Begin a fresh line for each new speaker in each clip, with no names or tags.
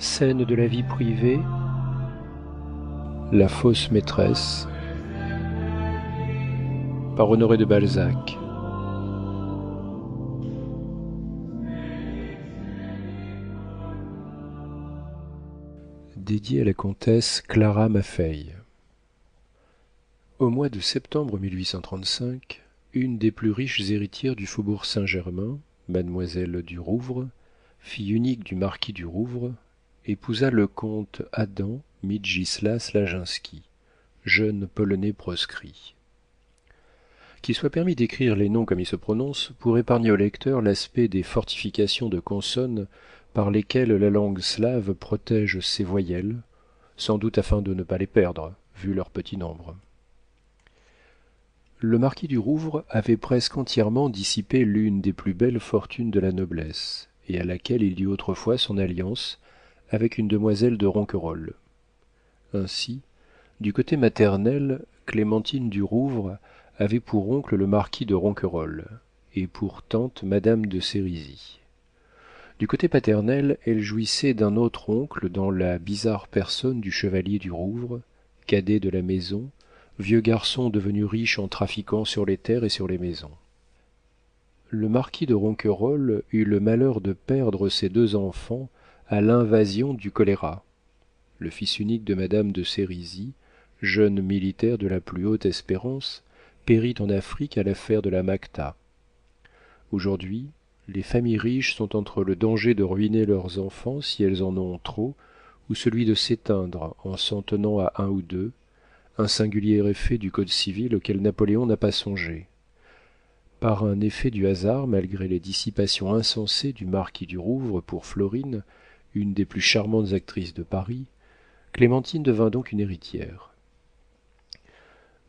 Scène de la vie privée, La fausse maîtresse, par Honoré de Balzac. Dédié à la comtesse Clara Maffei. Au mois de septembre 1835, une des plus riches héritières du faubourg Saint-Germain, mademoiselle du Rouvre, fille unique du marquis du Rouvre, épousa le comte Adam Midzislas Laginski, jeune polonais proscrit. Qu'il soit permis d'écrire les noms comme ils se prononcent pour épargner au lecteur l'aspect des fortifications de consonnes par lesquelles la langue slave protège ses voyelles, sans doute afin de ne pas les perdre, vu leur petit nombre. Le marquis du Rouvre avait presque entièrement dissipé l'une des plus belles fortunes de la noblesse, et à laquelle il dut autrefois son alliance avec une demoiselle de Ronquerolles. Ainsi, du côté maternel, Clémentine du Rouvre avait pour oncle le marquis de Ronquerolles, et pour tante madame de Sérizy. Du côté paternel, elle jouissait d'un autre oncle dans la bizarre personne du chevalier du Rouvre, cadet de la maison, vieux garçon devenu riche en trafiquant sur les terres et sur les maisons. Le marquis de Ronquerolles eut le malheur de perdre ses deux enfants à l'invasion du choléra. Le fils unique de madame de Sérizy, jeune militaire de la plus haute espérance, périt en Afrique à l'affaire de la Macta. Aujourd'hui, les familles riches sont entre le danger de ruiner leurs enfants si elles en ont trop, ou celui de s'éteindre en s'en tenant à un ou deux, un singulier effet du code civil auquel Napoléon n'a pas songé. Par un effet du hasard, malgré les dissipations insensées du marquis du Rouvre pour Florine, une des plus charmantes actrices de Paris, Clémentine devint donc une héritière.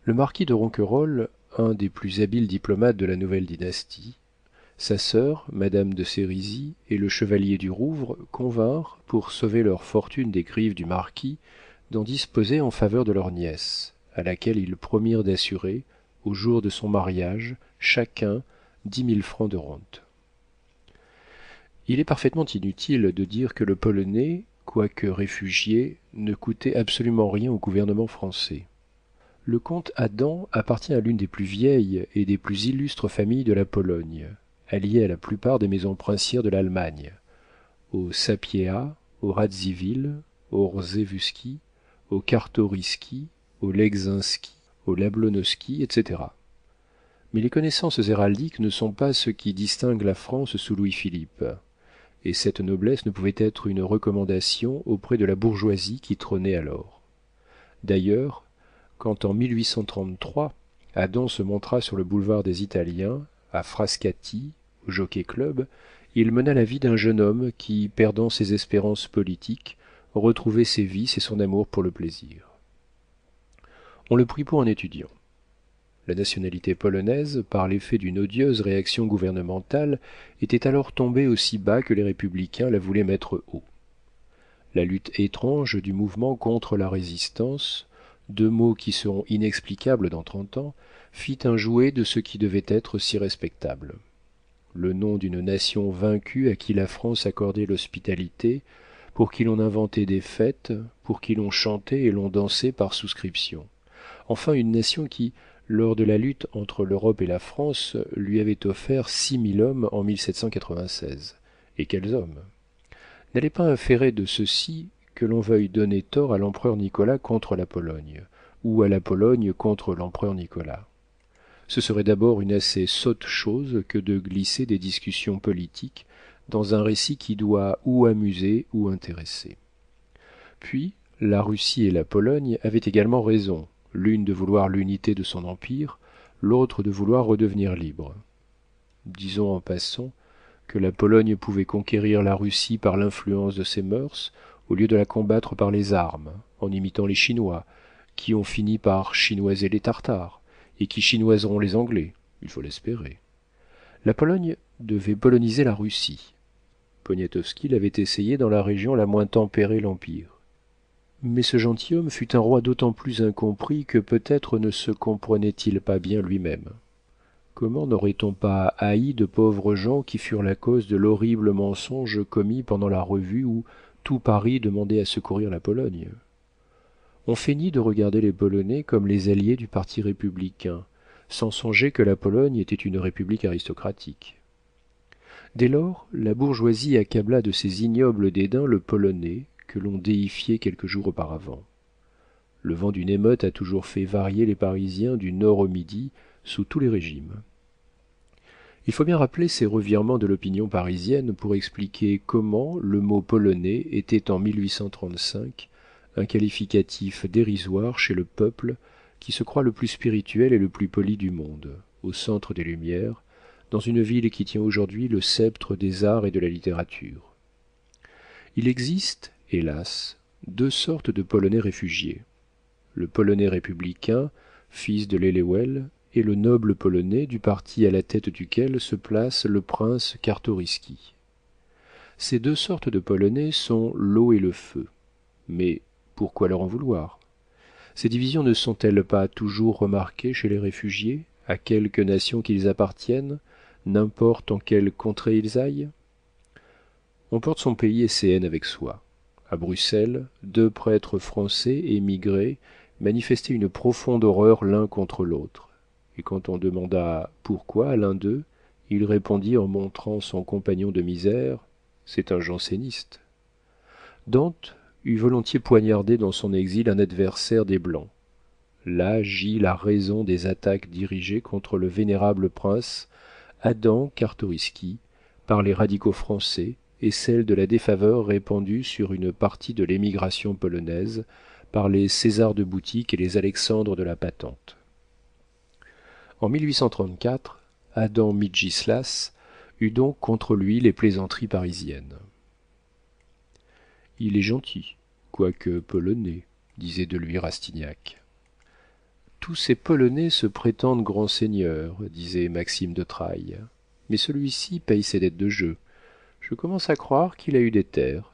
Le marquis de Ronquerolles, un des plus habiles diplomates de la nouvelle dynastie, sa sœur, madame de Sérizy, et le chevalier du Rouvre convinrent, pour sauver leur fortune des griffes du marquis, d'en disposer en faveur de leur nièce, à laquelle ils promirent d'assurer, au jour de son mariage, chacun 10 000 francs de rente. Il est parfaitement inutile de dire que le Polonais, quoique réfugié, ne coûtait absolument rien au gouvernement français. Le comte Adam appartient à l'une des plus vieilles et des plus illustres familles de la Pologne, alliée à la plupart des maisons princières de l'Allemagne, aux Sapieha, aux Radziwill, aux Rzewuski, aux Czartoryski, aux Leczinski, aux Jablonowski, etc. Mais les connaissances héraldiques ne sont pas ce qui distingue la France sous Louis-Philippe, et cette noblesse ne pouvait être une recommandation auprès de la bourgeoisie qui trônait alors. D'ailleurs, quand en 1833, Adam se montra sur le boulevard des Italiens, à Frascati, au Jockey-Club, il mena la vie d'un jeune homme qui, perdant ses espérances politiques, retrouvait ses vices et son amour pour le plaisir. On le prit pour un étudiant. La nationalité polonaise, par l'effet d'une odieuse réaction gouvernementale, était alors tombée aussi bas que les républicains la voulaient mettre haut. La lutte étrange du mouvement contre la résistance, deux mots qui seront inexplicables dans 30 ans, fit un jouet de ce qui devait être si respectable. Le nom d'une nation vaincue à qui la France accordait l'hospitalité, pour qui l'on inventait des fêtes, pour qui l'on chantait et l'on dansait par souscription. Enfin une nation qui, lors de la lutte entre l'Europe et la France, lui avait offert 6 000 hommes en 1796. Et quels hommes! N'allez pas inférer de ceci que l'on veuille donner tort à l'empereur Nicolas contre la Pologne, ou à la Pologne contre l'empereur Nicolas. Ce serait d'abord une assez sotte chose que de glisser des discussions politiques dans un récit qui doit ou amuser ou intéresser. Puis, la Russie et la Pologne avaient également raison, l'une de vouloir l'unité de son empire, l'autre de vouloir redevenir libre. Disons en passant que la Pologne pouvait conquérir la Russie par l'influence de ses mœurs, au lieu de la combattre par les armes, en imitant les Chinois, qui ont fini par chinoiser les Tartares, et qui chinoiseront les Anglais, il faut l'espérer. La Pologne devait poloniser la Russie. Poniatowski l'avait essayé dans la région la moins tempérée de l'Empire. Mais ce gentilhomme fut un roi d'autant plus incompris que peut-être ne se comprenait-il pas bien lui-même. Comment n'aurait-on pas haï de pauvres gens qui furent la cause de l'horrible mensonge commis pendant la revue où, tout Paris demandait à secourir la Pologne. On feignit de regarder les Polonais comme les alliés du parti républicain, sans songer que la Pologne était une république aristocratique. Dès lors, la bourgeoisie accabla de ses ignobles dédains le Polonais, que l'on déifiait quelques jours auparavant. Le vent d'une émeute a toujours fait varier les Parisiens du nord au midi, sous tous les régimes. Il faut bien rappeler ces revirements de l'opinion parisienne pour expliquer comment le mot polonais était en 1835 un qualificatif dérisoire chez le peuple qui se croit le plus spirituel et le plus poli du monde, au centre des Lumières, dans une ville qui tient aujourd'hui le sceptre des arts et de la littérature. Il existe, hélas, deux sortes de Polonais réfugiés. Le Polonais républicain, fils de Lelewel, et le noble Polonais du parti à la tête duquel se place le prince Czartoryski. Ces deux sortes de Polonais sont l'eau et le feu. Mais pourquoi leur en vouloir? Ces divisions ne sont-elles pas toujours remarquées chez les réfugiés, à quelque nation qu'ils appartiennent, n'importe en quelle contrée ils aillent? On porte son pays et ses haines avec soi. À Bruxelles, deux prêtres français émigrés manifestaient une profonde horreur l'un contre l'autre. Et quand on demanda pourquoi à l'un d'eux, il répondit en montrant son compagnon de misère: c'est un janséniste. Dante eût volontiers poignardé dans son exil un adversaire des Blancs. Là gît la raison des attaques dirigées contre le vénérable prince Adam Czartoryski par les radicaux français et celle de la défaveur répandue sur une partie de l'émigration polonaise par les César de Boutique et les Alexandre de la Patente. En 1834, Adam Midgislas eut donc contre lui les plaisanteries parisiennes. Il est gentil, quoique polonais, disait de lui Rastignac. Tous ces Polonais se prétendent grands seigneurs, disait Maxime de Trailles. Mais celui-ci paye ses dettes de jeu. Je commence à croire qu'il a eu des terres.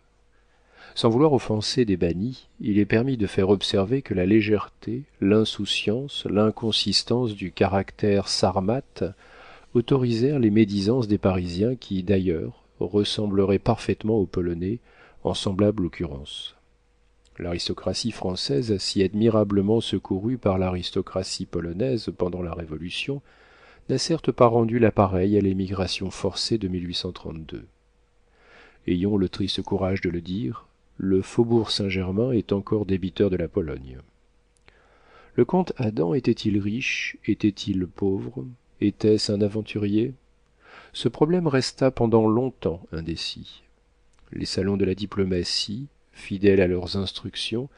Sans vouloir offenser des bannis, il est permis de faire observer que la légèreté, l'insouciance, l'inconsistance du caractère sarmate autorisèrent les médisances des Parisiens qui, d'ailleurs, ressembleraient parfaitement aux Polonais, en semblable occurrence. L'aristocratie française, si admirablement secourue par l'aristocratie polonaise pendant la Révolution, n'a certes pas rendu l'appareil à l'émigration forcée de 1832. Ayons le triste courage de le dire, le faubourg Saint-Germain est encore débiteur de la Pologne. Le comte Adam était-il riche? Était-il pauvre? Était-ce un aventurier? Ce problème resta pendant longtemps indécis. Les salons de la diplomatie, fidèles à leurs instructions,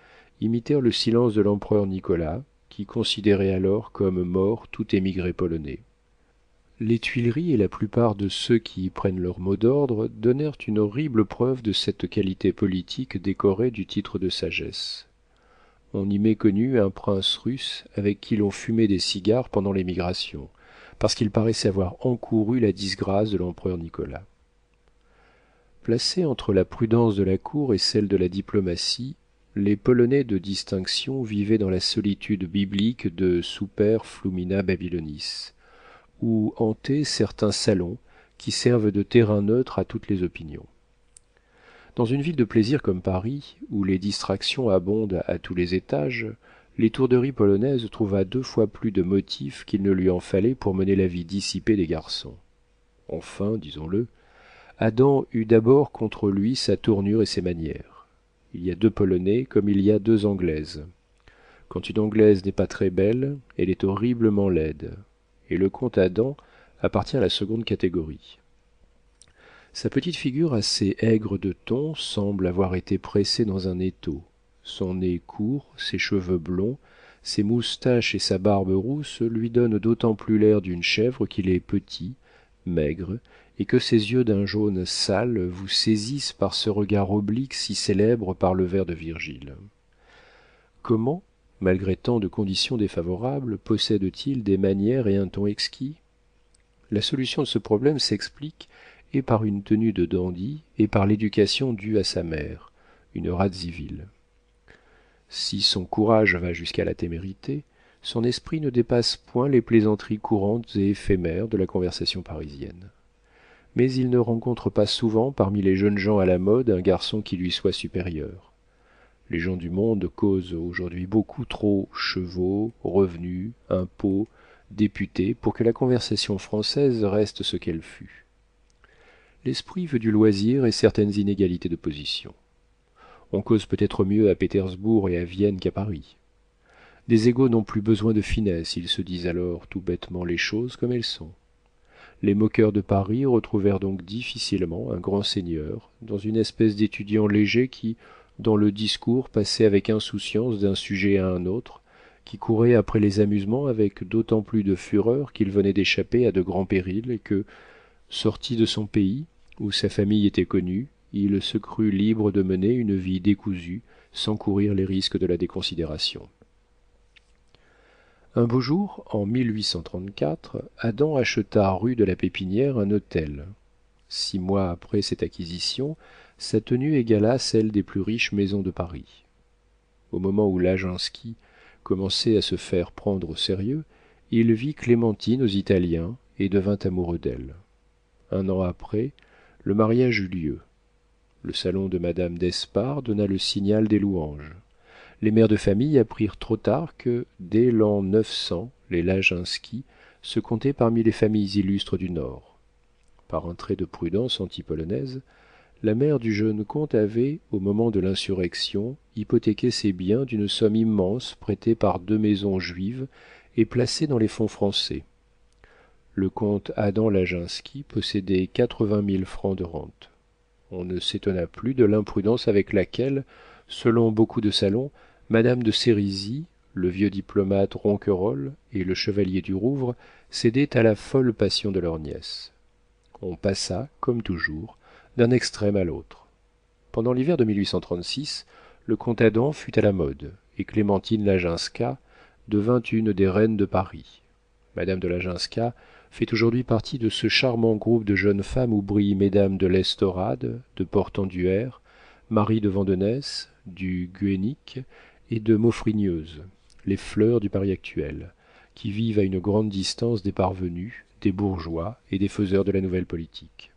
imitèrent le silence de l'empereur Nicolas, qui considérait alors comme mort tout émigré polonais. Les Tuileries et la plupart de ceux qui y prennent leur mot d'ordre donnèrent une horrible preuve de cette qualité politique décorée du titre de sagesse. On y méconnut un prince russe avec qui l'on fumait des cigares pendant l'émigration, parce qu'il paraissait avoir encouru la disgrâce de l'empereur Nicolas. Placés entre la prudence de la cour et celle de la diplomatie, les Polonais de distinction vivaient dans la solitude biblique de Super Flumina Babylonis, où hantaient certains salons qui servent de terrain neutre à toutes les opinions. Dans une ville de plaisir comme Paris, où les distractions abondent à tous les étages, l'étourderie polonaise trouva 2 fois plus de motifs qu'il ne lui en fallait pour mener la vie dissipée des garçons. Enfin, disons-le, Adam eut d'abord contre lui sa tournure et ses manières. Il y a 2 Polonais comme il y a 2 Anglaises. Quand une Anglaise n'est pas très belle, elle est horriblement laide. Et le comte Adam appartient à la seconde catégorie. Sa petite figure assez aigre de ton semble avoir été pressée dans un étau. Son nez court, ses cheveux blonds, ses moustaches et sa barbe rousse lui donnent d'autant plus l'air d'une chèvre qu'il est petit, maigre, et que ses yeux d'un jaune sale vous saisissent par ce regard oblique si célèbre par le vers de Virgile. Comment, malgré tant de conditions défavorables, possède-t-il des manières et un ton exquis? La solution de ce problème s'explique et par une tenue de dandy et par l'éducation due à sa mère, une Radziwill. Si son courage va jusqu'à la témérité, son esprit ne dépasse point les plaisanteries courantes et éphémères de la conversation parisienne. mais il ne rencontre pas souvent parmi les jeunes gens à la mode un garçon qui lui soit supérieur. Les gens du monde causent aujourd'hui beaucoup trop chevaux, revenus, impôts, députés, pour que la conversation française reste ce qu'elle fut. L'esprit veut du loisir et certaines inégalités de position. On cause peut-être mieux à Pétersbourg et à Vienne qu'à Paris. Des égaux n'ont plus besoin de finesse, ils se disent alors tout bêtement les choses comme elles sont. Les moqueurs de Paris retrouvèrent donc difficilement un grand seigneur, dans une espèce d'étudiant léger qui, dans le discours, passait avec insouciance d'un sujet à un autre, qui courait après les amusements avec d'autant plus de fureur qu'il venait d'échapper à de grands périls et que, sorti de son pays, où sa famille était connue, il se crut libre de mener une vie décousue, sans courir les risques de la déconsidération. Un beau jour, en 1834, Adam acheta rue de la Pépinière un hôtel. 6 mois après cette acquisition, sa tenue égala celle des plus riches maisons de Paris. Au moment où Laginski commençait à se faire prendre au sérieux, il vit Clémentine aux Italiens et devint amoureux d'elle. 1 an après, le mariage eut lieu. Le salon de madame d'Espard donna le signal des louanges. Les mères de famille apprirent trop tard que, dès l'an 900, les Laginski se comptaient parmi les familles illustres du Nord. Par un trait de prudence anti-polonaise, la mère du jeune comte avait, au moment de l'insurrection, hypothéqué ses biens d'une somme immense prêtée par 2 maisons juives et placée dans les fonds français. Le comte Adam Laginski possédait 80 000 francs de rente. On ne s'étonna plus de l'imprudence avec laquelle, selon beaucoup de salons, madame de Sérisy, le vieux diplomate Ronquerolles et le chevalier du Rouvre cédaient à la folle passion de leur nièce. On passa, comme toujours, d'un extrême à l'autre. Pendant l'hiver de 1836, le comte Adam fut à la mode, et Clémentine Laginska devint une des reines de Paris. Madame de Laginska fait aujourd'hui partie de ce charmant groupe de jeunes femmes où brillent mesdames de l'Estorade, de Portenduère, Marie de Vandenesse, du Guénic et de Maufrigneuse, les fleurs du Paris actuel, qui vivent à une grande distance des parvenus, des bourgeois et des faiseurs de la nouvelle politique.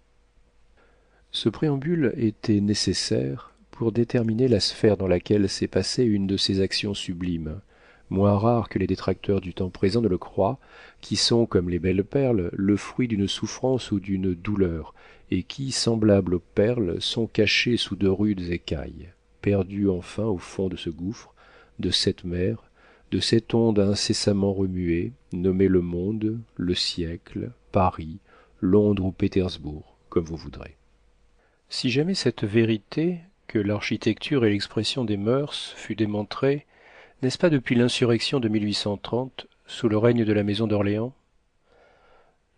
Ce préambule était nécessaire pour déterminer la sphère dans laquelle s'est passée une de ces actions sublimes, moins rares que les détracteurs du temps présent ne le croient, qui sont, comme les belles perles, le fruit d'une souffrance ou d'une douleur, et qui, semblables aux perles, sont cachées sous de rudes écailles, perdues enfin au fond de ce gouffre, de cette mer, de cette onde incessamment remuée, nommée le monde, le siècle, Paris, Londres ou Pétersbourg, comme vous voudrez. Si jamais cette vérité, que l'architecture est l'expression des mœurs, fut démontrée, n'est-ce pas depuis l'insurrection de 1830, sous le règne de la maison d'Orléans?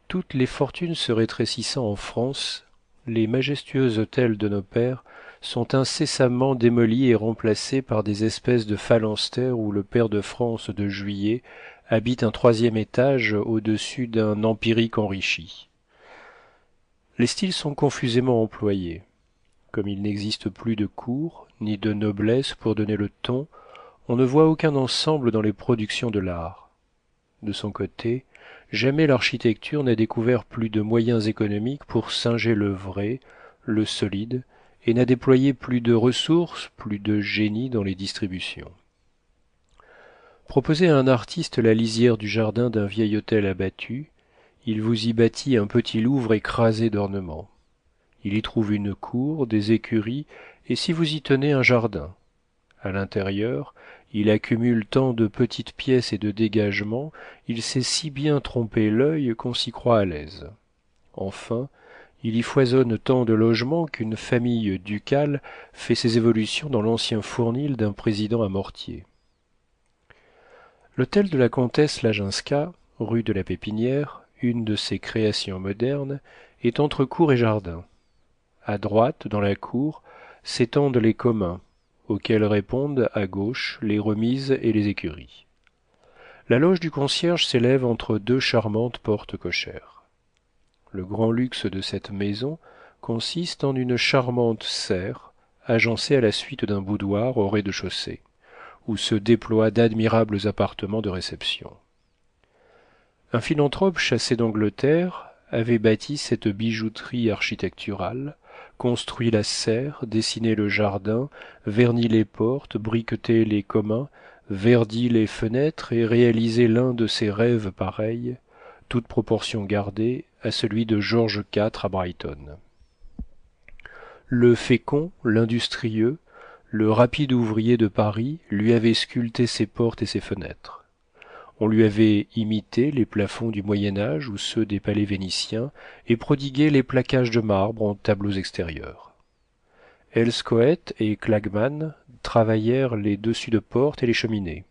Toutes les fortunes se rétrécissant en France, les majestueux hôtels de nos pères sont incessamment démolis et remplacés par des espèces de phalanstères où le pair de France de Juillet habite un 3e étage au-dessus d'un empirique enrichi. Les styles sont confusément employés. Comme il n'existe plus de cour, ni de noblesse pour donner le ton, on ne voit aucun ensemble dans les productions de l'art. De son côté, jamais l'architecture n'a découvert plus de moyens économiques pour singer le vrai, le solide, et n'a déployé plus de ressources, plus de génie dans les distributions. Proposez à un artiste la lisière du jardin d'un vieil hôtel abattu, il vous y bâtit un petit Louvre écrasé d'ornements. Il y trouve une cour, des écuries, et si vous y tenez un jardin. À l'intérieur, il accumule tant de petites pièces et de dégagements, il sait si bien tromper l'œil qu'on s'y croit à l'aise. Enfin, il y foisonne tant de logements qu'une famille ducale fait ses évolutions dans l'ancien fournil d'un président à Mortier. L'hôtel de la comtesse Laginska, rue de la Pépinière, une de ses créations modernes, est entre cour et jardin. À droite, dans la cour, s'étendent les communs, auxquels répondent à gauche les remises et les écuries. La loge du concierge s'élève entre 2 charmantes portes cochères. Le grand luxe de cette maison consiste en une charmante serre agencée à la suite d'un boudoir au rez-de-chaussée, où se déploient d'admirables appartements de réception. Un philanthrope chassé d'Angleterre, avait bâti cette bijouterie architecturale, construit la serre, dessiné le jardin, verni les portes, briqueté les communs, verdi les fenêtres et réalisé l'un de ces rêves pareils, toute proportion gardée, à celui de George IV à Brighton. Le fécond, l'industrieux, le rapide ouvrier de Paris lui avait sculpté ses portes et ses fenêtres. On lui avait imité les plafonds du Moyen Âge ou ceux des palais vénitiens et prodigué les plaquages de marbre en tableaux extérieurs. Elscoët et Klagmann travaillèrent les dessus de portes et les cheminées.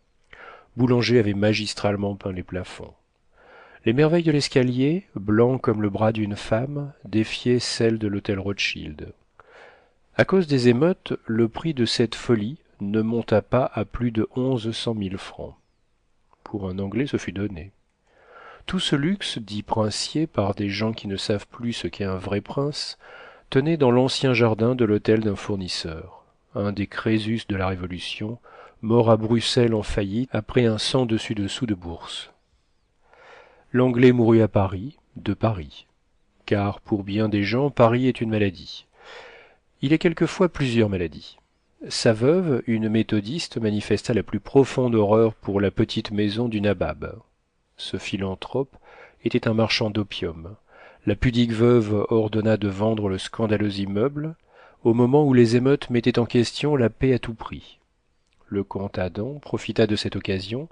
Boulanger avait magistralement peint les plafonds. Les merveilles de l'escalier, blanc comme le bras d'une femme, défiaient celles de l'hôtel Rothschild. À cause des émeutes, le prix de cette folie ne monta pas à plus de 1100 000 francs. Pour un Anglais, ce fut donné. Tout ce luxe, dit princier par des gens qui ne savent plus ce qu'est un vrai prince, tenait dans l'ancien jardin de l'hôtel d'un fournisseur, un des Crésus de la Révolution, mort à Bruxelles en faillite après un sans dessus dessous de bourse. L'Anglais mourut à Paris, de Paris, car pour bien des gens, Paris est une maladie. Il est quelquefois plusieurs maladies. Sa veuve, une méthodiste, manifesta la plus profonde horreur pour la petite maison du nabab. Ce philanthrope était un marchand d'opium. La pudique veuve ordonna de vendre le scandaleux immeuble, au moment où les émeutes mettaient en question la paix à tout prix. Le comte Adam profita de cette occasion,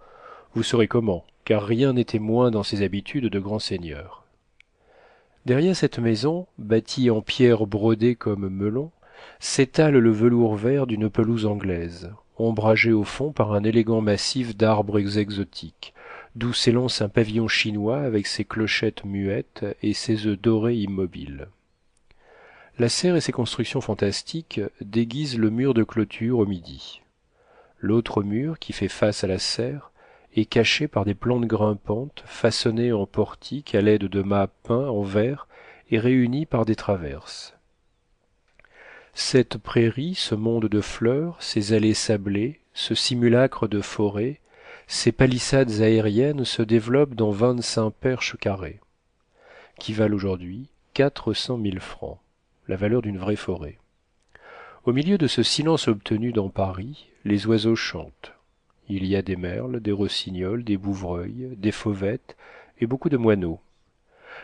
vous saurez comment, car rien n'était moins dans ses habitudes de grand seigneur. Derrière cette maison, bâtie en pierre brodée comme melon, s'étale le velours vert d'une pelouse anglaise, ombragée au fond par un élégant massif d'arbres exotiques, d'où s'élance un pavillon chinois avec ses clochettes muettes et ses œufs dorés immobiles. La serre et ses constructions fantastiques déguisent le mur de clôture au midi. L'autre mur, qui fait face à la serre, est caché par des plantes grimpantes façonnées en portique à l'aide de mâts peints en vert et réunies par des traverses. Cette prairie, ce monde de fleurs, ces allées sablées, ce simulacre de forêt, ces palissades aériennes se développent dans 25 perches carrées, qui valent aujourd'hui 400 000 francs, la valeur d'une vraie forêt. Au milieu de ce silence obtenu dans Paris, les oiseaux chantent. Il y a des merles, des rossignols, des bouvreuils, des fauvettes et beaucoup de moineaux.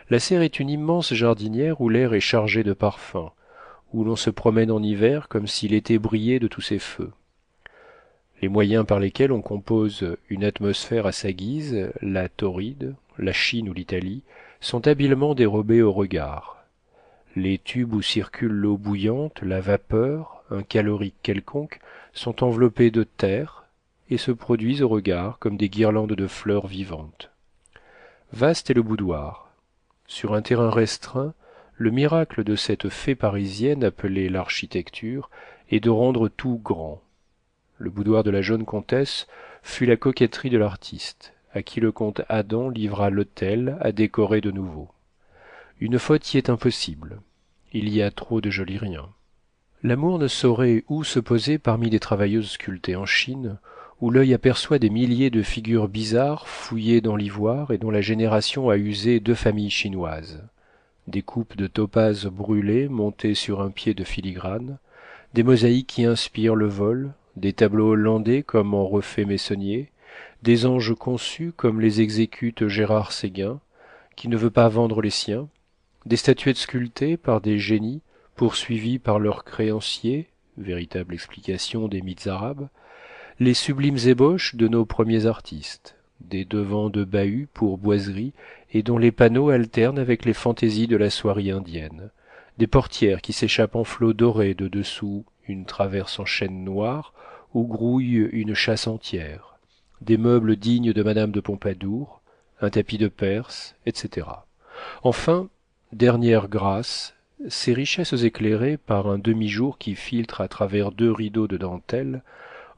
La serre est une immense jardinière où l'air est chargé de parfums, où l'on se promène en hiver comme si l'été brillait de tous ses feux. Les moyens par lesquels on compose une atmosphère à sa guise, la Tauride, la Chine ou l'Italie, sont habilement dérobés au regard. Les tubes où circule l'eau bouillante, la vapeur, un calorique quelconque, sont enveloppés de terre et se produisent au regard comme des guirlandes de fleurs vivantes. Vaste est le boudoir. Sur un terrain restreint, le miracle de cette fée parisienne appelée l'architecture est de rendre tout grand. Le boudoir de la jeune comtesse fut la coquetterie de l'artiste, à qui le comte Adam livra l'hôtel à décorer de nouveau. Une faute y est impossible. Il y a trop de jolis riens. L'amour ne saurait où se poser parmi des travailleuses sculptées en Chine, où l'œil aperçoit des milliers de figures bizarres fouillées dans l'ivoire et dont la génération a usé 2 familles chinoises. Des coupes de topaze brûlées montées sur un pied de filigrane, des mosaïques qui inspirent le vol, des tableaux hollandais comme en refait Meissonnier, des anges conçus comme les exécute Gérard Séguin, qui ne veut pas vendre les siens, des statuettes sculptées par des génies poursuivis par leurs créanciers, véritable explication des mythes arabes, les sublimes ébauches de nos premiers artistes, des devants de bahut pour boiseries et dont les panneaux alternent avec les fantaisies de la soierie indienne, des portières qui s'échappent en flots dorés de dessous une traverse en chêne noir où grouille une chasse entière, des meubles dignes de Madame de Pompadour, un tapis de Perse, etc. Enfin, dernière grâce, ces richesses éclairées par un demi-jour qui filtre à travers 2 rideaux de dentelle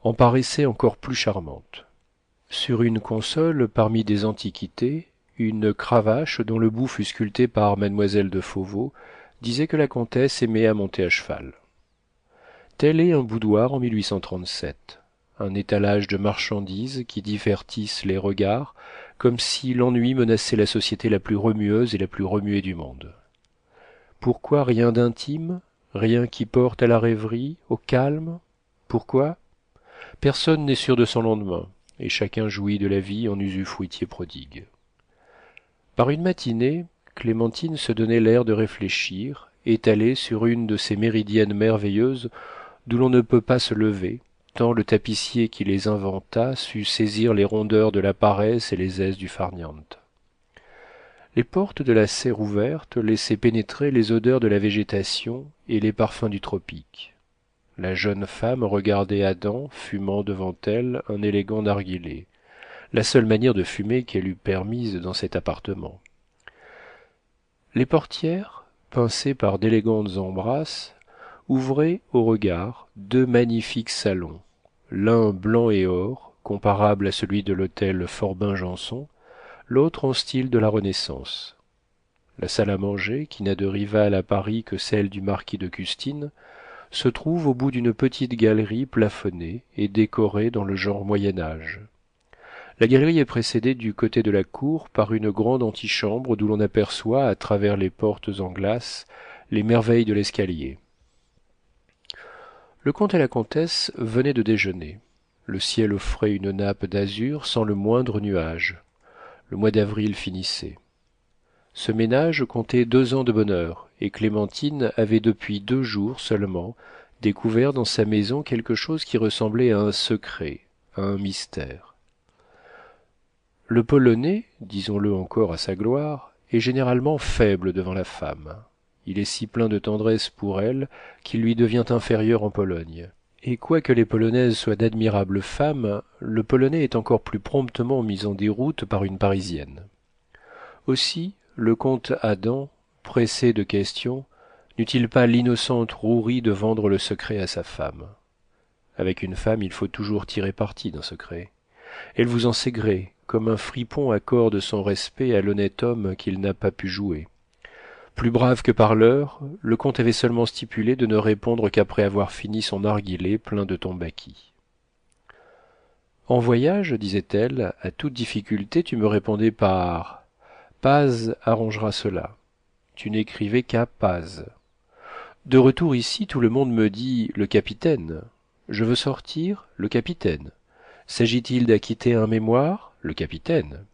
en paraissaient encore plus charmantes. Sur une console parmi des antiquités, une cravache dont le bout fut sculpté par mademoiselle de Fauveau disait que la comtesse aimait à monter à cheval. Tel est un boudoir en 1837, un étalage de marchandises qui divertissent les regards, comme si l'ennui menaçait la société la plus remueuse et la plus remuée du monde. Pourquoi rien d'intime, rien qui porte à la rêverie, au calme? Pourquoi? Personne n'est sûr de son lendemain, et chacun jouit de la vie en usufruitier prodigue. Par une matinée, Clémentine se donnait l'air de réfléchir, étalée sur une de ces méridiennes merveilleuses d'où l'on ne peut pas se lever, tant le tapissier qui les inventa sut saisir les rondeurs de la paresse et les aises du farniente. Les portes de la serre ouverte laissaient pénétrer les odeurs de la végétation et les parfums du tropique. La jeune femme regardait Adam fumant devant elle un élégant narguilé, la seule manière de fumer qu'elle eût permise dans cet appartement. Les portières, pincées par d'élégantes embrasses, ouvraient au regard deux magnifiques salons, l'un blanc et or, comparable à celui de l'hôtel Forbin-Janson, l'autre en style de la Renaissance. La salle à manger, qui n'a de rivale à Paris que celle du marquis de Custine, se trouve au bout d'une petite galerie plafonnée et décorée dans le genre Moyen-Âge. La galerie est précédée du côté de la cour par une grande antichambre d'où l'on aperçoit, à travers les portes en glace, les merveilles de l'escalier. Le comte et la comtesse venaient de déjeuner. Le ciel offrait une nappe d'azur sans le moindre nuage. Le mois d'avril finissait. Ce ménage comptait 2 ans de bonheur, et Clémentine avait depuis 2 jours seulement découvert dans sa maison quelque chose qui ressemblait à un secret, à un mystère. Le Polonais, disons-le encore à sa gloire, est généralement faible devant la femme. Il est si plein de tendresse pour elle qu'il lui devient inférieur en Pologne. Et quoique les Polonaises soient d'admirables femmes, le Polonais est encore plus promptement mis en déroute par une Parisienne. Aussi, le comte Adam, pressé de questions, n'eut-il pas l'innocente rouerie de vendre le secret à sa femme. Avec une femme, il faut toujours tirer parti d'un secret. Elle vous en sait gré, comme un fripon accorde son respect à l'honnête homme qu'il n'a pas pu jouer. Plus brave que parleur, le comte avait seulement stipulé de ne répondre qu'après avoir fini son narguilé plein de tombaki. En voyage, disait-elle, à toute difficulté tu me répondais par Paz arrangera cela. Tu n'écrivais qu'à Paz. De retour ici, tout le monde me dit le capitaine. Je veux sortir, le capitaine. S'agit-il d'acquitter un mémoire, le capitaine.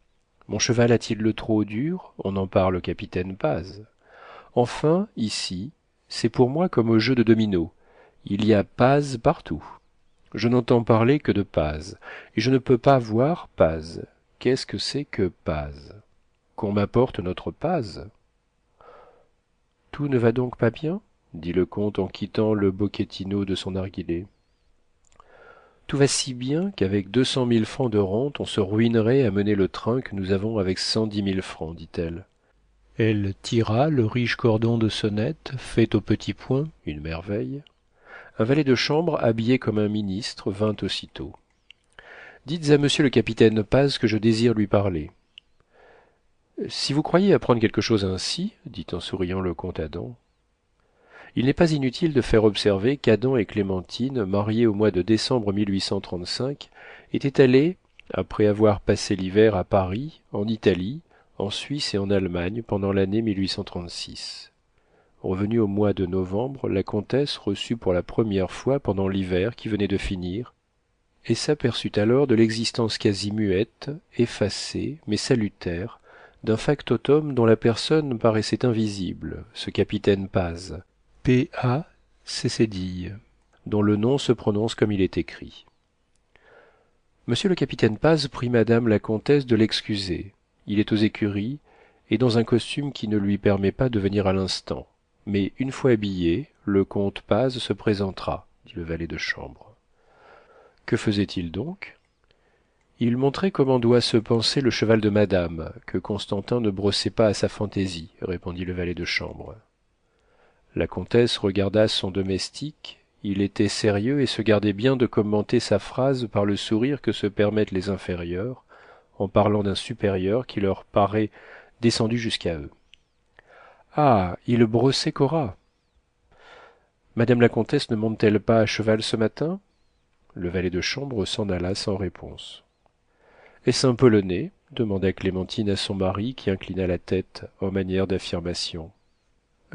Mon cheval a-t-il le trot dur, on en parle au capitaine Paz. Enfin, ici, c'est pour moi comme au jeu de dominos. Il y a Paz partout. Je n'entends parler que de Paz, et je ne peux pas voir Paz. Qu'est-ce que c'est que Paz? Qu'on m'apporte notre Paz. Tout ne va donc pas bien? Dit le comte en quittant le bocchettino de son narguilé. Tout va si bien qu'avec 200 000 francs de rente, on se ruinerait à mener le train que nous avons avec 110 000 francs, dit-elle. Elle tira le riche cordon de sonnette, fait au petit point, une merveille. Un valet de chambre, habillé comme un ministre, vint aussitôt. Dites à monsieur le capitaine Paz que je désire lui parler. Si vous croyez apprendre quelque chose ainsi, dit en souriant le comte Adam. Il n'est pas inutile de faire observer qu'Adam et Clémentine, mariés au mois de décembre 1835, étaient allés, après avoir passé l'hiver à Paris, en Italie, en Suisse et en Allemagne pendant l'année 1836. Revenue au mois de novembre, la comtesse reçut pour la première fois pendant l'hiver qui venait de finir, et s'aperçut alors de l'existence quasi muette, effacée, mais salutaire, d'un factotum dont la personne paraissait invisible, ce capitaine Paz, P-A-C-C-D-I, dont le nom se prononce comme il est écrit. Monsieur le capitaine Paz prie madame la comtesse de l'excuser. Il est aux écuries et dans un costume qui ne lui permet pas de venir à l'instant. Mais une fois habillé, le comte Paz se présentera, dit le valet de chambre. Que faisait-il donc? Il montrait comment doit se panser le cheval de madame, que Constantin ne brossait pas à sa fantaisie, répondit le valet de chambre. La comtesse regarda son domestique, il était sérieux et se gardait bien de commenter sa phrase par le sourire que se permettent les inférieurs en parlant d'un supérieur qui leur paraît descendu jusqu'à eux. Ah, il brossait Cora. Madame la comtesse ne monte-t-elle pas à cheval ce matin? Le valet de chambre s'en alla sans réponse. Est-ce un Polonais demanda Clémentine à son mari, qui inclina la tête en manière d'affirmation.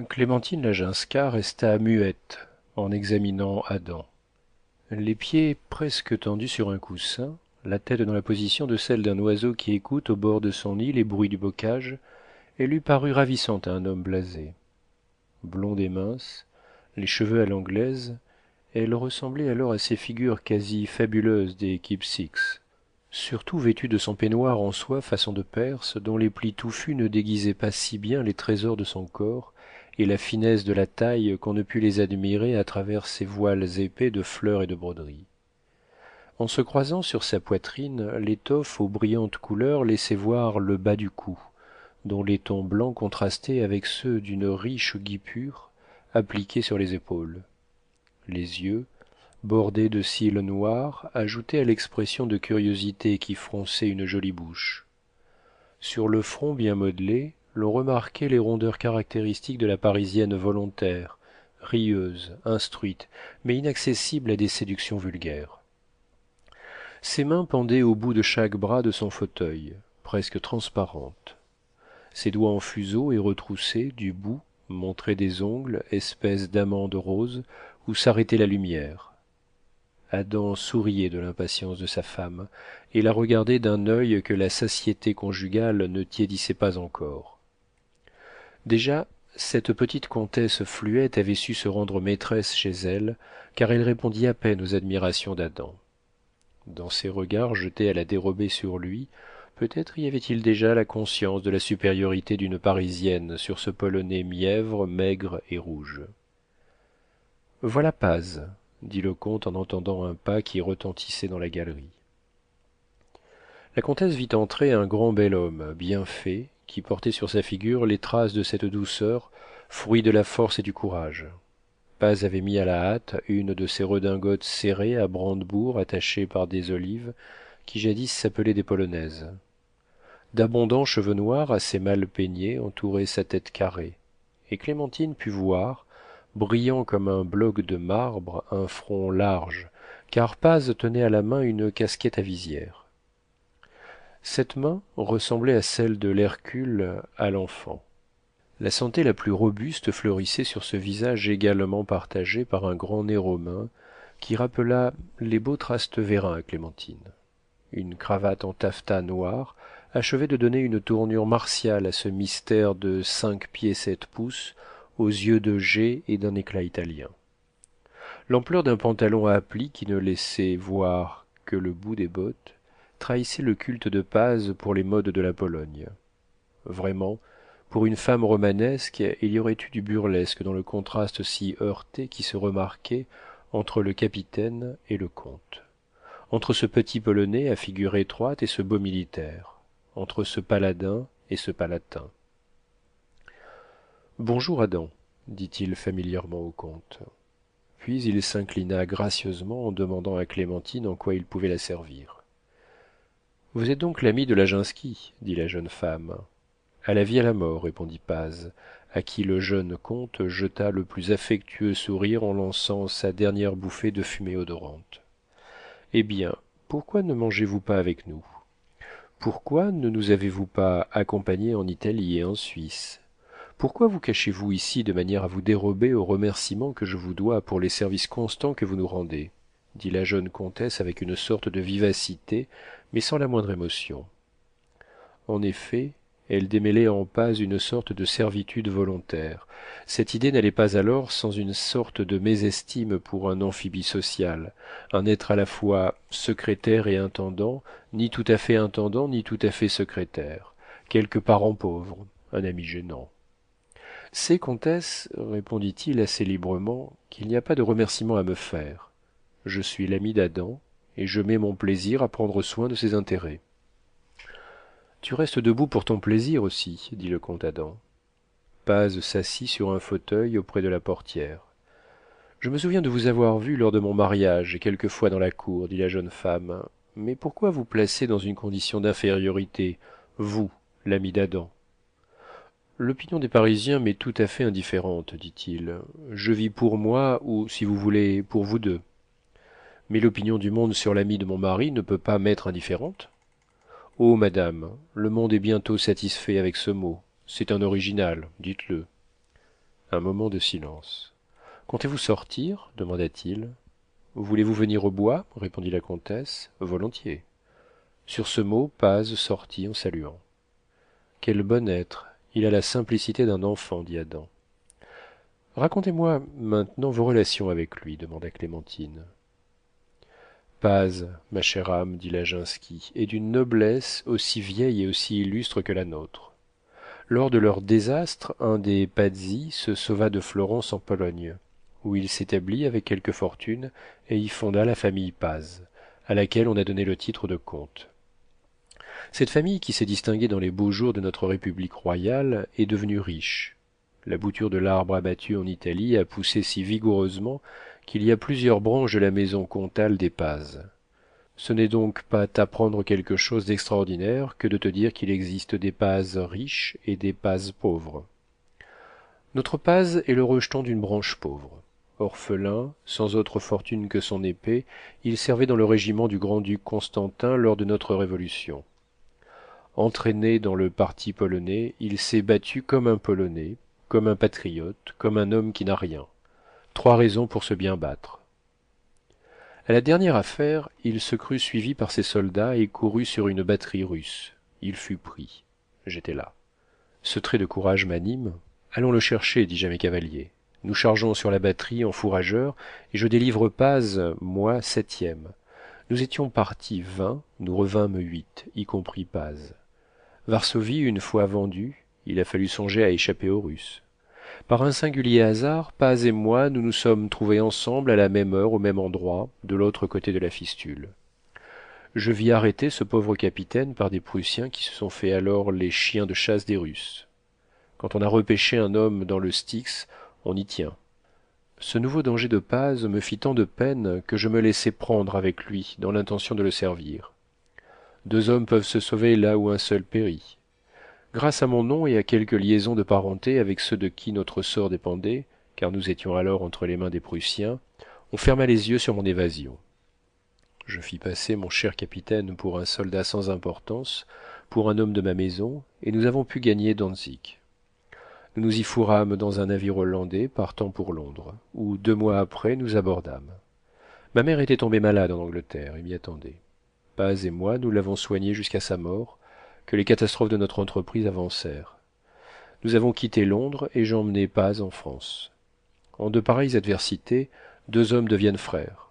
Clémentine Laginska resta muette en examinant Adam. Les pieds presque tendus sur un coussin, la tête dans la position de celle d'un oiseau qui écoute au bord de son nid les bruits du bocage, elle eût paru ravissante à un homme blasé. Blonde et mince, les cheveux à l'anglaise, elle ressemblait alors à ces figures quasi fabuleuses des Kipsiks, surtout vêtue de son peignoir en soie façon de Perse, dont les plis touffus ne déguisaient pas si bien les trésors de son corps et la finesse de la taille qu'on ne put les admirer à travers ses voiles épais de fleurs et de broderies. En se croisant sur sa poitrine, l'étoffe aux brillantes couleurs laissait voir le bas du cou, dont les tons blancs contrastaient avec ceux d'une riche guipure appliquée sur les épaules. Les yeux, bordés de cils noirs, ajoutaient à l'expression de curiosité qui fronçait une jolie bouche. Sur le front bien modelé, l'on remarquait les rondeurs caractéristiques de la parisienne volontaire, rieuse, instruite, mais inaccessible à des séductions vulgaires. Ses mains pendaient au bout de chaque bras de son fauteuil, presque transparentes. Ses doigts en fuseau et retroussés du bout montraient des ongles, espèces d'amandes roses, où s'arrêtait la lumière. Adam souriait de l'impatience de sa femme et la regardait d'un œil que la satiété conjugale ne tiédissait pas encore. Déjà, cette petite comtesse Fluette avait su se rendre maîtresse chez elle, car elle répondit à peine aux admirations d'Adam. Dans ses regards jetés à la dérobée sur lui, peut-être y avait-il déjà la conscience de la supériorité d'une Parisienne sur ce Polonais mièvre, maigre et rouge. Voilà Paz, dit le comte en entendant un pas qui retentissait dans la galerie. La comtesse vit entrer un grand bel homme, bien fait, qui portait sur sa figure les traces de cette douceur, fruit de la force et du courage. Paz avait mis à la hâte une de ces redingotes serrées à brandebourgs attachées par des olives, qui jadis s'appelaient des polonaises. D'abondants cheveux noirs assez mal peignés entouraient sa tête carrée, et Clémentine put voir, brillant comme un bloc de marbre, un front large, car Paz tenait à la main une casquette à visière. Cette main ressemblait à celle de l'Hercule à l'enfant. La santé la plus robuste fleurissait sur ce visage également partagé par un grand nez romain qui rappela les beaux Trastevérins à Clémentine. Une cravate en taffetas noir achevait de donner une tournure martiale à ce mystère de 5 pieds 7 pouces aux yeux de jais et d'un éclat italien. L'ampleur d'un pantalon à plis qui ne laissait voir que le bout des bottes trahissait le culte de Paz pour les modes de la Pologne. Vraiment, pour une femme romanesque, il y aurait eu du burlesque dans le contraste si heurté qui se remarquait entre le capitaine et le comte, entre ce petit polonais à figure étroite et ce beau militaire, entre ce paladin et ce palatin. Bonjour Adam, dit-il familièrement au comte. Puis il s'inclina gracieusement en demandant à Clémentine en quoi il pouvait la servir. Vous êtes donc l'ami de Laginski, dit la jeune femme. À la vie à la mort, répondit Paz, à qui le jeune comte jeta le plus affectueux sourire en lançant sa dernière bouffée de fumée odorante. Eh bien, pourquoi ne mangez-vous pas avec nous? Pourquoi ne nous avez-vous pas accompagnés en Italie et en Suisse? Pourquoi vous cachez-vous ici de manière à vous dérober aux remerciements que je vous dois pour les services constants que vous nous rendez? Dit la jeune comtesse avec une sorte de vivacité, mais sans la moindre émotion. En effet, elle démêlait en Paz une sorte de servitude volontaire. Cette idée n'allait pas alors sans une sorte de mésestime pour un amphibie social, un être à la fois secrétaire et intendant, ni tout à fait intendant, ni tout à fait secrétaire, quelque parent pauvre, un ami gênant. C'est, comtesse, répondit-il assez librement, qu'il n'y a pas de remerciements à me faire. Je suis l'ami d'Adam, et je mets mon plaisir à prendre soin de ses intérêts. Tu restes debout pour ton plaisir aussi, dit le comte Adam. Paz s'assit sur un fauteuil auprès de la portière. Je me souviens de vous avoir vu lors de mon mariage et quelquefois dans la cour, dit la jeune femme. Mais pourquoi vous placer dans une condition d'infériorité, vous, l'ami d'Adam? L'opinion des Parisiens m'est tout à fait indifférente, dit-il. Je vis pour moi ou, si vous voulez, pour vous deux. mais l'opinion du monde sur l'ami de mon mari ne peut pas m'être indifférente. Oh, madame, le monde est bientôt satisfait avec ce mot. C'est un original, dites-le. Un moment de silence. Comptez-vous sortir demanda-t-il. Voulez-vous venir au bois répondit la comtesse. Volontiers. Sur ce mot, Paz sortit en saluant. Quel bon être! Il a la simplicité d'un enfant, dit Adam. Racontez-moi maintenant vos relations avec lui, demanda Clémentine. Paz, ma chère âme, dit Laginski, est d'une noblesse aussi vieille et aussi illustre que la nôtre. Lors de leur désastre, un des Pazzi se sauva de Florence en Pologne, où il s'établit avec quelque fortune et y fonda la famille Paz, à laquelle on a donné le titre de comte. Cette famille, qui s'est distinguée dans les beaux jours de notre République royale, est devenue riche. La bouture de l'arbre abattu en Italie a poussé si vigoureusement qu'il y a plusieurs branches de la maison comtale des Paz. Ce n'est donc pas t'apprendre quelque chose d'extraordinaire que de te dire qu'il existe des Paz riches et des Paz pauvres. Notre Paz est le rejeton d'une branche pauvre. Orphelin, sans autre fortune que son épée, il servait dans le régiment du grand-duc Constantin lors de notre Révolution. Entraîné dans le parti polonais, il s'est battu comme un Polonais, comme un patriote, comme un homme qui n'a rien. 3 raisons pour se bien battre. À la dernière affaire, il se crut suivi par ses soldats et courut sur une batterie russe. Il fut pris. J'étais là. Ce trait de courage m'anime. Allons le chercher, dis-je à mes cavaliers. Nous chargeons sur la batterie en fourrageurs, et je délivre Paz, moi, 7e. Nous étions partis 20, nous revînmes 8, y compris Paz. Varsovie, une fois vendue, il a fallu songer à échapper aux Russes. Par un singulier hasard, Paz et moi, nous nous sommes trouvés ensemble à la même heure, au même endroit, de l'autre côté de la Fistule. Je vis arrêter ce pauvre capitaine par des Prussiens qui se sont fait alors les chiens de chasse des Russes. Quand on a repêché un homme dans le Styx, on y tient. Ce nouveau danger de Paz me fit tant de peine que je me laissai prendre avec lui, dans l'intention de le servir. 2 hommes peuvent se sauver là où un seul périt. Grâce à mon nom et à quelques liaisons de parenté avec ceux de qui notre sort dépendait, car nous étions alors entre les mains des Prussiens, on ferma les yeux sur mon évasion. Je fis passer mon cher capitaine pour un soldat sans importance, pour un homme de ma maison, et nous avons pu gagner Danzig. Nous nous y fourrâmes dans un navire hollandais partant pour Londres, où 2 mois après nous abordâmes. Ma mère était tombée malade en Angleterre et m'y attendait. Paz et moi, nous l'avons soignée jusqu'à sa mort, que les catastrophes de notre entreprise avancèrent. Nous avons quitté Londres et j'emmenai Paz en France. En de pareilles adversités, 2 hommes deviennent frères.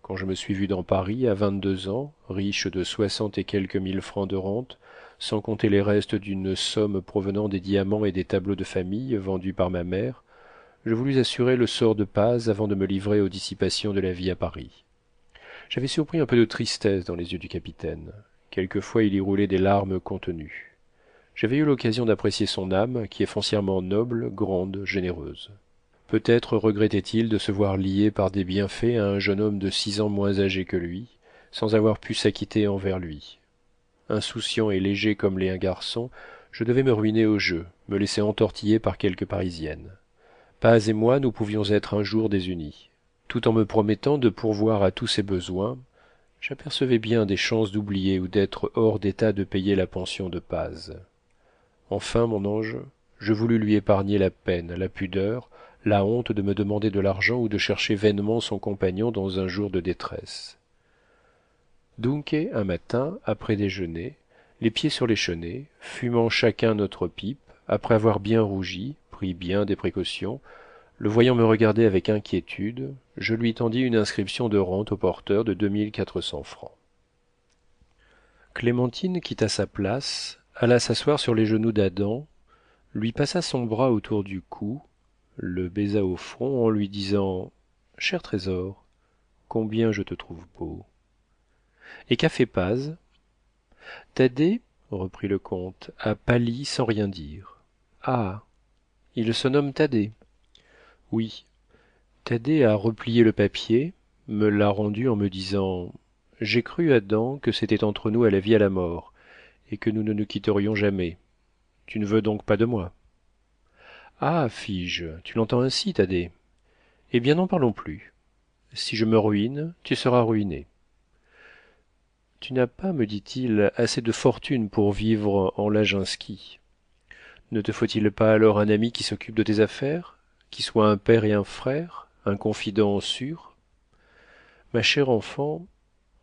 Quand je me suis vu dans Paris, à 22 ans, riche de 60 et quelques mille francs de rente, sans compter les restes d'une somme provenant des diamants et des tableaux de famille vendus par ma mère, je voulus assurer le sort de Paz avant de me livrer aux dissipations de la vie à Paris. J'avais surpris un peu de tristesse dans les yeux du capitaine. Quelquefois il y roulait des larmes contenues. J'avais eu l'occasion d'apprécier son âme, qui est foncièrement noble, grande, généreuse. Peut-être regrettait-il de se voir lié par des bienfaits à un jeune homme de 6 ans moins âgé que lui, sans avoir pu s'acquitter envers lui. Insouciant et léger comme l'est un garçon, je devais me ruiner au jeu, me laisser entortiller par quelques Parisiennes. Paz et moi, nous pouvions être un jour désunis. Tout en me promettant de pourvoir à tous ses besoins, j'apercevais bien des chances d'oublier ou d'être hors d'état de payer la pension de Paz. Enfin, mon ange, je voulus lui épargner la peine, la pudeur, la honte de me demander de l'argent ou de chercher vainement son compagnon dans un jour de détresse. Dunque, un matin, après déjeuner, les pieds sur les chenets, fumant chacun notre pipe, après avoir bien rougi, pris bien des précautions, le voyant me regarder avec inquiétude, je lui tendis une inscription de rente au porteur de 2400 francs. Clémentine quitta sa place, alla s'asseoir sur les genoux d'Adam, lui passa son bras autour du cou, le baisa au front en lui disant « Cher trésor, combien je te trouve beau !» Et qu'a fait Paz? Thaddée, reprit le comte, a pâli sans rien dire. Ah, il se nomme Thaddée. Oui. Thaddée a replié le papier, me l'a rendu en me disant « J'ai cru, Adam, que c'était entre nous à la vie à la mort, et que nous ne nous quitterions jamais. Tu ne veux donc pas de moi ?» Ah, fis-je, tu l'entends ainsi, Thaddée. Eh bien, n'en parlons plus. Si je me ruine, tu seras ruiné. Tu n'as pas, me dit-il, assez de fortune pour vivre en Laginski. Ne te faut-il pas alors un ami qui s'occupe de tes affaires, qui soit un père et un frère, un confident sûr? Ma chère enfant,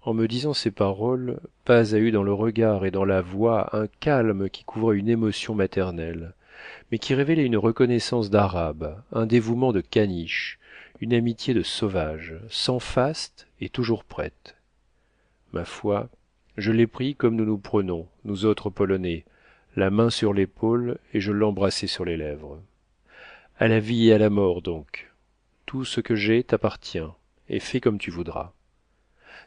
en me disant ces paroles, Paz a eu dans le regard et dans la voix un calme qui couvrait une émotion maternelle, mais qui révélait une reconnaissance d'arabe, un dévouement de caniche, une amitié de sauvage, sans faste et toujours prête. Ma foi, je l'ai pris comme nous nous prenons, nous autres Polonais, la main sur l'épaule, et je l'embrassai sur les lèvres. À la vie et à la mort donc. Tout ce que j'ai t'appartient, et fais comme tu voudras.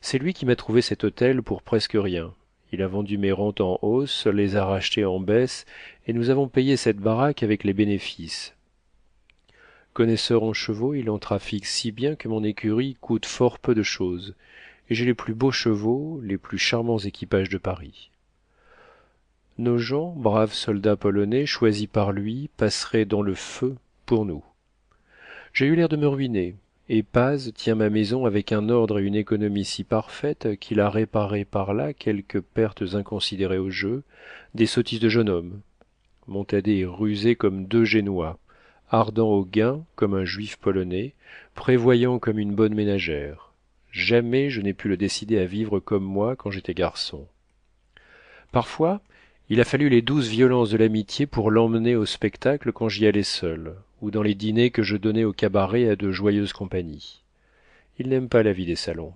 C'est lui qui m'a trouvé cet hôtel pour presque rien. Il a vendu mes rentes en hausse, les a rachetées en baisse, et nous avons payé cette baraque avec les bénéfices. Connaisseur en chevaux, il en trafique si bien que mon écurie coûte fort peu de chose, et j'ai les plus beaux chevaux, les plus charmants équipages de Paris. Nos gens, braves soldats polonais choisis par lui, passeraient dans le feu pour nous. J'ai eu l'air de me ruiner, et Paz tient ma maison avec un ordre et une économie si parfaite qu'il a réparé par là quelques pertes inconsidérées au jeu, des sottises de jeune homme. Montadet est rusé comme deux Génois, ardent au gain comme un juif polonais, prévoyant comme une bonne ménagère. Jamais je n'ai pu le décider à vivre comme moi quand j'étais garçon. Parfois, il a fallu les douces violences de l'amitié pour l'emmener au spectacle quand j'y allais seul, ou dans les dîners que je donnais au cabaret à de joyeuses compagnies. Il n'aime pas la vie des salons.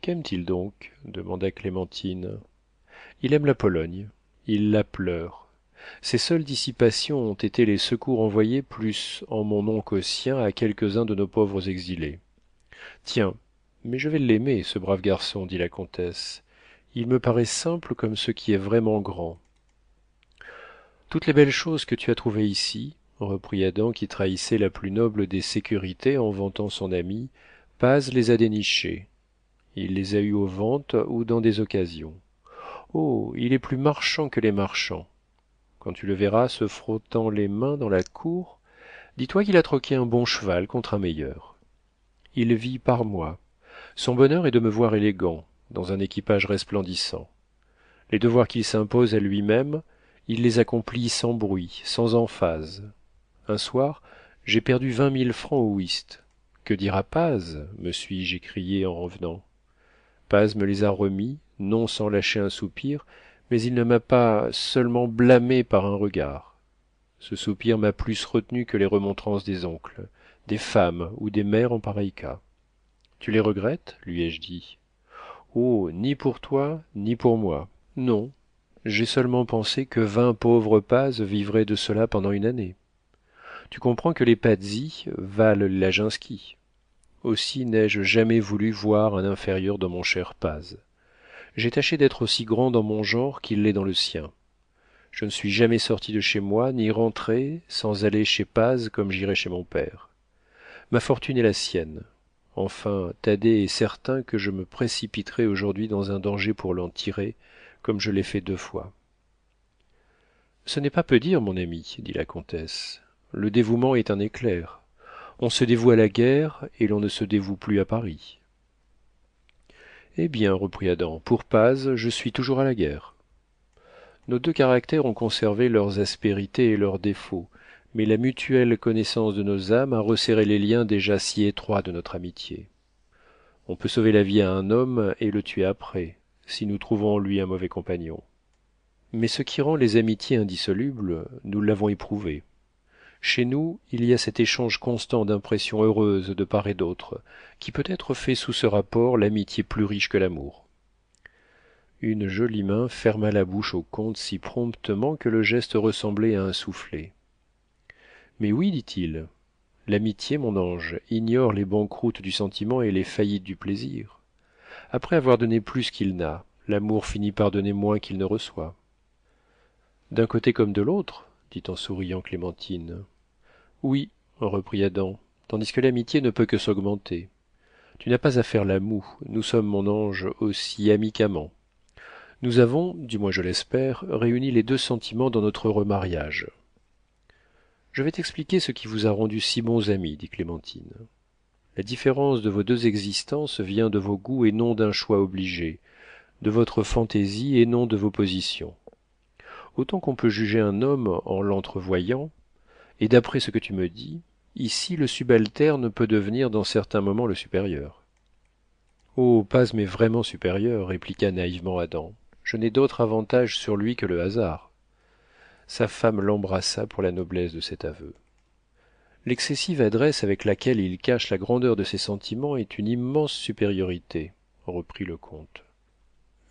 Qu'aime-t-il donc demanda Clémentine. Il aime la Pologne. Il la pleure. Ses seules dissipations ont été les secours envoyés plus en mon nom qu'au sien à quelques-uns de nos pauvres exilés. Tiens, mais je vais l'aimer, ce brave garçon, dit la comtesse. Il me paraît simple comme ce qui est vraiment grand. Toutes les belles choses que tu as trouvées ici, reprit Adam qui trahissait la plus noble des sécurités en vantant son ami, Paz les a dénichées. Il les a eues aux ventes ou dans des occasions. Oh, il est plus marchand que les marchands. Quand tu le verras se frottant les mains dans la cour, dis-toi qu'il a troqué un bon cheval contre un meilleur. Il vit par moi. Son bonheur est de me voir élégant, dans un équipage resplendissant. Les devoirs qu'il s'impose à lui-même, il les accomplit sans bruit, sans emphase. Un soir, j'ai perdu 20 000 francs au whist. Que dira Paz me suis-je écrié en revenant. Paz me les a remis, non sans lâcher un soupir, mais il ne m'a pas seulement blâmé par un regard. Ce soupir m'a plus retenu que les remontrances des oncles, des femmes ou des mères en pareil cas. Tu les regrettes lui ai-je dit. Oh, ni pour toi, ni pour moi. Non, j'ai seulement pensé que 20 pauvres Paz vivraient de cela pendant une année. Tu comprends que les Pazzi valent Laginski. Aussi n'ai-je jamais voulu voir un inférieur dans mon cher Paz. J'ai tâché d'être aussi grand dans mon genre qu'il l'est dans le sien. Je ne suis jamais sorti de chez moi, ni rentré sans aller chez Paz comme j'irais chez mon père. Ma fortune est la sienne. Enfin, Thaddée est certain que je me précipiterai aujourd'hui dans un danger pour l'en tirer, comme je l'ai fait 2 fois. Ce n'est pas peu dire, mon ami, dit la comtesse. Le dévouement est un éclair. On se dévoue à la guerre et l'on ne se dévoue plus à Paris. Eh bien, reprit Adam, pour Paz, je suis toujours à la guerre. Nos deux caractères ont conservé leurs aspérités et leurs défauts, mais la mutuelle connaissance de nos âmes a resserré les liens déjà si étroits de notre amitié. On peut sauver la vie à un homme et le tuer après, si nous trouvons en lui un mauvais compagnon. Mais ce qui rend les amitiés indissolubles, nous l'avons éprouvé. Chez nous, il y a cet échange constant d'impressions heureuses de part et d'autre, qui peut-être fait sous ce rapport l'amitié plus riche que l'amour. Une jolie main ferma la bouche au comte si promptement que le geste ressemblait à un soufflet. Mais oui, dit-il, l'amitié, mon ange, ignore les banqueroutes du sentiment et les faillites du plaisir. Après avoir donné plus qu'il n'a, l'amour finit par donner moins qu'il ne reçoit. D'un côté comme de l'autre, dit en souriant Clémentine. Oui, reprit Adam, tandis que l'amitié ne peut que s'augmenter. Tu n'as pas à faire la moue, nous sommes, mon ange, aussi amis qu'amants. Nous avons, du moins je l'espère, réuni les deux sentiments dans notre heureux mariage. Je vais t'expliquer ce qui vous a rendus si bons amis, dit Clémentine. La différence de vos deux existences vient de vos goûts et non d'un choix obligé, de votre fantaisie et non de vos positions. Autant qu'on peut juger un homme en l'entrevoyant, et d'après ce que tu me dis, ici le subalterne peut devenir dans certains moments le supérieur. Oh, Paz m'est vraiment supérieur, répliqua naïvement Adam. Je n'ai d'autre avantage sur lui que le hasard. Sa femme l'embrassa pour la noblesse de cet aveu. L'excessive adresse avec laquelle il cache la grandeur de ses sentiments est une immense supériorité, reprit le comte.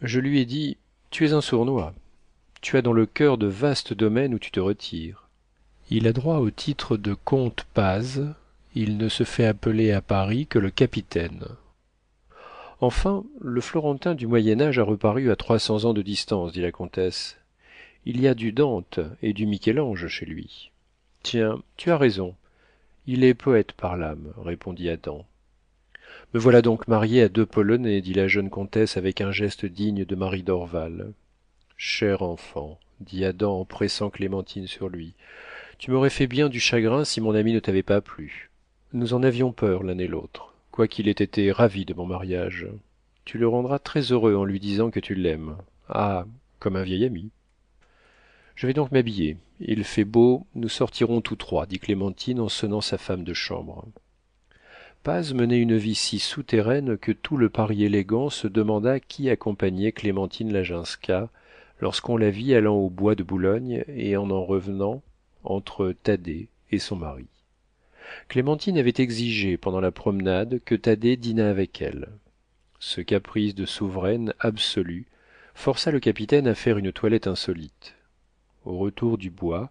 Je lui ai dit, tu es un sournois. Tu as dans le cœur de vastes domaines où tu te retires. Il a droit au titre de comte Paz, il ne se fait appeler à Paris que le capitaine. Enfin, le Florentin du Moyen Âge a reparu à 300 ans de distance, dit la comtesse. Il y a du Dante et du Michel-Ange chez lui. Tiens, tu as raison. Il est poète par l'âme, répondit Adam. Me voilà donc mariée à deux Polonais, dit la jeune comtesse avec un geste digne de Marie d'Orval. Cher enfant, dit Adam en pressant Clémentine sur lui, tu m'aurais fait bien du chagrin si mon ami ne t'avait pas plu. Nous en avions peur l'un et l'autre, quoiqu'il ait été ravi de mon mariage. Tu le rendras très heureux en lui disant que tu l'aimes. Ah, comme un vieil ami. Je vais donc m'habiller. Il fait beau, nous sortirons tous trois, dit Clémentine en sonnant sa femme de chambre. Paz menait une vie si souterraine que tout le Paris élégant se demanda qui accompagnait Clémentine Laginska lorsqu'on la vit allant au bois de Boulogne et en revenant entre Thaddée et son mari. Clémentine avait exigé pendant la promenade que Thaddée dînât avec elle. Ce caprice de souveraine absolue força le capitaine à faire une toilette insolite. Au retour du bois,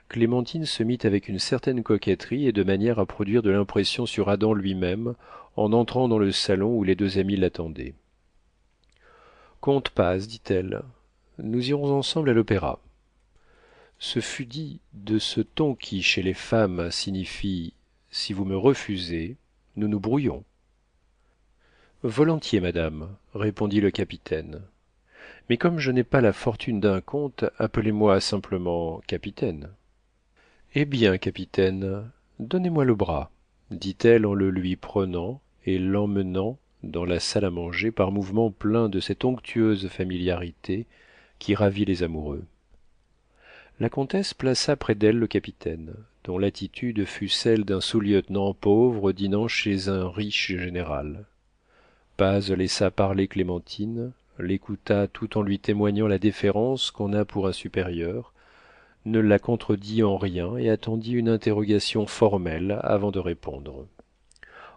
Clémentine se mit avec une certaine coquetterie et de manière à produire de l'impression sur Adam lui-même en entrant dans le salon où les deux amis l'attendaient. Comte Paz, dit-elle, nous irons ensemble à l'opéra. Ce fut dit de ce ton qui, chez les femmes, signifie si vous me refusez, nous nous brouillons. Volontiers, madame, répondit le capitaine. Mais comme je n'ai pas la fortune d'un comte, appelez-moi simplement capitaine. Eh bien, capitaine, donnez-moi le bras, dit-elle en le lui prenant et l'emmenant dans la salle à manger par mouvements pleins de cette onctueuse familiarité qui ravit les amoureux. La comtesse plaça près d'elle le capitaine, dont l'attitude fut celle d'un sous-lieutenant pauvre dînant chez un riche général. Paz laissa parler Clémentine, l'écouta tout en lui témoignant la déférence qu'on a pour un supérieur, ne la contredit en rien et attendit une interrogation formelle avant de répondre.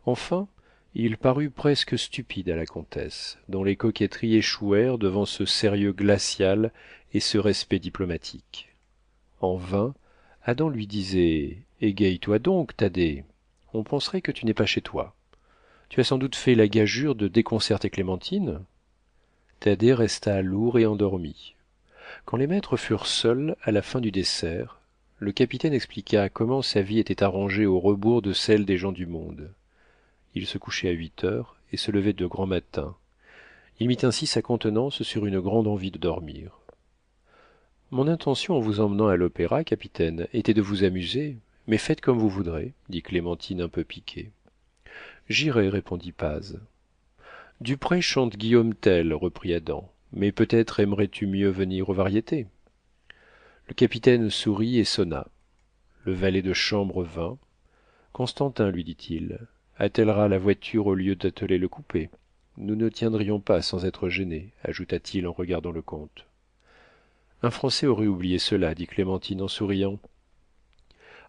Enfin, il parut presque stupide à la comtesse, dont les coquetteries échouèrent devant ce sérieux glacial et ce respect diplomatique. En vain, Adam lui disait « Égaye-toi donc, Thaddée, on penserait que tu n'es pas chez toi. Tu as sans doute fait la gageure de déconcerter Clémentine ?» Thaddée resta lourd et endormi. Quand les maîtres furent seuls à la fin du dessert, le capitaine expliqua comment sa vie était arrangée au rebours de celle des gens du monde. Il se couchait à 8 heures et se levait de grand matin. Il mit ainsi sa contenance sur une grande envie de dormir. Mon intention en vous emmenant à l'opéra, capitaine, était de vous amuser, mais faites comme vous voudrez, dit Clémentine un peu piquée. J'irai, répondit Paz. Dupré chante Guillaume Tell, reprit Adam, mais peut-être aimerais-tu mieux venir aux variétés. Le capitaine sourit et sonna. Le valet de chambre vint. Constantin, lui dit-il, attellera la voiture au lieu d'atteler le coupé. Nous ne tiendrions pas sans être gênés, ajouta-t-il en regardant le comte. Un Français aurait oublié cela, dit Clémentine en souriant.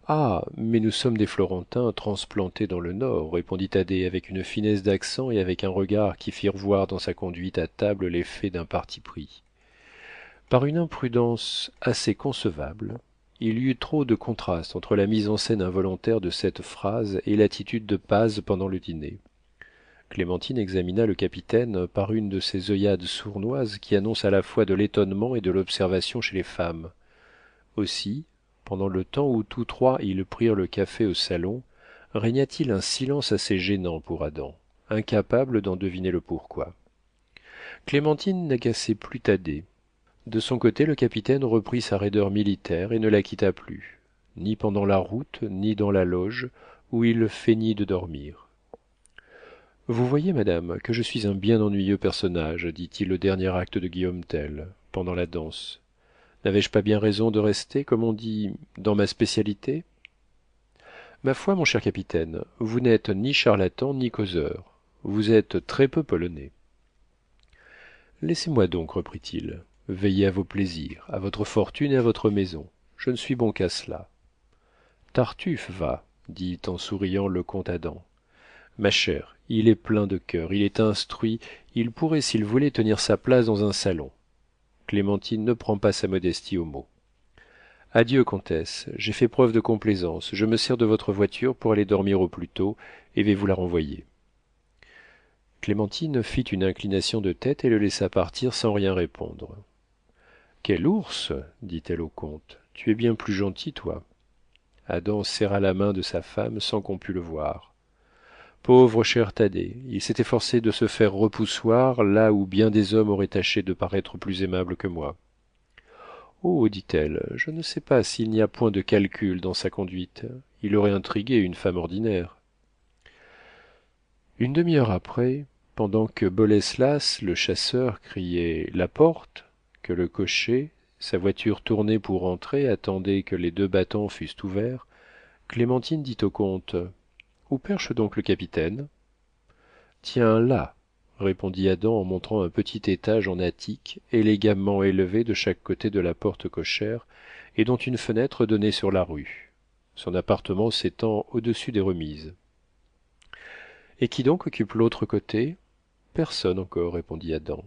Ah, mais nous sommes des Florentins transplantés dans le Nord, répondit Thaddée avec une finesse d'accent et avec un regard qui firent voir dans sa conduite à table l'effet d'un parti pris. Par une imprudence assez concevable, il y eut trop de contraste entre la mise en scène involontaire de cette phrase et l'attitude de Paz pendant le dîner. Clémentine examina le capitaine par une de ces œillades sournoises qui annoncent à la fois de l'étonnement et de l'observation chez les femmes. Aussi, pendant le temps où tous trois ils prirent le café au salon, régna-t-il un silence assez gênant pour Adam, incapable d'en deviner le pourquoi. Clémentine n'agaçait plus Thaddée. De son côté, le capitaine reprit sa raideur militaire et ne la quitta plus, ni pendant la route, ni dans la loge, où il feignit de dormir. vous voyez, madame, que je suis un bien ennuyeux personnage, dit-il au dernier acte de Guillaume Tell, pendant la danse. N'avais-je pas bien raison de rester, comme on dit, dans ma spécialité? Ma foi, mon cher capitaine, vous n'êtes ni charlatan ni causeur. Vous êtes très peu polonais. Laissez-moi donc, reprit-il, veiller à vos plaisirs, à votre fortune et à votre maison. Je ne suis bon qu'à cela. Tartuffe va, dit en souriant le comte Adam. Ma chère, il est plein de cœur, il est instruit, il pourrait, s'il voulait, tenir sa place dans un salon. Clémentine ne prend pas sa modestie au mot. Adieu, comtesse, j'ai fait preuve de complaisance, je me sers de votre voiture pour aller dormir au plus tôt et vais vous la renvoyer. Clémentine fit une inclination de tête et le laissa partir sans rien répondre. Quel ours dit-elle au comte, tu es bien plus gentil, toi. Adam serra la main de sa femme sans qu'on pût le voir. Pauvre cher Thaddée, il s'est efforcé de se faire repoussoir là où bien des hommes auraient tâché de paraître plus aimables que moi. Oh, dit-elle, je ne sais pas s'il n'y a point de calcul dans sa conduite. Il aurait intrigué une femme ordinaire. Une demi-heure après, pendant que Boleslas, le chasseur, criait « La porte !», que le cocher, sa voiture tournée pour entrer, attendait que les deux battants fussent ouverts, Clémentine dit au comte « Où perche donc le capitaine ?» Tiens, là, répondit Adam en montrant un petit étage en attique, élégamment élevé de chaque côté de la porte cochère, et dont une fenêtre donnait sur la rue. Son appartement s'étend au-dessus des remises. Et qui donc occupe l'autre côté? Personne encore, répondit Adam.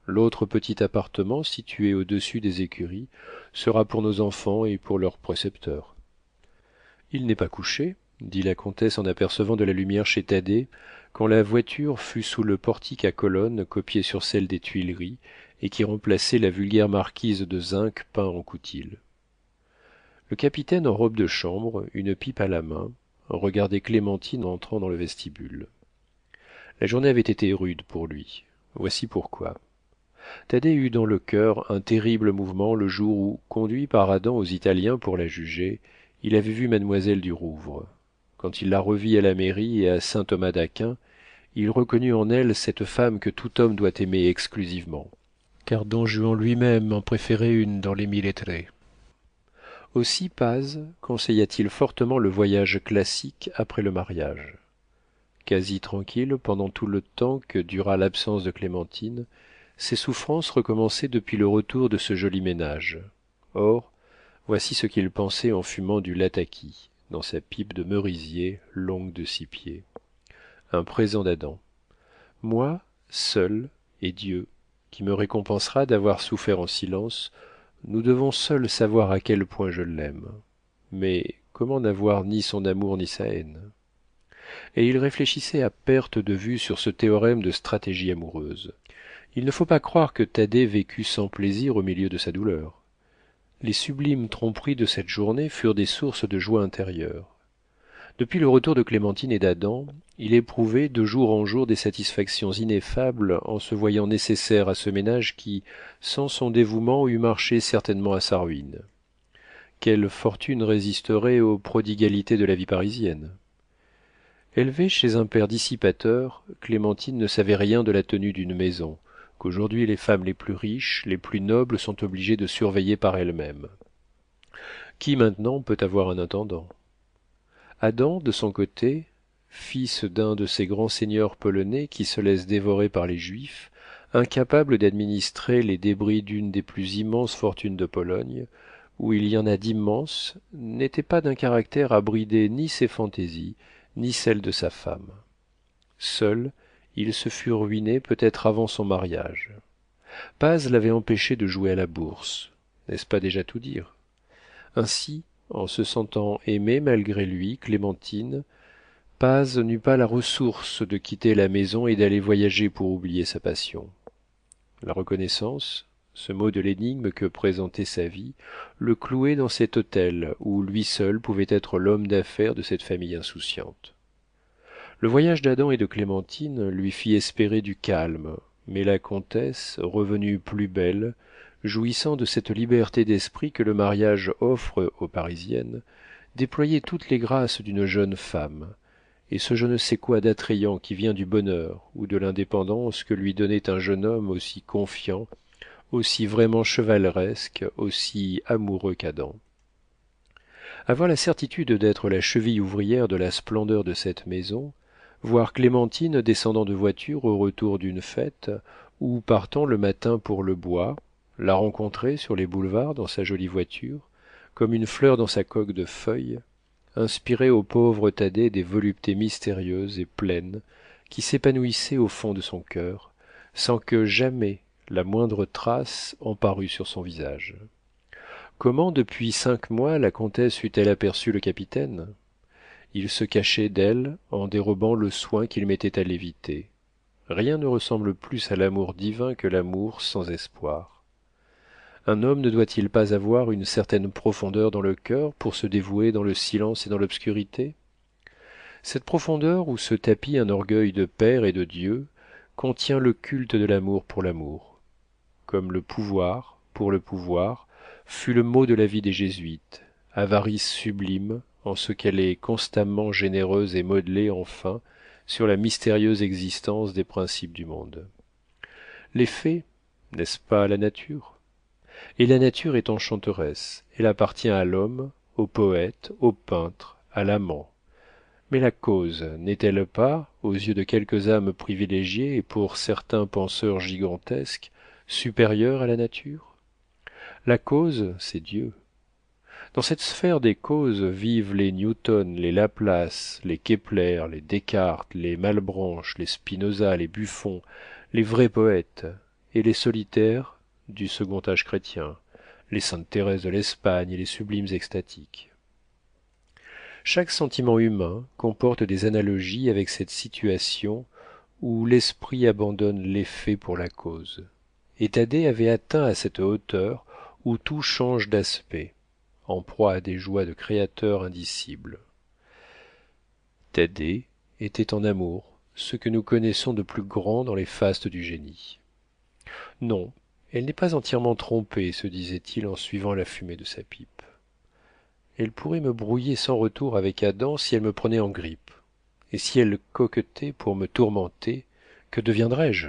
L'autre petit appartement, situé au-dessus des écuries, sera pour nos enfants et pour leurs précepteurs. Il n'est pas couché, dit la comtesse en apercevant de la lumière chez Thaddée, quand la voiture fut sous le portique à colonnes copié sur celle des Tuileries et qui remplaçait la vulgaire marquise de zinc peint en coutil. Le capitaine en robe de chambre, une pipe à la main, regardait Clémentine entrant dans le vestibule. La journée avait été rude pour lui. Voici pourquoi. Thaddée eut dans le cœur un terrible mouvement le jour où, conduit par Adam aux Italiens pour la juger, il avait vu mademoiselle du Rouvre. Quand il la revit à la mairie et à Saint-Thomas-d'Aquin, il reconnut en elle cette femme que tout homme doit aimer exclusivement, car Don Juan lui-même en préférait une dans les mille lettrés. Aussi Paz conseilla-t-il fortement le voyage classique après le mariage. Quasi tranquille pendant tout le temps que dura l'absence de Clémentine, ses souffrances recommençaient depuis le retour de ce joli ménage. Or, voici ce qu'il pensait en fumant du lataki, dans sa pipe de merisier longue de 6 pieds. Un présent d'Adam. Moi, seul, et Dieu, qui me récompensera d'avoir souffert en silence, nous devons seuls savoir à quel point je l'aime. Mais comment n'avoir ni son amour ni sa haine? Et il réfléchissait à perte de vue sur ce théorème de stratégie amoureuse. Il ne faut pas croire que Thaddée vécut sans plaisir au milieu de sa douleur. Les sublimes tromperies de cette journée furent des sources de joie intérieure. Depuis le retour de Clémentine et d'Adam, il éprouvait de jour en jour des satisfactions ineffables en se voyant nécessaire à ce ménage qui, sans son dévouement, eût marché certainement à sa ruine. Quelle fortune résisterait aux prodigalités de la vie parisienne? Élevée chez un père dissipateur, Clémentine ne savait rien de la tenue d'une maison, qu'aujourd'hui les femmes les plus riches, les plus nobles sont obligées de surveiller par elles-mêmes. Qui maintenant peut avoir un intendant? Adam, de son côté, fils d'un de ces grands seigneurs polonais qui se laissent dévorer par les juifs, incapable d'administrer les débris d'une des plus immenses fortunes de Pologne, où il y en a d'immenses, n'était pas d'un caractère à brider ni ses fantaisies, ni celles de sa femme. Seul, il se fût ruiné peut-être avant son mariage. Paz l'avait empêché de jouer à la bourse. N'est-ce pas déjà tout dire? Ainsi, en se sentant aimée malgré lui, Clémentine, Paz n'eut pas la ressource de quitter la maison et d'aller voyager pour oublier sa passion. La reconnaissance, ce mot de l'énigme que présentait sa vie, le clouait dans cet hôtel où lui seul pouvait être l'homme d'affaires de cette famille insouciante. Le voyage d'Adam et de Clémentine lui fit espérer du calme, mais la comtesse, revenue plus belle, jouissant de cette liberté d'esprit que le mariage offre aux parisiennes, déployait toutes les grâces d'une jeune femme, et ce je ne sais quoi d'attrayant qui vient du bonheur ou de l'indépendance que lui donnait un jeune homme aussi confiant, aussi vraiment chevaleresque, aussi amoureux qu'Adam. Avoir la certitude d'être la cheville ouvrière de la splendeur de cette maison, voir Clémentine descendant de voiture au retour d'une fête, ou partant le matin pour le bois, la rencontrer sur les boulevards dans sa jolie voiture, comme une fleur dans sa coque de feuilles, inspirait au pauvre Thaddée des voluptés mystérieuses et pleines qui s'épanouissaient au fond de son cœur, sans que jamais la moindre trace en parût sur son visage. Comment depuis 5 mois la comtesse eût-elle aperçu le capitaine? Il se cachait d'elle en dérobant le soin qu'il mettait à l'éviter. Rien ne ressemble plus à l'amour divin que l'amour sans espoir. Un homme ne doit-il pas avoir une certaine profondeur dans le cœur pour se dévouer dans le silence et dans l'obscurité? Cette profondeur où se tapit un orgueil de père et de Dieu contient le culte de l'amour pour l'amour. Comme le pouvoir, pour le pouvoir, fut le mot de la vie des jésuites, avarice sublime en ce qu'elle est constamment généreuse et modelée enfin sur la mystérieuse existence des principes du monde. Les faits, n'est-ce pas la nature? Et la nature est enchanteresse, elle appartient à l'homme, au poète, au peintre, à l'amant. Mais la cause n'est-elle pas, aux yeux de quelques âmes privilégiées et pour certains penseurs gigantesques, supérieure à la nature? La cause, c'est Dieu. Dans cette sphère des causes vivent les Newton, les Laplace, les Kepler, les Descartes, les Malebranche, les Spinoza, les Buffon, les vrais poètes, et les solitaires du second âge chrétien, les saintes Thérèse de l'Espagne et les sublimes extatiques. Chaque sentiment humain comporte des analogies avec cette situation où l'esprit abandonne l'effet pour la cause. Et Thaddée avait atteint à cette hauteur où tout change d'aspect, en proie à des joies de créateur indicibles. Thaddée était en amour ce que nous connaissons de plus grand dans les fastes du génie. Non, elle n'est pas entièrement trompée, se disait-il en suivant la fumée de sa pipe. Elle pourrait me brouiller sans retour avec Adam si elle me prenait en grippe. Et si elle coquetait pour me tourmenter, que deviendrais-je?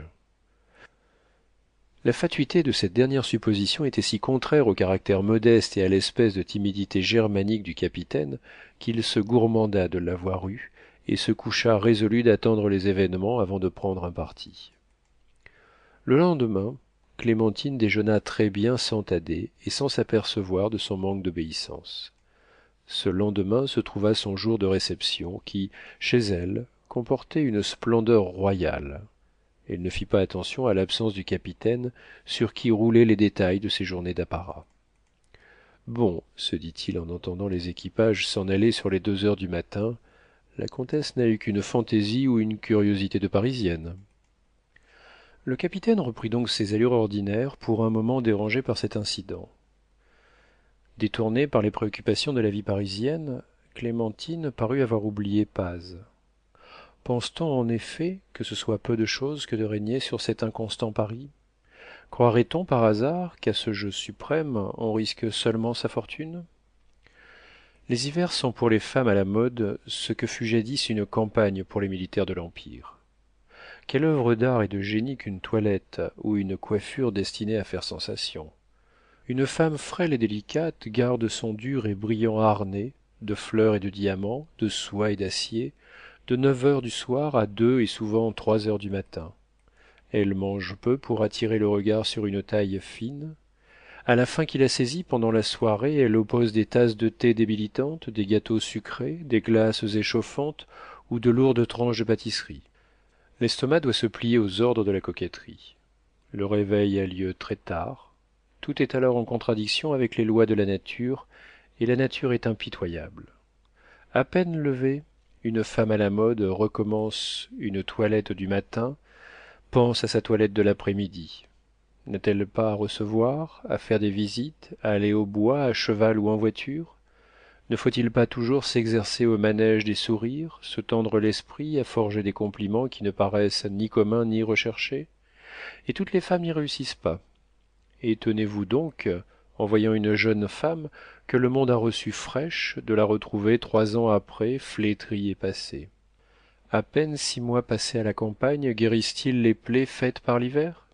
La fatuité de cette dernière supposition était si contraire au caractère modeste et à l'espèce de timidité germanique du capitaine qu'il se gourmanda de l'avoir eue et se coucha résolu d'attendre les événements avant de prendre un parti. Le lendemain, Clémentine déjeuna très bien sans Thaddée et sans s'apercevoir de son manque d'obéissance. Ce lendemain se trouva son jour de réception qui, chez elle, comportait une splendeur royale. Elle ne fit pas attention à l'absence du capitaine sur qui roulaient les détails de ses journées d'apparat. Bon, se dit-il en entendant les équipages s'en aller sur les 2 heures du matin, la comtesse n'a eu qu'une fantaisie ou une curiosité de parisienne. Le capitaine reprit donc ses allures ordinaires, pour un moment dérangé par cet incident. Détournée par les préoccupations de la vie parisienne, Clémentine parut avoir oublié Paz. Pense-t-on en effet que ce soit peu de chose que de régner sur cet inconstant Paris? Croirait-on par hasard qu'à ce jeu suprême on risque seulement sa fortune? Les hivers sont pour les femmes à la mode ce que fut jadis une campagne pour les militaires de l'Empire. Quelle œuvre d'art et de génie qu'une toilette ou une coiffure destinée à faire sensation! Une femme frêle et délicate garde son dur et brillant harnais de fleurs et de diamants, de soie et d'acier, de 9 heures du soir à 2 et souvent 3 heures du matin. Elle mange peu pour attirer le regard sur une taille fine. À la faim qui la saisit pendant la soirée, elle oppose des tasses de thé débilitantes, des gâteaux sucrés, des glaces échauffantes ou de lourdes tranches de pâtisserie. L'estomac doit se plier aux ordres de la coquetterie. Le réveil a lieu très tard. Tout est alors en contradiction avec les lois de la nature, et la nature est impitoyable. À peine levée, une femme à la mode recommence une toilette du matin, pense à sa toilette de l'après-midi. N'a-t-elle pas à recevoir, à faire des visites, à aller au bois, à cheval ou en voiture? Ne faut-il pas toujours s'exercer au manège des sourires, se tendre l'esprit, à forger des compliments qui ne paraissent ni communs ni recherchés? Et toutes les femmes n'y réussissent pas. Étonnez-vous donc, en voyant une jeune femme que le monde a reçue fraîche, de la retrouver 3 ans après flétrie et passée. À peine 6 mois passés à la campagne guérissent-ils les plaies faites par l'hiver?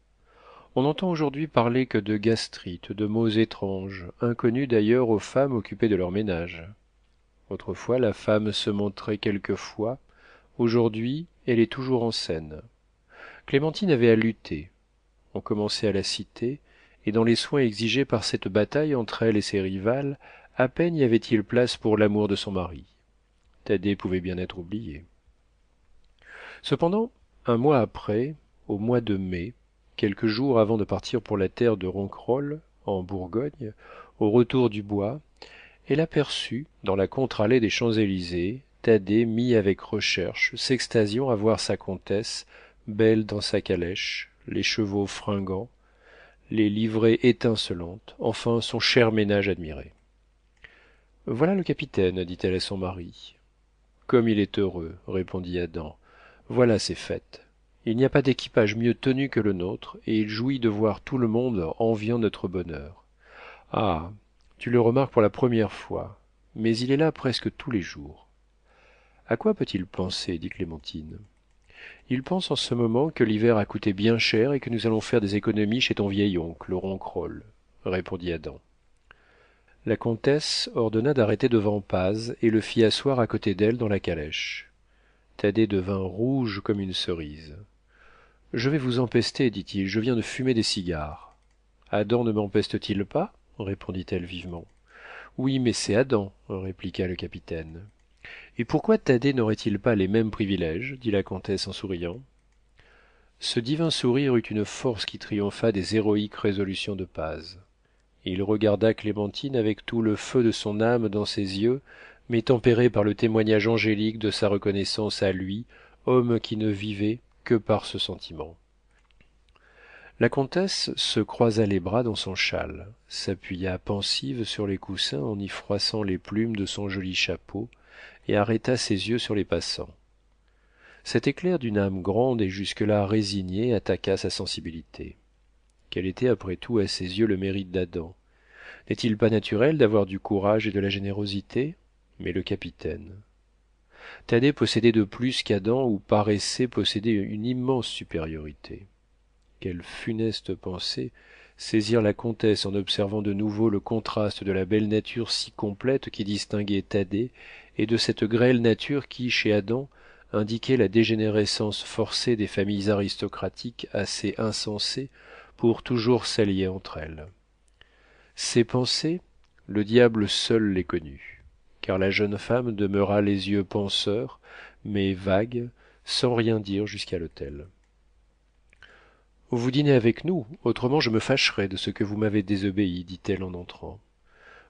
On n'entend aujourd'hui parler que de gastrite, de maux étranges, inconnus d'ailleurs aux femmes occupées de leur ménage. Autrefois la femme se montrait quelquefois, aujourd'hui elle est toujours en scène. Clémentine avait à lutter. On commençait à la citer, et dans les soins exigés par cette bataille entre elle et ses rivales, à peine y avait-il place pour l'amour de son mari. Thaddée pouvait bien être oublié. Cependant, un mois après, au mois de mai, quelques jours avant de partir pour la terre de Ronquerolles, en Bourgogne, au retour du bois, elle aperçut, dans la contre-allée des Champs-Élysées, Thaddée mis avec recherche, s'extasiant à voir sa comtesse, belle dans sa calèche, les chevaux fringants, les livrées étincelantes, enfin son cher ménage admiré. Voilà le capitaine, dit-elle à son mari. Comme il est heureux, répondit Adam. Voilà ses fêtes. Il n'y a pas d'équipage mieux tenu que le nôtre, et il jouit de voir tout le monde enviant notre bonheur. Ah, tu le remarques pour la première fois, mais il est là presque tous les jours. À quoi peut-il penser? Dit Clémentine. Il pense en ce moment que l'hiver a coûté bien cher et que nous allons faire des économies chez ton vieil oncle, Ronquerolles, répondit Adam. La comtesse ordonna d'arrêter devant Paz et le fit asseoir à côté d'elle dans la calèche. Thaddée devint rouge comme une cerise. Je vais vous empester, dit-il, je viens de fumer des cigares. Adam ne m'empeste-t-il pas? Répondit-elle vivement. Oui, mais c'est Adam, répliqua le capitaine. Et pourquoi Thaddée n'aurait-il pas les mêmes privilèges? Dit la comtesse en souriant. Ce divin sourire eut une force qui triompha des héroïques résolutions de Paz. Il regarda Clémentine avec tout le feu de son âme dans ses yeux, mais tempéré par le témoignage angélique de sa reconnaissance à lui, homme qui ne vivait que par ce sentiment. La comtesse se croisa les bras dans son châle, s'appuya pensive sur les coussins en y froissant les plumes de son joli chapeau, et arrêta ses yeux sur les passants. Cet éclair d'une âme grande et jusque-là résignée attaqua sa sensibilité. Quel était après tout à ses yeux le mérite d'Adam? N'est-il pas naturel d'avoir du courage et de la générosité? Mais le capitaine. Thaddée possédait de plus qu'Adam ou paraissait posséder une immense supériorité. Quelle funeste pensée saisir la comtesse en observant de nouveau le contraste de la belle nature si complète qui distinguait Thaddée et de cette grêle nature qui, chez Adam, indiquait la dégénérescence forcée des familles aristocratiques assez insensées pour toujours s'allier entre elles. Ces pensées, le diable seul les connut, car la jeune femme demeura les yeux penseurs, mais vagues, sans rien dire jusqu'à l'hôtel. Vous dînez avec nous, autrement je me fâcherais de ce que vous m'avez désobéi, dit-elle en entrant.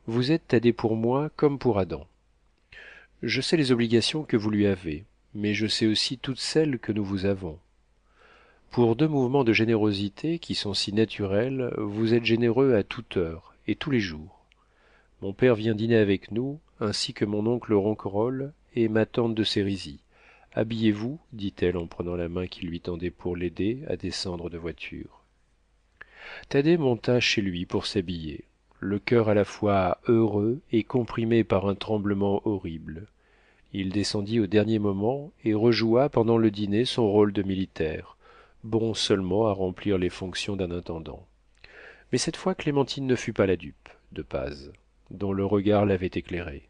Vous êtes Thaddée pour moi comme pour Adam. Je sais les obligations que vous lui avez, mais je sais aussi toutes celles que nous vous avons. Pour deux mouvements de générosité qui sont si naturels, vous êtes généreux à toute heure et tous les jours. Mon père vient dîner avec nous, ainsi que mon oncle Ronquerolles et ma tante de Sérisy. Habillez-vous, dit-elle en prenant la main qu'il lui tendait pour l'aider à descendre de voiture. Thaddée monta chez lui pour s'habiller, le cœur à la fois heureux et comprimé par un tremblement horrible. Il descendit au dernier moment et rejoua pendant le dîner son rôle de militaire, bon seulement à remplir les fonctions d'un intendant. Mais cette fois Clémentine ne fut pas la dupe de Paz, dont le regard l'avait éclairée.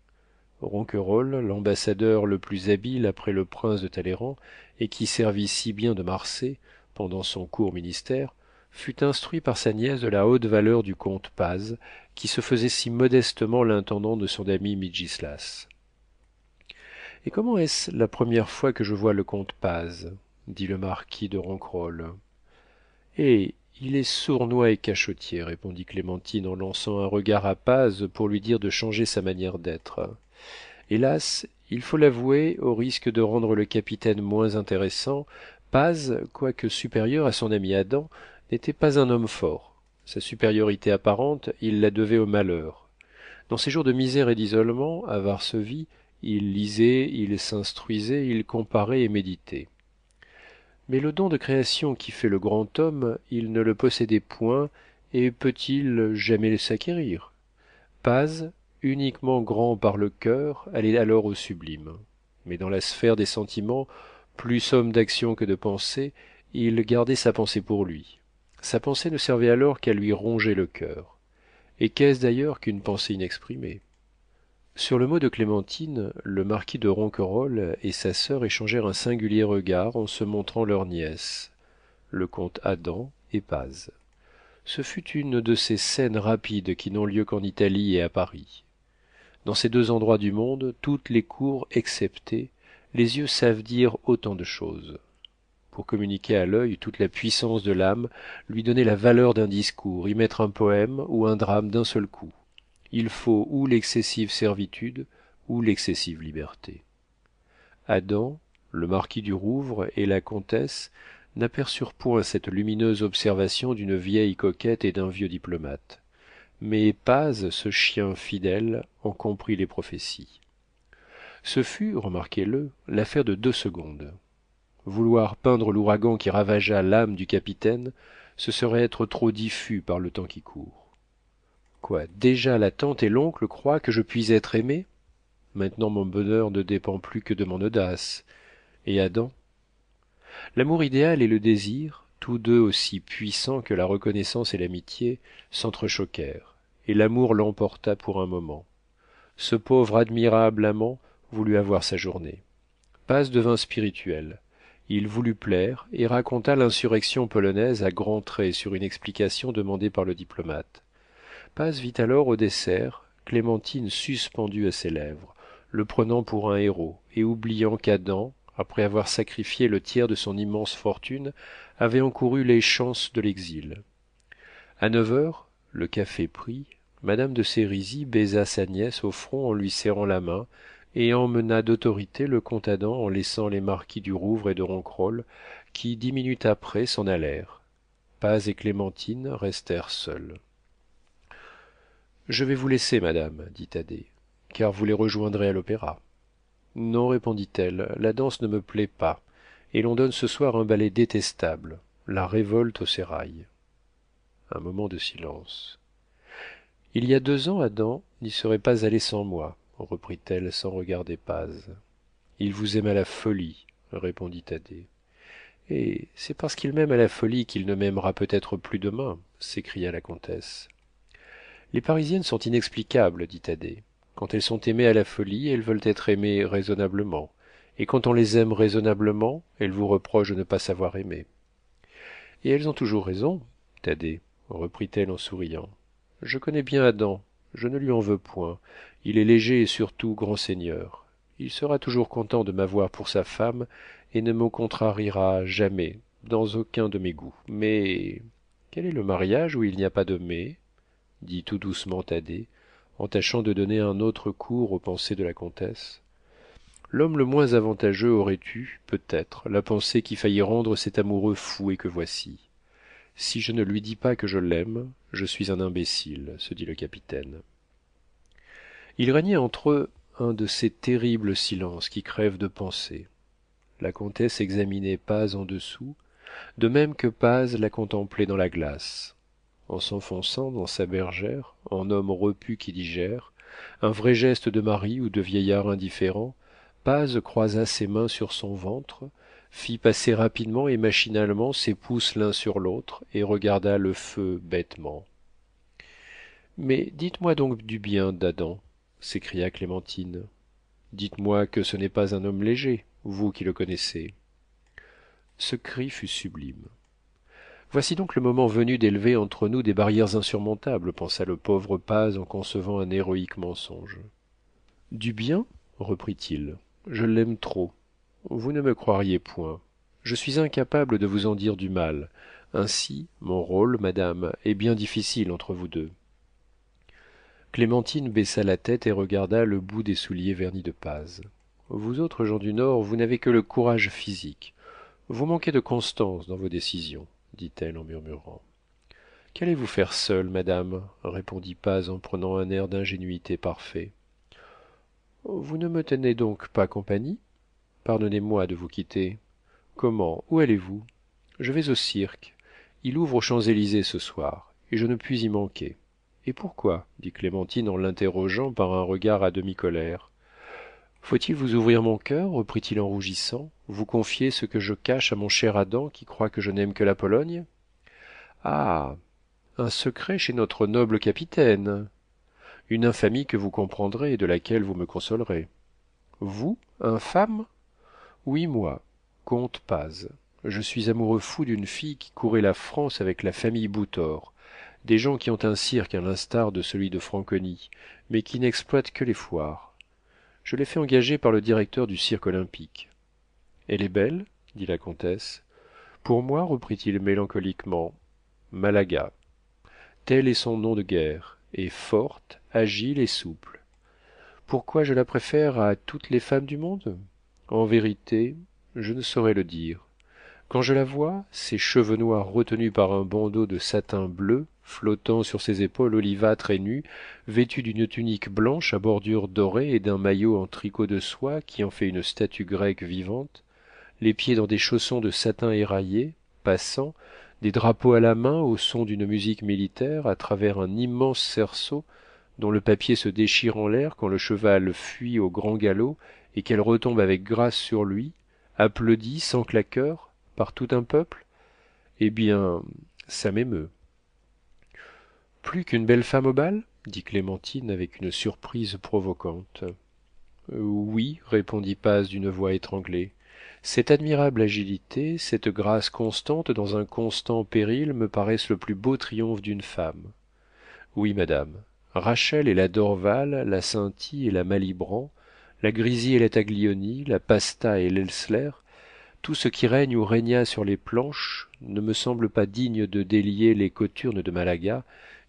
Ronquerolles, l'ambassadeur le plus habile après le prince de Talleyrand, et qui servit si bien de Marsay pendant son court ministère, fut instruit par sa nièce de la haute valeur du comte Paz, qui se faisait si modestement l'intendant de son ami Midgislas. Et comment est-ce la première fois que je vois le comte Paz? Dit le marquis de Ronquerolles. Eh, il est sournois et cachotier, répondit Clémentine en lançant un regard à Paz pour lui dire de changer sa manière d'être. Hélas, il faut l'avouer, au risque de rendre le capitaine moins intéressant, Paz, quoique supérieur à son ami Adam, n'était pas un homme fort. Sa supériorité apparente, il la devait au malheur. Dans ses jours de misère et d'isolement, à Varsovie, il lisait, il s'instruisait, il comparait et méditait. Mais le don de création qui fait le grand homme, il ne le possédait point, et peut-il jamais s'acquérir? Paz, uniquement grand par le cœur, allait alors au sublime. Mais dans la sphère des sentiments, Plus homme d'action que de pensée, il gardait sa pensée pour lui. Sa pensée ne servait alors qu'à lui ronger le cœur. Et qu'est-ce d'ailleurs qu'une pensée inexprimée? Sur le mot de Clémentine, le marquis de Ronquerolles et sa sœur échangèrent un singulier regard en se montrant leur nièce, le comte Adam et Paz. Ce fut une de ces scènes rapides qui n'ont lieu qu'en Italie et à Paris. Dans ces deux endroits du monde, toutes les cours exceptées, les yeux savent dire autant de choses. Pour communiquer à l'œil toute la puissance de l'âme, lui donner la valeur d'un discours, y mettre un poème ou un drame d'un seul coup, il faut ou l'excessive servitude ou l'excessive liberté. Adam, le marquis du Rouvre et la comtesse n'aperçurent point cette lumineuse observation d'une vieille coquette et d'un vieux diplomate. Mais Paz, ce chien fidèle, en comprit les prophéties. Ce fut, remarquez-le, l'affaire de 2 secondes. Vouloir peindre l'ouragan qui ravagea l'âme du capitaine, ce serait être trop diffus par le temps qui court. Quoi, déjà la tante et l'oncle croient que je puis être aimé? Maintenant mon bonheur ne dépend plus que de mon audace. Et Adam? L'amour idéal et le désir, tous deux aussi puissants que la reconnaissance et l'amitié, s'entrechoquèrent, et l'amour l'emporta pour un moment. Ce pauvre admirable amant voulut avoir sa journée. Paz devint spirituel. Il voulut plaire et raconta l'insurrection polonaise à grands traits sur une explication demandée par le diplomate. Paz vit alors au dessert Clémentine suspendue à ses lèvres, le prenant pour un héros et oubliant qu'Adam, après avoir sacrifié le tiers de son immense fortune, avait encouru les chances de l'exil. À 9 heures, le café pris, madame de Sérizy baisa sa nièce au front en lui serrant la main et emmena d'autorité le comte Adam en laissant les marquis du Rouvre et de Ronquerolles qui 10 minutes après s'en allèrent. Paz et Clémentine restèrent seuls. Je vais vous laisser, madame, dit Thaddée, car vous les rejoindrez à l'opéra. Non, répondit-elle, la danse ne me plaît pas, et l'on donne ce soir un ballet détestable, la révolte au sérail. Un moment de silence. Il y a 2 ans, Adam n'y serait pas allé sans moi, reprit-elle sans regarder Paz. Il vous aime à la folie, répondit Thaddée. Et c'est parce qu'il m'aime à la folie qu'il ne m'aimera peut-être plus demain, s'écria la comtesse. Les parisiennes sont inexplicables, dit Thaddée. Quand elles sont aimées à la folie, elles veulent être aimées raisonnablement, et quand on les aime raisonnablement, elles vous reprochent de ne pas savoir aimer. Et elles ont toujours raison, Thaddée, reprit-elle en souriant. Je connais bien Adam, je ne lui en veux point. Il est léger et surtout grand seigneur. Il sera toujours content de m'avoir pour sa femme et ne me contrariera jamais dans aucun de mes goûts. Mais quel est le mariage où il n'y a pas de mais? Dit tout doucement Thaddée, en tâchant de donner un autre cours aux pensées de la comtesse. L'homme le moins avantageux aurait eu, peut-être, la pensée qui faillit rendre cet amoureux fou et que voici. Si je ne lui dis pas que je l'aime, je suis un imbécile, se dit le capitaine. Il régnait entre eux un de ces terribles silences qui crèvent de pensée. La comtesse examinait Paz en dessous, de même que Paz la contemplait dans la glace. En s'enfonçant dans sa bergère, en homme repu qui digère, un vrai geste de mari ou de vieillard indifférent, Paz croisa ses mains sur son ventre, fit passer rapidement et machinalement ses pouces l'un sur l'autre et regarda le feu bêtement. Mais dites-moi donc du bien d'Adam, s'écria Clémentine. Dites-moi que ce n'est pas un homme léger, vous qui le connaissez. Ce cri fut sublime. Voici donc le moment venu d'élever entre nous des barrières insurmontables, pensa le pauvre Paz en concevant un héroïque mensonge. Du bien, reprit-il, je l'aime trop. Vous ne me croiriez point. Je suis incapable de vous en dire du mal. Ainsi, mon rôle, madame, est bien difficile entre vous deux. Clémentine baissa la tête et regarda le bout des souliers vernis de Paz. Vous autres gens du Nord, vous n'avez que le courage physique. Vous manquez de constance dans vos décisions, dit-elle en murmurant. Qu'allez-vous faire seule, madame? Répondit Paz en prenant un air d'ingénuité parfait. Vous ne me tenez donc pas compagnie? Pardonnez-moi de vous quitter. Comment? Où allez-vous? Je vais au cirque. Il ouvre aux Champs-Élysées ce soir, et je ne puis y manquer. Et pourquoi? Dit Clémentine en l'interrogeant par un regard à demi colère. faut-il vous ouvrir mon cœur reprit-il en rougissant, vous confier ce que je cache à mon cher Adam qui croit que je n'aime que la Pologne? Ah, un secret chez notre noble capitaine, une infamie que vous comprendrez et de laquelle vous me consolerez. Vous, infâme? Oui, moi, comte Paz. Je suis amoureux fou d'une fille qui courait la France avec la famille Bouthor, des gens qui ont un cirque à l'instar de celui de Franconi, mais qui n'exploitent que les foires. Je l'ai fait engager par le directeur du cirque olympique. Elle est belle? Dit la comtesse. Pour moi, reprit-il mélancoliquement, Malaga. Tel est son nom de guerre, et forte, agile et souple. Pourquoi je la préfère à toutes les femmes du monde? En vérité, je ne saurais le dire. Quand je la vois, ses cheveux noirs retenus par un bandeau de satin bleu, flottant sur ses épaules olivâtres et nues, vêtue d'une tunique blanche à bordure dorée et d'un maillot en tricot de soie qui en fait une statue grecque vivante, les pieds dans des chaussons de satin éraillés, passant, des drapeaux à la main au son d'une musique militaire à travers un immense cerceau dont le papier se déchire en l'air quand le cheval fuit au grand galop et qu'elle retombe avec grâce sur lui, applaudie sans claqueur par tout un peuple, eh bien, ça m'émeut. Plus qu'une belle femme au bal? Dit Clémentine avec une surprise provocante. Oui, répondit Paz d'une voix étranglée. Cette admirable agilité, cette grâce constante dans un constant péril me paraissent le plus beau triomphe d'une femme. Oui, madame. Rachel et la Dorval, la Cinti et la Malibran, la Grisi et la Taglioni, la Pasta et l'Elssler, tout ce qui règne ou régna sur les planches ne me semble pas digne de délier les cothurnes de Malaga,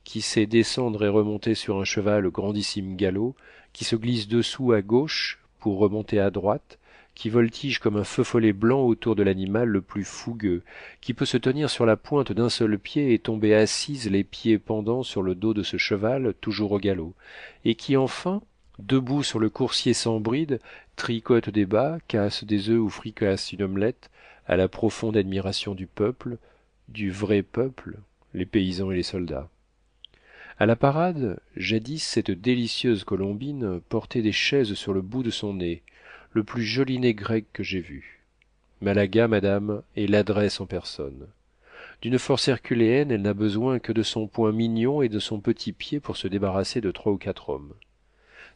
qui sait descendre et remonter sur un cheval au grandissime galop, qui se glisse dessous à gauche pour remonter à droite, qui voltige comme un feu follet blanc autour de l'animal le plus fougueux, qui peut se tenir sur la pointe d'un seul pied et tomber assise les pieds pendants sur le dos de ce cheval toujours au galop, et qui enfin, debout sur le coursier sans bride, tricote des bas, casse des œufs ou fricasse une omelette, à la profonde admiration du peuple, du vrai peuple, les paysans et les soldats. À la parade, jadis cette délicieuse colombine portait des chaises sur le bout de son nez, le plus joli nez grec que j'aie vu. Malaga, madame, est l'adresse en personne. D'une force herculéenne, elle n'a besoin que de son poing mignon et de son petit pied pour se débarrasser de 3 ou 4 hommes.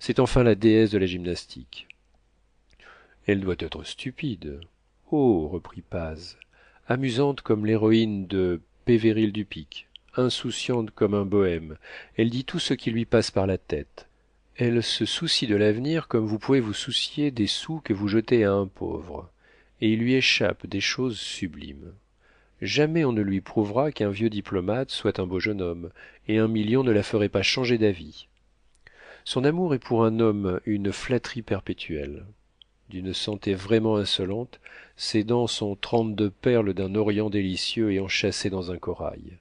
C'est enfin la déesse de la gymnastique. Elle doit être stupide. Oh, reprit Paz, amusante comme l'héroïne de Péveril du Pic, insouciante comme un bohème, elle dit tout ce qui lui passe par la tête. Elle se soucie de l'avenir comme vous pouvez vous soucier des sous que vous jetez à un pauvre, et il lui échappe des choses sublimes. Jamais on ne lui prouvera qu'un vieux diplomate soit un beau jeune homme, et 1 million ne la ferait pas changer d'avis. Son amour est pour un homme une flatterie perpétuelle. D'une santé vraiment insolente, ses dents sont 32 perles d'un orient délicieux et enchâssées dans un corail.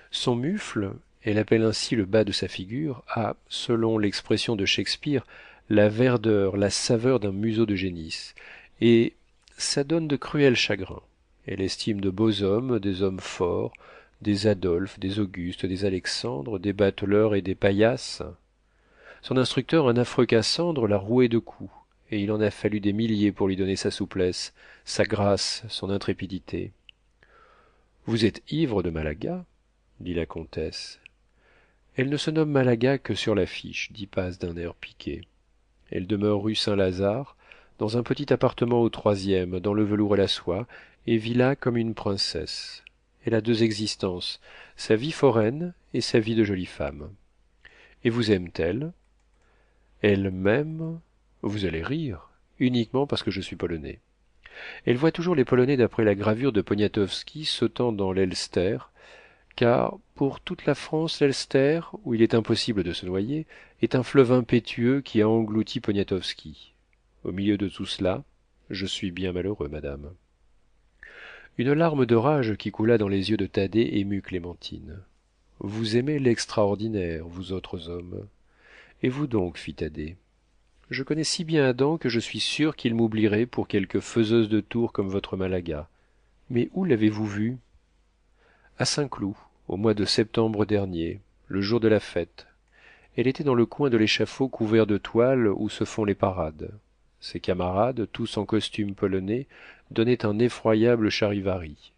Son mufle, elle appelle ainsi le bas de sa figure, a, selon l'expression de Shakespeare, la verdeur, la saveur d'un museau de génisse, et ça donne de cruels chagrins. Elle estime de beaux hommes, des hommes forts, des Adolphe, des Auguste, des Alexandre, des bateleurs et des paillasses. Son instructeur, un affreux Cassandre, l'a roué de coups, et il en a fallu des milliers pour lui donner sa souplesse, sa grâce, son intrépidité. Vous êtes ivre de Malaga? Dit la comtesse. Elle ne se nomme Malaga que sur l'affiche, dit Paz d'un air piqué. Elle demeure rue Saint-Lazare, dans un petit appartement au 3e, dans le velours et la soie, et vit là comme une princesse. Elle a 2 existences, sa vie foraine et sa vie de jolie femme. Et vous aime-t-elle? Elle m'aime, vous allez rire, uniquement parce que je suis polonais. Elle voit toujours les Polonais d'après la gravure de Poniatowski sautant dans l'Elster, car pour toute la France l'Elster, où il est impossible de se noyer, est un fleuve impétueux qui a englouti Poniatowski. Au milieu de tout cela, je suis bien malheureux, madame. Une larme de rage qui coula dans les yeux de Thaddée émut Clémentine. Vous aimez l'extraordinaire, vous autres hommes. Et vous donc, fit Thaddée. Je connais si bien Adam que je suis sûr qu'il m'oublierait pour quelque faiseuse de tours comme votre Malaga. Mais où l'avez-vous vue? À Saint-Cloud, au mois de septembre dernier, le jour de la fête. Elle était dans le coin de l'échafaud couvert de toiles où se font les parades. Ses camarades, tous en costume polonais, donnaient un effroyable charivari.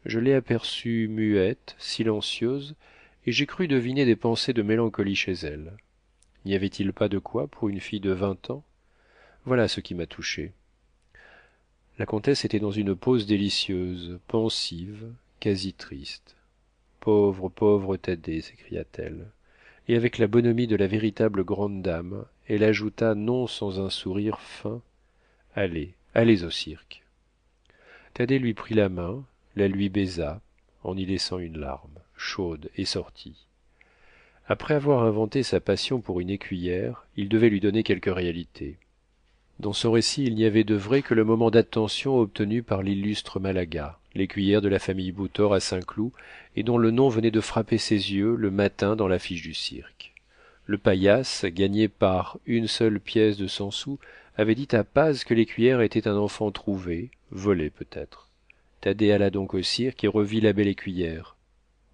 Je l'ai aperçue muette, silencieuse, et j'ai cru deviner des pensées de mélancolie chez elle. N'y avait-il pas de quoi pour une fille de 20 ans? Voilà ce qui m'a touché. La comtesse était dans une pose délicieuse, pensive, quasi triste. Pauvre, pauvre Thaddée, s'écria-t-elle. Et avec la bonhomie de la véritable grande dame, elle ajouta non sans un sourire fin: allez, allez au cirque. Thaddée lui prit la main, la lui baisa, en y laissant une larme, chaude, et sortit. Après avoir inventé sa passion pour une écuyère, il devait lui donner quelque réalité. Dans son récit, il n'y avait de vrai que le moment d'attention obtenu par l'illustre Malaga, l'écuyère de la famille Bouthor à Saint-Cloud, et dont le nom venait de frapper ses yeux le matin dans l'affiche du cirque. Le paillasse, gagné par une seule pièce de 100 sous, avait dit à Paz que l'écuyère était un enfant trouvé, volé peut-être. Thaddée alla donc au cirque et revit la belle écuyère.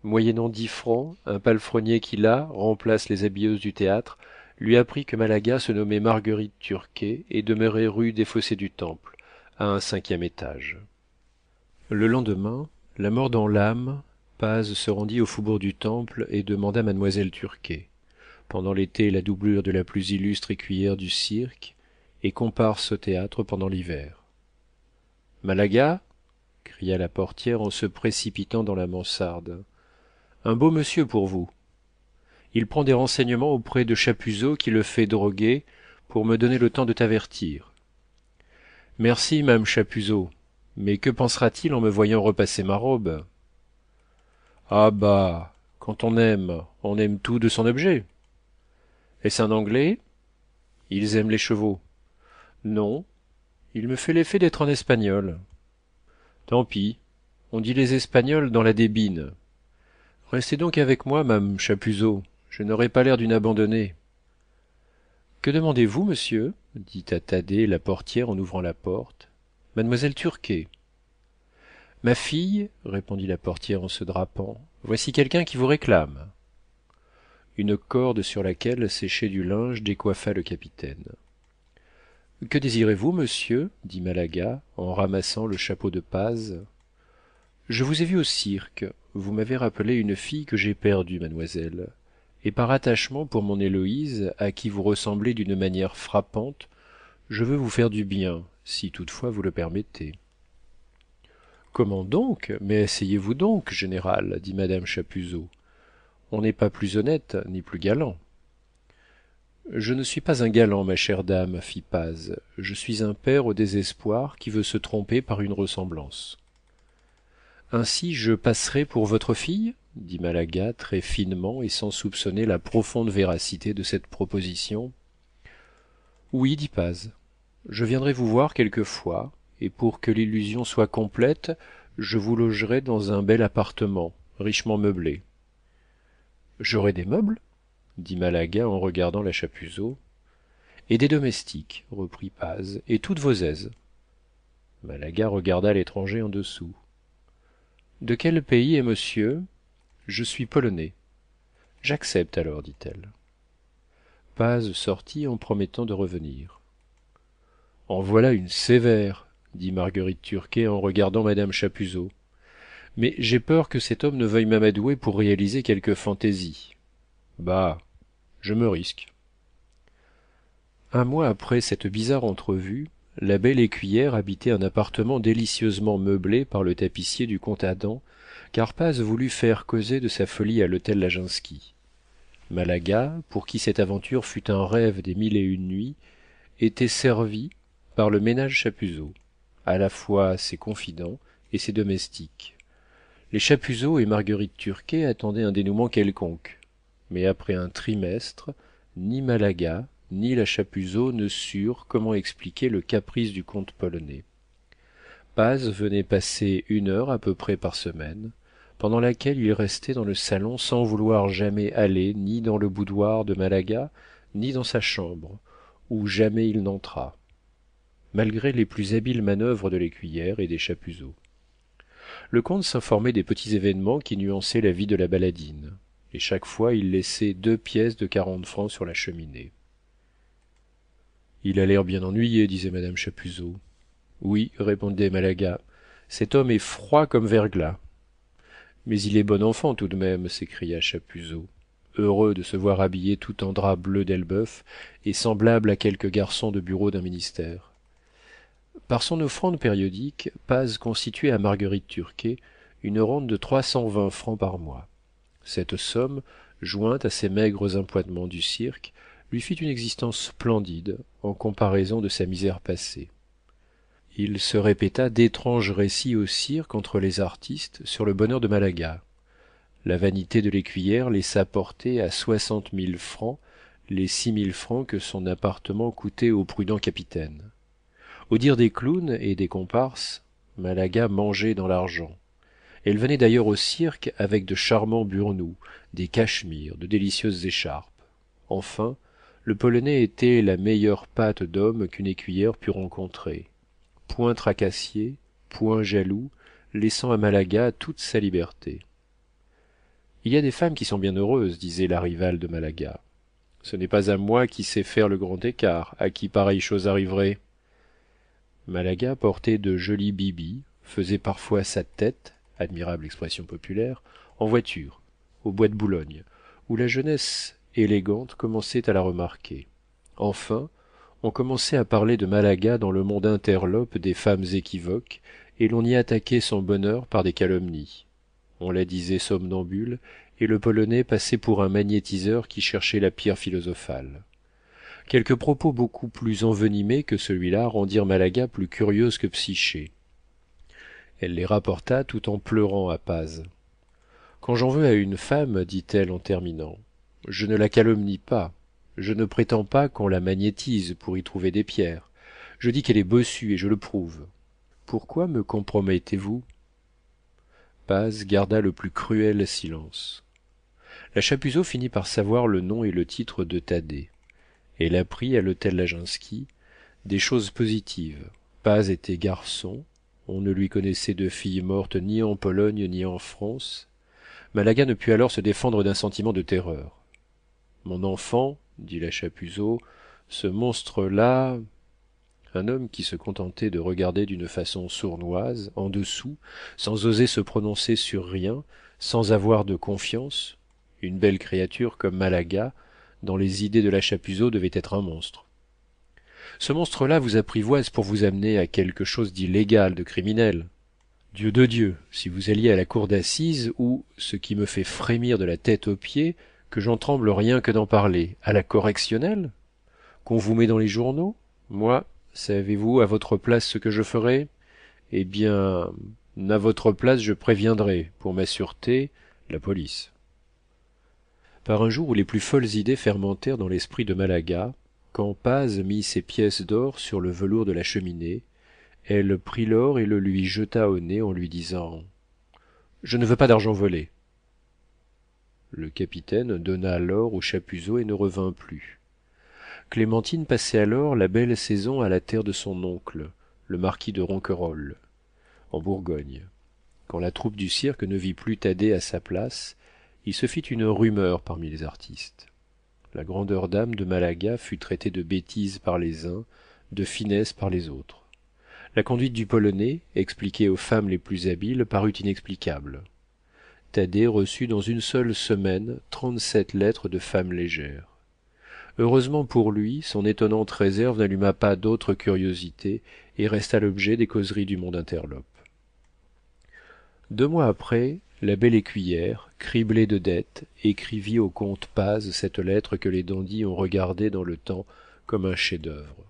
Moyennant 10 francs, un palefrenier qui là remplace les habilleuses du théâtre, lui apprit que Malaga se nommait Marguerite Turquet et demeurait rue des Fossés du Temple, à un 5e étage. Le lendemain, la mort dans l'âme, Paz se rendit au faubourg du Temple et demanda mademoiselle Turquet, pendant l'été la doublure de la plus illustre écuyère du cirque, et comparse au théâtre pendant l'hiver. Malaga, cria la portière en se précipitant dans la mansarde. Un beau monsieur pour vous. Il prend des renseignements auprès de Chapuzot qui le fait droguer pour me donner le temps de t'avertir. Merci, mame Chapuzot, mais que pensera-t-il en me voyant repasser ma robe? Ah bah, quand on aime tout de son objet. Est-ce un Anglais? Ils aiment les chevaux. Non, il me fait l'effet d'être un Espagnol. Tant pis, on dit les Espagnols dans la débine. Restez donc avec moi, mame Chapuzot, je n'aurai pas l'air d'une abandonnée. Que demandez-vous, monsieur? dit à Thaddée la portière en ouvrant la porte. Mademoiselle Turquet. Ma fille, répondit la portière en se drapant, voici quelqu'un qui vous réclame. Une corde sur laquelle séchait du linge décoiffa le capitaine. Que désirez-vous, monsieur? dit Malaga en ramassant le chapeau de Paz. Je vous ai vu au cirque. Vous m'avez rappelé une fille que j'ai perdue, mademoiselle, et par attachement pour mon Héloïse, à qui vous ressemblez d'une manière frappante, je veux vous faire du bien, si toutefois vous le permettez. Comment donc? Mais asseyez-vous donc, général, dit madame Chapuzot. On n'est pas plus honnête ni plus galant. Je ne suis pas un galant, ma chère dame, fit Paz. Je suis un père au désespoir qui veut se tromper par une ressemblance. Ainsi je passerai pour votre fille? dit Malaga très finement et sans soupçonner la profonde véracité de cette proposition. Oui, dit Paz. Je viendrai vous voir quelquefois, et pour que l'illusion soit complète, je vous logerai dans un bel appartement, richement meublé. J'aurai des meubles? dit Malaga en regardant la Chapuzot. Et des domestiques, reprit Paz, et toutes vos aises. Malaga regarda l'étranger en dessous. De quel pays est monsieur? Je suis polonais. J'accepte alors, dit-elle. Paz sortit en promettant de revenir. En voilà une sévère, dit Marguerite Turquet en regardant madame Chapuzot. Mais j'ai peur que cet homme ne veuille m'amadouer pour réaliser quelque fantaisie. Bah, je me risque. Un mois après cette bizarre entrevue, la belle écuyère habitait un appartement délicieusement meublé par le tapissier du comte Adam, car Paz voulut faire causer de sa folie à l'hôtel Laginski. Malaga, pour qui cette aventure fut un rêve des 1001 nuits, était servi par le ménage Chapuzot, à la fois ses confidents et ses domestiques. Les Chapuzot et Marguerite Turquet attendaient un dénouement quelconque, mais après un trimestre, ni Malaga ni la Chapuzot ne surent comment expliquer le caprice du comte polonais. Paz venait passer 1 heure à peu près par semaine, pendant laquelle il restait dans le salon sans vouloir jamais aller ni dans le boudoir de Malaga, ni dans sa chambre, où jamais il n'entra, malgré les plus habiles manœuvres de l'écuyère et des Chapuzot. Le comte s'informait des petits événements qui nuançaient la vie de la baladine, et chaque fois il laissait 2 pièces de 40 francs sur la cheminée. il a l'air bien ennuyé, disait madame Chapuzot. Oui, répondait Malaga, cet homme est froid comme verglas. Mais il est bon enfant tout de même, s'écria Chapuzot, heureux de se voir habillé tout en drap bleu d'Elbeuf et semblable à quelque garçon de bureau d'un ministère. Par son offrande périodique, Paz constituait à Marguerite Turquet une rente de 320 francs par mois. Cette somme, jointe à ses maigres appointements du cirque, lui fit une existence splendide en comparaison de sa misère passée. Il se répéta d'étranges récits au cirque entre les artistes sur le bonheur de Malaga. La vanité de l'écuyère laissa porter à 60 000 francs les 6 000 francs que son appartement coûtait au prudent capitaine. Au dire des clowns et des comparses, Malaga mangeait dans l'argent. Elle venait d'ailleurs au cirque avec de charmants burnous, des cachemires, de délicieuses écharpes. Enfin, le polonais était la meilleure pâte d'homme qu'une écuyère pût rencontrer. Point tracassier, point jaloux, laissant à Malaga toute sa liberté. Il y a des femmes qui sont bien heureuses, disait la rivale de Malaga. Ce n'est pas à moi qui sais faire le grand écart, à qui pareille chose arriverait. Malaga portait de jolis bibis, faisait parfois sa tête, admirable expression populaire, en voiture, au bois de Boulogne, où la jeunesse élégante commençait à la remarquer. Enfin, on commençait à parler de Malaga dans le monde interlope des femmes équivoques, et l'on y attaquait son bonheur par des calomnies. On la disait somnambule, et le polonais passait pour un magnétiseur qui cherchait la pierre philosophale. Quelques propos beaucoup plus envenimés que celui-là rendirent Malaga plus curieuse que Psyché. Elle les rapporta tout en pleurant à Paz. Quand j'en veux à une femme, dit-elle en terminant, je ne la calomnie pas, je ne prétends pas qu'on la magnétise pour y trouver des pierres, je dis qu'elle est bossue et je le prouve. Pourquoi me compromettez-vous? Paz garda le plus cruel silence. La Chapuzot finit par savoir le nom et le titre de Thaddée. Elle apprit à l'hôtel Laginski des choses positives. Paz était garçon, on ne lui connaissait de fille morte ni en Pologne ni en France. Malaga ne put alors se défendre d'un sentiment de terreur. Mon enfant, dit la Chapuzot, ce monstre-là. Un homme qui se contentait de regarder d'une façon sournoise, en dessous, sans oser se prononcer sur rien, sans avoir de confiance, une belle créature comme Malaga, dans les idées de la Chapuzot, devait être un monstre. Ce monstre-là vous apprivoise pour vous amener à quelque chose d'illégal, de criminel. Dieu de Dieu, si vous alliez à la cour d'assises ou, ce qui me fait frémir de la tête aux pieds, que j'en tremble rien que d'en parler, à la correctionnelle, qu'on vous met dans les journaux, moi, savez-vous à votre place ce que je ferais? Eh bien, à votre place je préviendrais, pour ma sûreté, la police. Par un jour où les plus folles idées fermentèrent dans l'esprit de Malaga, quand Paz mit ses pièces d'or sur le velours de la cheminée, elle prit l'or et le lui jeta au nez en lui disant « Je ne veux pas d'argent volé ». Le capitaine donna l'or au Chapuzot et ne revint plus. Clémentine passait alors la belle saison à la terre de son oncle, le marquis de Ronquerolles, en Bourgogne. Quand la troupe du cirque ne vit plus Thaddée à sa place, il se fit une rumeur parmi les artistes. La grandeur d'âme de Malaga fut traitée de bêtise par les uns, de finesse par les autres. La conduite du polonais, expliquée aux femmes les plus habiles, parut inexplicable. Thaddée reçut dans une seule semaine 37 lettres de femmes légères. Heureusement pour lui, son étonnante réserve n'alluma pas d'autres curiosités et resta l'objet des causeries du monde interlope. 2 mois après, la belle écuyère, criblée de dettes, écrivit au comte Paz cette lettre que les dandies ont regardée dans le temps comme un chef-d'œuvre.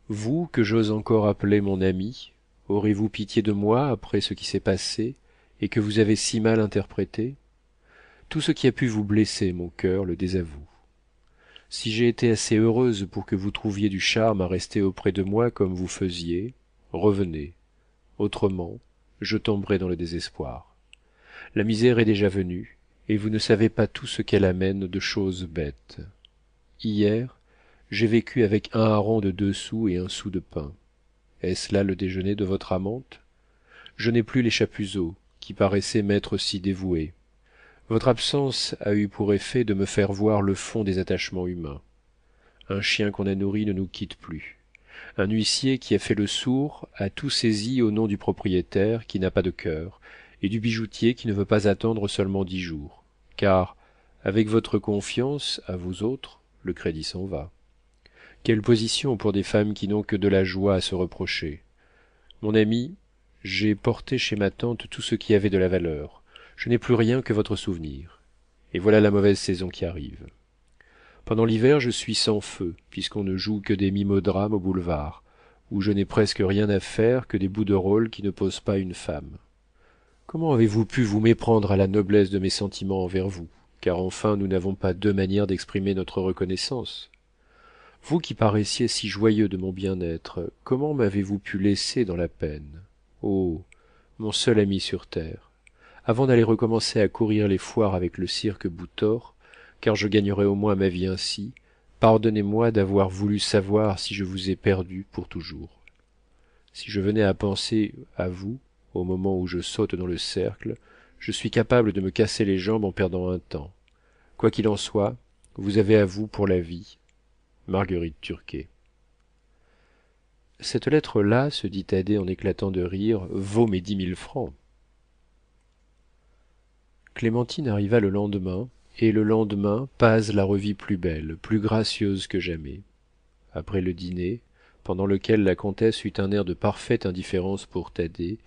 Vous, que j'ose encore appeler mon ami, aurez-vous pitié de moi après ce qui s'est passé et que vous avez si mal interprété? Tout ce qui a pu vous blesser mon cœur le désavoue. Si j'ai été assez heureuse pour que vous trouviez du charme à rester auprès de moi comme vous faisiez, revenez. Autrement, je tomberai dans le désespoir. La misère est déjà venue, et vous ne savez pas tout ce qu'elle amène de choses bêtes. Hier, j'ai vécu avec 1 hareng de 2 sous et 1 sou de pain. Est-ce là le déjeuner de votre amante? Je n'ai plus les Chapuzot, qui paraissaient m'être si dévoués. Votre absence a eu pour effet de me faire voir le fond des attachements humains. un chien qu'on a nourri ne nous quitte plus. Un huissier qui a fait le sourd a tout saisi au nom du propriétaire qui n'a pas de cœur, et du bijoutier qui ne veut pas attendre seulement 10 jours. Car, avec votre confiance, à vous autres, le crédit s'en va. Quelle position pour des femmes qui n'ont que de la joie à se reprocher. Mon ami, j'ai porté chez ma tante tout ce qui avait de la valeur. Je n'ai plus rien que votre souvenir. Et voilà la mauvaise saison qui arrive. Pendant l'hiver, je suis sans feu, puisqu'on ne joue que des mimodrames au boulevard, où je n'ai presque rien à faire que des bouts de rôle qui ne posent pas une femme. Comment avez-vous pu vous méprendre à la noblesse de mes sentiments envers vous, car enfin nous n'avons pas deux manières d'exprimer notre reconnaissance. Vous qui paraissiez si joyeux de mon bien-être, comment m'avez-vous pu laisser dans la peine? Oh, mon seul ami sur terre, avant d'aller recommencer à courir les foires avec le cirque Bouthor, car je gagnerai au moins ma vie ainsi, pardonnez-moi d'avoir voulu savoir si je vous ai perdu pour toujours. Si je venais à penser à vous, au moment où je saute dans le cercle, je suis capable de me casser les jambes en perdant un temps. Quoi qu'il en soit, vous avez à vous pour la vie. Marguerite Turquet. Cette lettre-là, se dit Thaddée en éclatant de rire, vaut mes 10 000 francs. Clémentine arriva le lendemain, et le lendemain Paz la revit plus belle, plus gracieuse que jamais. Après le dîner, pendant lequel la comtesse eut un air de parfaite indifférence pour Thaddée,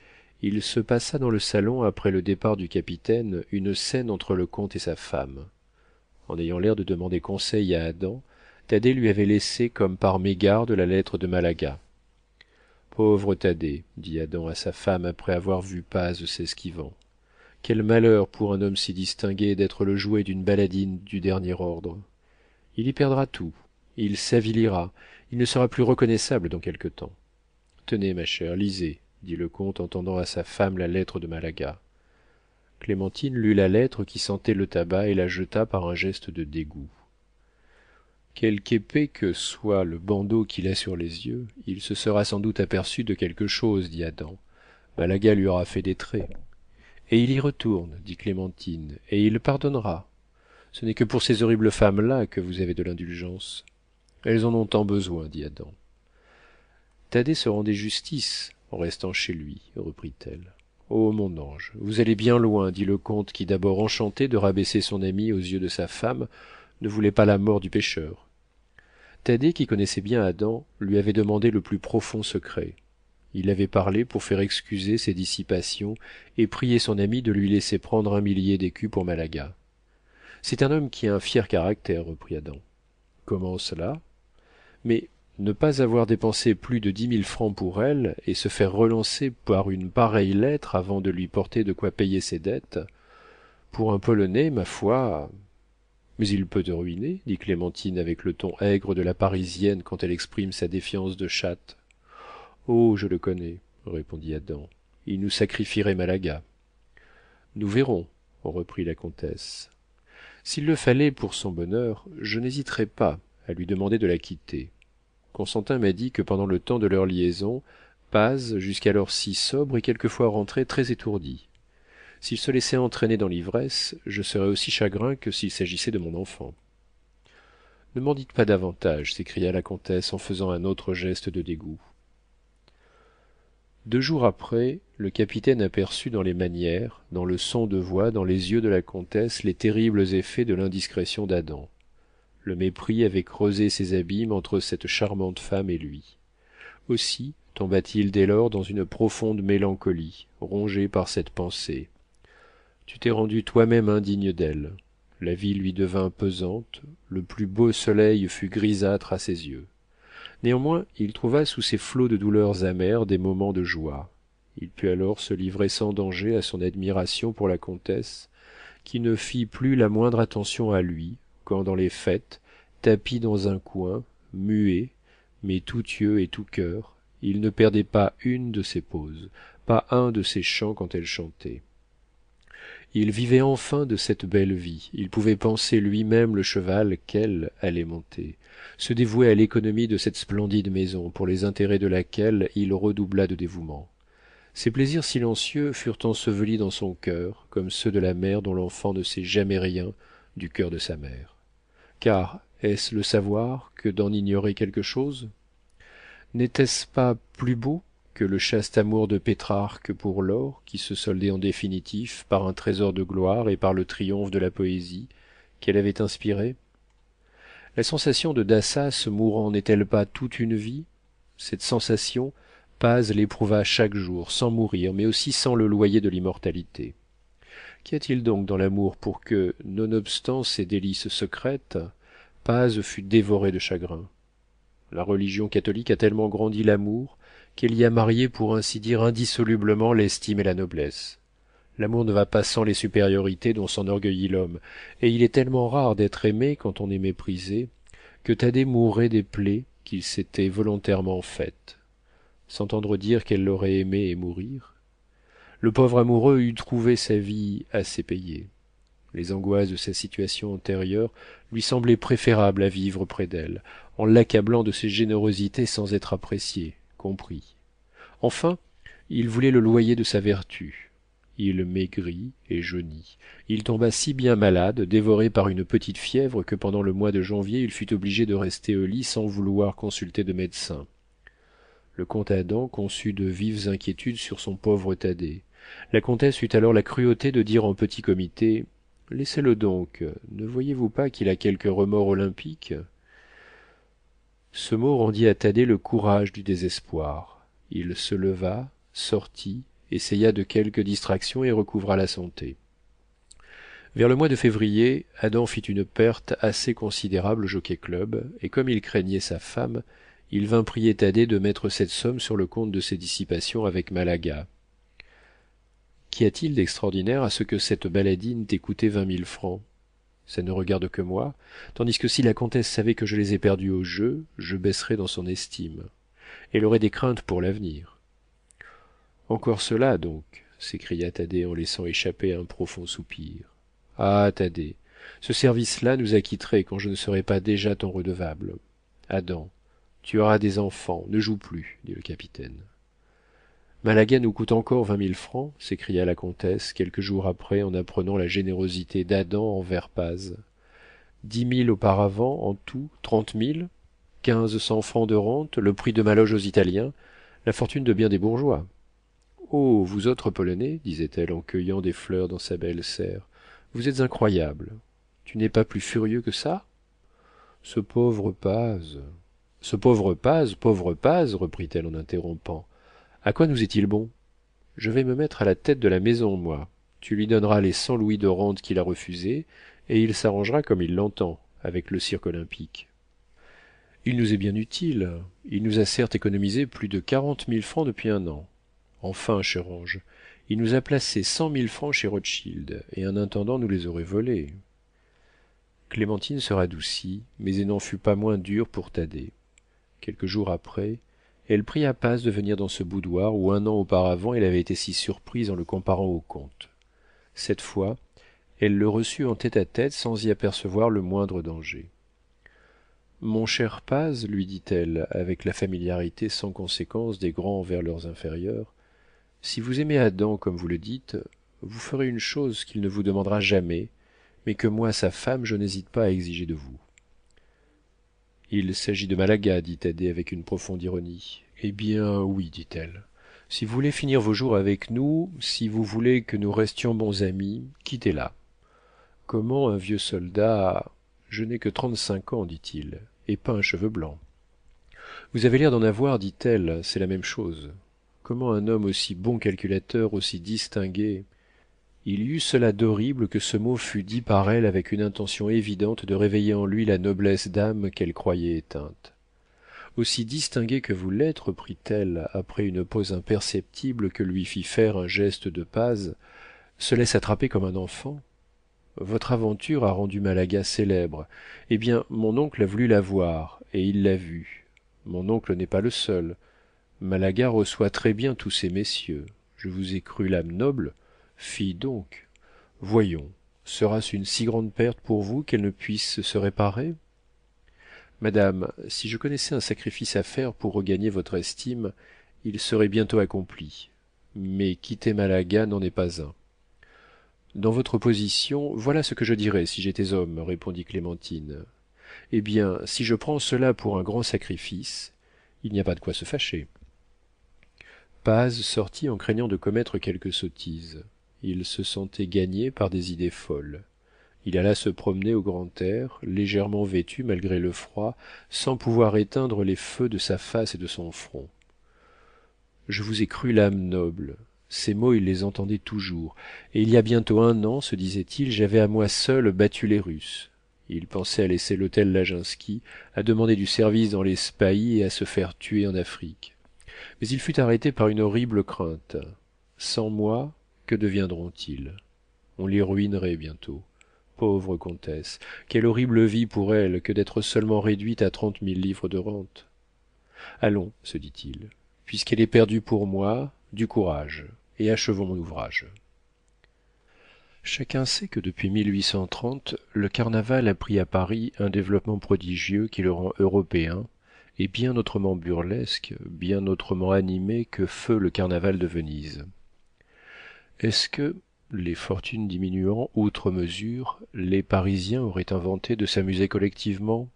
il se passa dans le salon, après le départ du capitaine, une scène entre le comte et sa femme. En ayant l'air de demander conseil à Adam, Thaddée lui avait laissé comme par mégarde la lettre de Malaga. Pauvre Thaddée, dit Adam à sa femme après avoir vu Paz s'esquivant. Quel malheur pour un homme si distingué d'être le jouet d'une baladine du dernier ordre. Il y perdra tout, il s'avilira, il ne sera plus reconnaissable dans quelque temps. Tenez, ma chère, lisez, dit le comte en tendant à sa femme la lettre de Malaga. Clémentine lut la lettre qui sentait le tabac et la jeta par un geste de dégoût. Quelque épais que soit le bandeau qu'il a sur les yeux, il se sera sans doute aperçu de quelque chose, dit Adam. Malaga lui aura fait des traits. Et il y retourne, dit Clémentine, et il pardonnera. Ce n'est que pour ces horribles femmes-là que vous avez de l'indulgence. Elles en ont tant besoin, dit Adam. Thaddée se rendait justice en restant chez lui, reprit-elle. Oh, mon ange, vous allez bien loin, dit le comte qui, d'abord enchanté de rabaisser son ami aux yeux de sa femme, ne voulait pas la mort du pécheur. Thaddée, qui connaissait bien Adam, lui avait demandé le plus profond secret. Il avait parlé pour faire excuser ses dissipations et prier son ami de lui laisser prendre 1 millier d'écus pour Malaga. C'est un homme qui a un fier caractère, reprit Adam. Comment cela? Mais ne pas avoir dépensé plus de 10 000 francs pour elle et se faire relancer par une pareille lettre avant de lui porter de quoi payer ses dettes, pour un Polonais, ma foi. Mais il peut te ruiner, dit Clémentine avec le ton aigre de la Parisienne quand elle exprime sa défiance de chatte. Oh, je le connais, répondit Adam. Il nous sacrifierait Malaga. Nous verrons, reprit la comtesse. S'il le fallait pour son bonheur, je n'hésiterais pas à lui demander de la quitter. Constantin m'a dit que pendant le temps de leur liaison, Paz, jusqu'alors si sobre, est quelquefois rentré très étourdi. S'il se laissait entraîner dans l'ivresse, je serais aussi chagrin que s'il s'agissait de mon enfant. Ne m'en dites pas davantage, s'écria la comtesse en faisant un autre geste de dégoût. 2 jours après, le capitaine aperçut dans les manières, dans le son de voix, dans les yeux de la comtesse les terribles effets de l'indiscrétion d'Adam. Le mépris avait creusé ses abîmes entre cette charmante femme et lui. Aussi tomba-t-il dès lors dans une profonde mélancolie, rongé par cette pensée. Tu t'es rendu toi-même indigne d'elle. La vie lui devint pesante, le plus beau soleil fut grisâtre à ses yeux. Néanmoins, il trouva sous ces flots de douleurs amères des moments de joie. Il put alors se livrer sans danger à son admiration pour la comtesse, qui ne fit plus la moindre attention à lui, quand dans les fêtes, tapi dans un coin, muet, mais tout yeux et tout cœur, il ne perdait pas une de ses poses, pas un de ses chants quand elle chantait. Il vivait enfin de cette belle vie, il pouvait penser lui-même le cheval qu'elle allait monter, se dévouer à l'économie de cette splendide maison, pour les intérêts de laquelle il redoubla de dévouement. Ces plaisirs silencieux furent ensevelis dans son cœur, comme ceux de la mère dont l'enfant ne sait jamais rien du cœur de sa mère. Car Est-ce le savoir que d'en ignorer quelque chose? N'était-ce pas plus beau que le chaste amour de Pétrarque pour l'or, qui se soldait en définitif par un trésor de gloire et par le triomphe de la poésie qu'elle avait inspirée? La sensation de Dassas mourant n'est-elle pas toute une vie? Cette sensation, Paz l'éprouva chaque jour, sans mourir, mais aussi sans le loyer de l'immortalité. Qu'y a-t-il donc dans l'amour pour que, nonobstant ses délices secrètes, Paz fût dévoré de chagrin? La religion catholique a tellement grandi l'amour qu'elle y a marié pour ainsi dire indissolublement l'estime et la noblesse. L'amour ne va pas sans les supériorités dont s'enorgueillit l'homme, et il est tellement rare d'être aimé quand on est méprisé, que Thaddée mourait des plaies qu'il s'était volontairement faites. S'entendre dire qu'elle l'aurait aimé et mourir? Le pauvre amoureux eût trouvé sa vie assez payée. Les angoisses de sa situation antérieure lui semblaient préférables à vivre près d'elle, en l'accablant de ses générosités sans être apprécié, compris. Enfin, il voulait le loyer de sa vertu. Il maigrit et jaunit. Il tomba si bien malade, dévoré par une petite fièvre, que pendant le mois de janvier il fut obligé de rester au lit sans vouloir consulter de médecin. Le comte Adam conçut de vives inquiétudes sur son pauvre Thaddée. La comtesse eut alors la cruauté de dire en petit comité: laissez-le donc, ne voyez-vous pas qu'il a quelque remords olympique? Ce mot rendit à Thaddée le courage du désespoir. Il se leva, sortit, essaya de quelques distractions et recouvra la santé. Vers le mois de février, Adam fit une perte assez considérable au Jockey-Club, et comme il craignait sa femme, il vint prier Thaddée de mettre cette somme sur le compte de ses dissipations avec Malaga. Qu'y a-t-il d'extraordinaire à ce que cette baladine t'ait coûté 20 000 francs? Ça ne regarde que moi, tandis que si la comtesse savait que je les ai perdus au jeu, je baisserais dans son estime. Elle aurait des craintes pour l'avenir. Encore cela, donc, s'écria Thaddée en laissant échapper un profond soupir. Ah, Thaddée, ce service-là nous acquitterait quand je ne serais pas déjà ton redevable. Adam, tu auras des enfants, ne joue plus, dit le capitaine. Malaga nous coûte encore 20 000 francs, s'écria la comtesse quelques jours après en apprenant la générosité d'Adam envers Paz. 10 000 auparavant, en tout 30 000, 1500 francs de rente, le prix de ma loge aux Italiens, la fortune de bien des bourgeois. Oh, vous autres Polonais, disait-elle en cueillant des fleurs dans sa belle serre, vous êtes incroyables. Tu n'es pas plus furieux que ça? Ce pauvre Paz, pauvre Paz, reprit-elle en interrompant. À quoi nous est-il bon? Je vais me mettre à la tête de la maison, moi. Tu lui donneras les 100 louis de rente qu'il a refusés, et il s'arrangera comme il l'entend, avec le cirque olympique. Il nous est bien utile. Il nous a certes économisé plus de 40 000 francs depuis un an. Enfin, cher ange, il nous a placé 100 000 francs chez Rothschild, et un intendant nous les aurait volés. Clémentine se radoucit, mais elle n'en fut pas moins dure pour Thaddée. Quelques jours après, elle pria Paz de venir dans ce boudoir où un an auparavant elle avait été si surprise en le comparant au comte. Cette fois, elle le reçut en tête-à-tête sans y apercevoir le moindre danger. Mon cher Paz, lui dit-elle, avec la familiarité sans conséquence des grands envers leurs inférieurs, si vous aimez Adam comme vous le dites, vous ferez une chose qu'il ne vous demandera jamais, mais que moi, sa femme, je n'hésite pas à exiger de vous. Il s'agit de Malaga, dit Thaddée avec une profonde ironie. Eh bien, oui, dit-elle. Si vous voulez finir vos jours avec nous, si vous voulez que nous restions bons amis, quittez-la. Comment un vieux soldat... Je n'ai que 35 ans, dit-il, et pas un cheveu blanc. Vous avez l'air d'en avoir, dit-elle, c'est la même chose. Comment un homme aussi bon calculateur, aussi distingué... Il y eut cela d'horrible que ce mot fût dit par elle avec une intention évidente de réveiller en lui la noblesse d'âme qu'elle croyait éteinte. Aussi distingué que vous l'êtes, reprit-elle après une pause imperceptible que lui fit faire un geste de Paz, se laisse attraper comme un enfant. Votre aventure a rendu Malaga célèbre. Eh bien, mon oncle a voulu la voir, et il l'a vue. Mon oncle n'est pas le seul. Malaga reçoit très bien tous ces messieurs. Je vous ai cru l'âme noble. Fi donc. Voyons, sera-ce une si grande perte pour vous qu'elle ne puisse se réparer? Madame, si je connaissais un sacrifice à faire pour regagner votre estime, il serait bientôt accompli. Mais quitter Malaga n'en est pas un. Dans votre position, voilà ce que je dirais si j'étais homme, répondit Clémentine. Eh bien, si je prends cela pour un grand sacrifice, il n'y a pas de quoi se fâcher. Paz sortit en craignant de commettre quelque sottise. Il se sentait gagné par des idées folles. Il alla se promener au grand air, légèrement vêtu malgré le froid, sans pouvoir éteindre les feux de sa face et de son front. Je vous ai cru l'âme noble. Ces mots il les entendait toujours, et il y a bientôt 1 an, se disait-il, j'avais à moi seul battu les Russes. Il pensait à laisser l'hôtel Laginski, à demander du service dans les spahis et à se faire tuer en Afrique. Mais il fut arrêté par une horrible crainte. Sans moi, que deviendront-ils? On les ruinerait bientôt. Pauvre comtesse, quelle horrible vie pour elle que d'être seulement réduite à 30 000 livres de rente. Allons, se dit-il, puisqu'elle est perdue pour moi, du courage, et achevons mon ouvrage. Chacun sait que depuis 1830, le carnaval a pris à Paris un développement prodigieux qui le rend européen, et bien autrement burlesque, bien autrement animé que feu le carnaval de Venise. Est-ce que, les fortunes diminuant outre mesure, les Parisiens auraient inventé de s'amuser collectivement?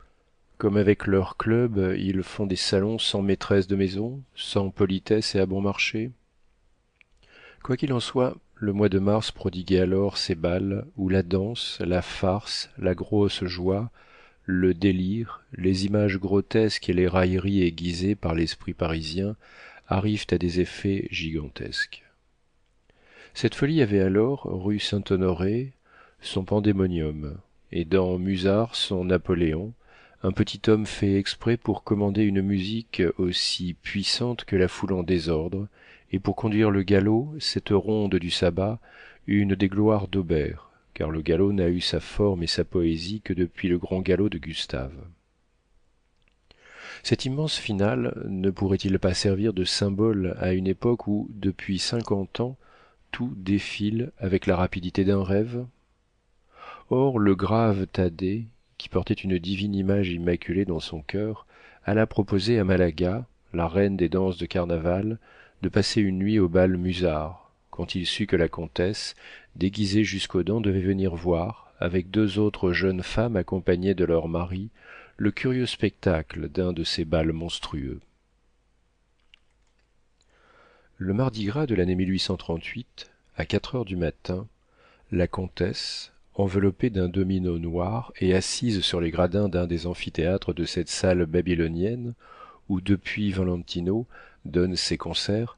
Comme avec leurs clubs, ils font des salons sans maîtresse de maison, sans politesse et à bon marché? Quoi qu'il en soit, le mois de mars prodiguait alors ces bals où la danse, la farce, la grosse joie, le délire, les images grotesques et les railleries aiguisées par l'esprit parisien arrivent à des effets gigantesques. Cette folie avait alors, rue Saint-Honoré, son pandémonium, et dans Musard son Napoléon, un petit homme fait exprès pour commander une musique aussi puissante que la foule en désordre, et pour conduire le galop, cette ronde du sabbat, une des gloires d'Aubert, car le galop n'a eu sa forme et sa poésie que depuis le grand galop de Gustave. Cet immense finale ne pourrait-il pas servir de symbole à une époque où, depuis 50 ans, tout défile avec la rapidité d'un rêve? Or le grave Thaddée, qui portait une divine image immaculée dans son cœur, alla proposer à Malaga, la reine des danses de carnaval, de passer une nuit au bal Musard, quand il sut que la comtesse, déguisée jusqu'aux dents, devait venir voir, avec 2 autres jeunes femmes accompagnées de leurs maris, le curieux spectacle d'un de ces bals monstrueux. Le mardi gras de l'année 1838, à 4 heures du matin, la comtesse, enveloppée d'un domino noir et assise sur les gradins d'un des amphithéâtres de cette salle babylonienne où depuis Valentino donne ses concerts,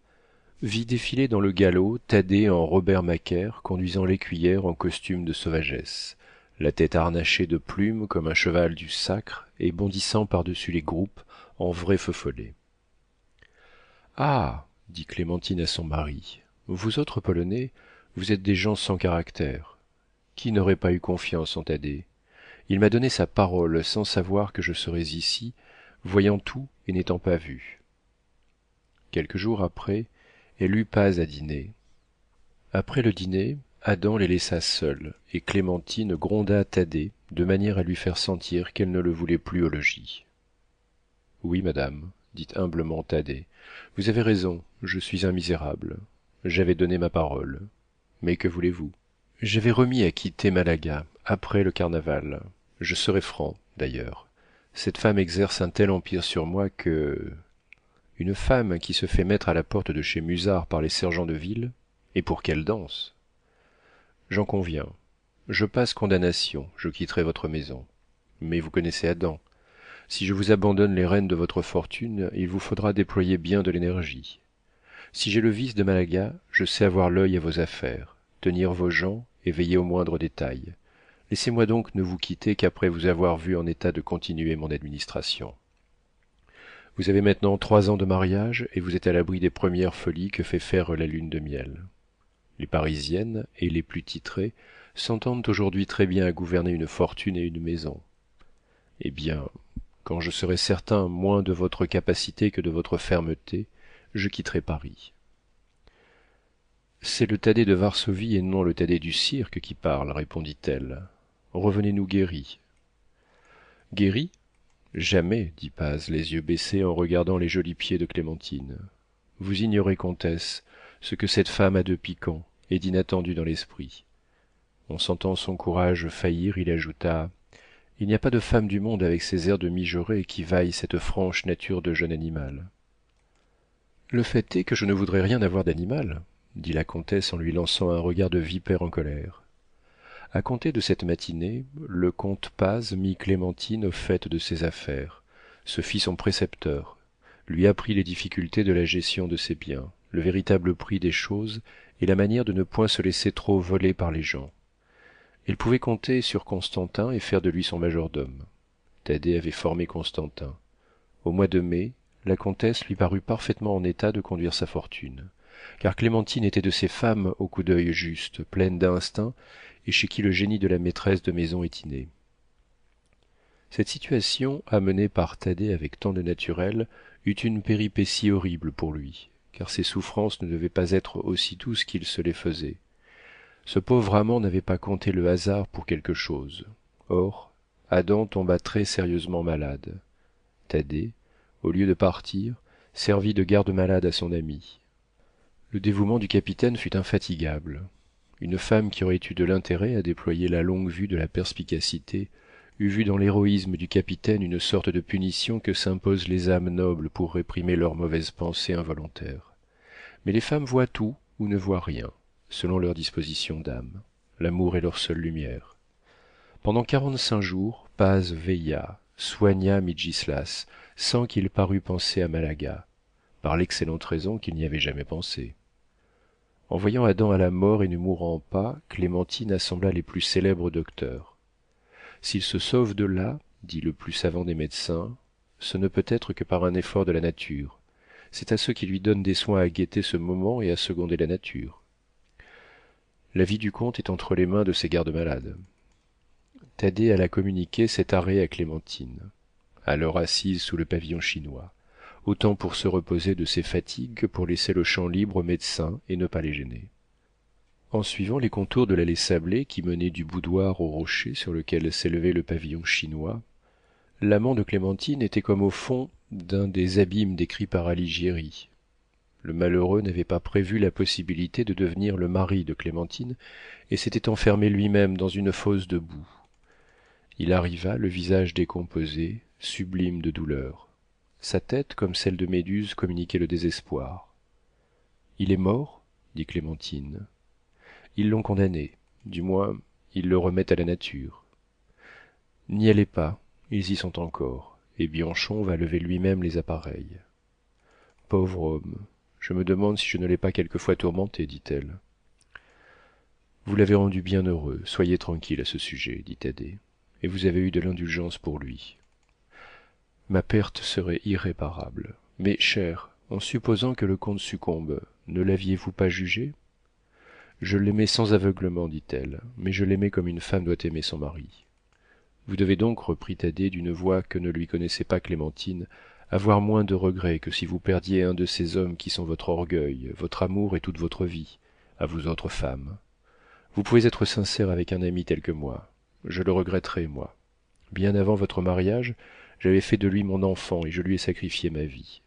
vit défiler dans le galop Thaddée en Robert Macaire conduisant l'écuyère en costume de sauvagesse, la tête harnachée de plumes comme un cheval du sacre et bondissant par-dessus les groupes en vrai feu follet. Ah, dit Clémentine à son mari, vous autres Polonais, vous êtes des gens sans caractère. Qui n'aurait pas eu confiance en Thaddée? Il m'a donné sa parole sans savoir que je serais ici, voyant tout et n'étant pas vu. Quelques jours après, elle eut Paz à dîner. Après le dîner, Adam les laissa seuls, et Clémentine gronda Thaddée de manière à lui faire sentir qu'elle ne le voulait plus au logis. Oui, madame, dit humblement Thaddée, vous avez raison, je suis un misérable. J'avais donné ma parole. Mais que voulez-vous? J'avais remis à quitter Malaga, après le carnaval. Je serai franc, d'ailleurs. Cette femme exerce un tel empire sur moi que... Une femme qui se fait mettre à la porte de chez Musard par les sergents de ville, et pour quelle danse? J'en conviens. Je passe condamnation, je quitterai votre maison. Mais vous connaissez Adam. Si je vous abandonne les rênes de votre fortune, il vous faudra déployer bien de l'énergie. Si j'ai le vice de Malaga, je sais avoir l'œil à vos affaires, tenir vos gens et veiller aux moindres détails. Laissez-moi donc ne vous quitter qu'après vous avoir vu en état de continuer mon administration. Vous avez maintenant 3 ans de mariage et vous êtes à l'abri des premières folies que fait faire la lune de miel. Les Parisiennes et les plus titrées s'entendent aujourd'hui très bien à gouverner une fortune et une maison. Eh bien, quand je serai certain moins de votre capacité que de votre fermeté, je quitterai Paris. C'est le Thaddée de Varsovie et non le Thaddée du cirque qui parle, répondit-elle. Revenez-nous guéris. Guéris? Jamais, dit Paz, les yeux baissés en regardant les jolis pieds de Clémentine. Vous ignorez, comtesse, ce que cette femme a de piquant et d'inattendu dans l'esprit. En sentant son courage faillir, il ajouta: Il n'y a pas de femme du monde avec ses airs de mijaurée qui vaille cette franche nature de jeune animal. Le fait est que je ne voudrais rien avoir d'animal, dit la comtesse en lui lançant un regard de vipère en colère. À compter de cette matinée, le comte Paz mit Clémentine au fait de ses affaires, se fit son précepteur, lui apprit les difficultés de la gestion de ses biens, le véritable prix des choses et la manière de ne point se laisser trop voler par les gens. Elle pouvait compter sur Constantin et faire de lui son majordome. Thaddée avait formé Constantin. Au mois de mai, la comtesse lui parut parfaitement en état de conduire sa fortune, car Clémentine était de ces femmes au coup d'œil juste, pleines d'instinct, et chez qui le génie de la maîtresse de maison est inné. Cette situation, amenée par Thaddée avec tant de naturel, eut une péripétie horrible pour lui, car ses souffrances ne devaient pas être aussi douces qu'il se les faisait. Ce pauvre amant n'avait pas compté le hasard pour quelque chose. Or, Adam tomba très sérieusement malade. Thaddée, au lieu de partir, servit de garde-malade à son ami. Le dévouement du capitaine fut infatigable. Une femme qui aurait eu de l'intérêt à déployer la longue vue de la perspicacité eût vu dans l'héroïsme du capitaine une sorte de punition que s'imposent les âmes nobles pour réprimer leurs mauvaises pensées involontaires. Mais les femmes voient tout ou ne voient rien, selon leur disposition d'âme. L'amour est leur seule lumière. Pendant 45 jours, Paz veilla, soigna Mitgislas, sans qu'il parût penser à Malaga, par l'excellente raison qu'il n'y avait jamais pensé. En voyant Adam à la mort et ne mourant pas, Clémentine assembla les plus célèbres docteurs. S'il se sauve de là, dit le plus savant des médecins, ce ne peut être que par un effort de la nature. C'est à ceux qui lui donnent des soins à guetter ce moment et à seconder la nature. La vie du comte est entre les mains de ses gardes-malades. Thaddée alla communiquer cet arrêt à Clémentine, alors assise sous le pavillon chinois, autant pour se reposer de ses fatigues que pour laisser le champ libre aux médecins et ne pas les gêner. En suivant les contours de l'allée sablée qui menait du boudoir au rocher sur lequel s'élevait le pavillon chinois, l'amant de Clémentine était comme au fond d'un des abîmes décrits par Alighieri. Le malheureux n'avait pas prévu la possibilité de devenir le mari de Clémentine et s'était enfermé lui-même dans une fosse de boue. Il arriva, le visage décomposé, sublime de douleur. Sa tête, comme celle de Méduse, communiquait le désespoir. Il est mort, dit Clémentine. Ils l'ont condamné, du moins, ils le remettent à la nature. N'y allez pas, ils y sont encore, et Bianchon va lever lui-même les appareils. Pauvre homme, je me demande si je ne l'ai pas quelquefois tourmenté, dit-elle. Vous l'avez rendu bien heureux, soyez tranquille à ce sujet, dit Thaddée, et vous avez eu de l'indulgence pour lui. Ma perte serait irréparable. Mais, cher, en supposant que le comte succombe, ne l'aviez-vous pas jugé? Je l'aimais sans aveuglement, dit-elle, mais je l'aimais comme une femme doit aimer son mari. Vous devez donc, reprit Thaddée d'une voix que ne lui connaissait pas Clémentine, avoir moins de regrets que si vous perdiez un de ces hommes qui sont votre orgueil, votre amour et toute votre vie, à vous autres femmes. Vous pouvez être sincère avec un ami tel que moi. Je le regretterai, moi. Bien avant votre mariage, j'avais fait de lui mon enfant et je lui ai sacrifié ma vie.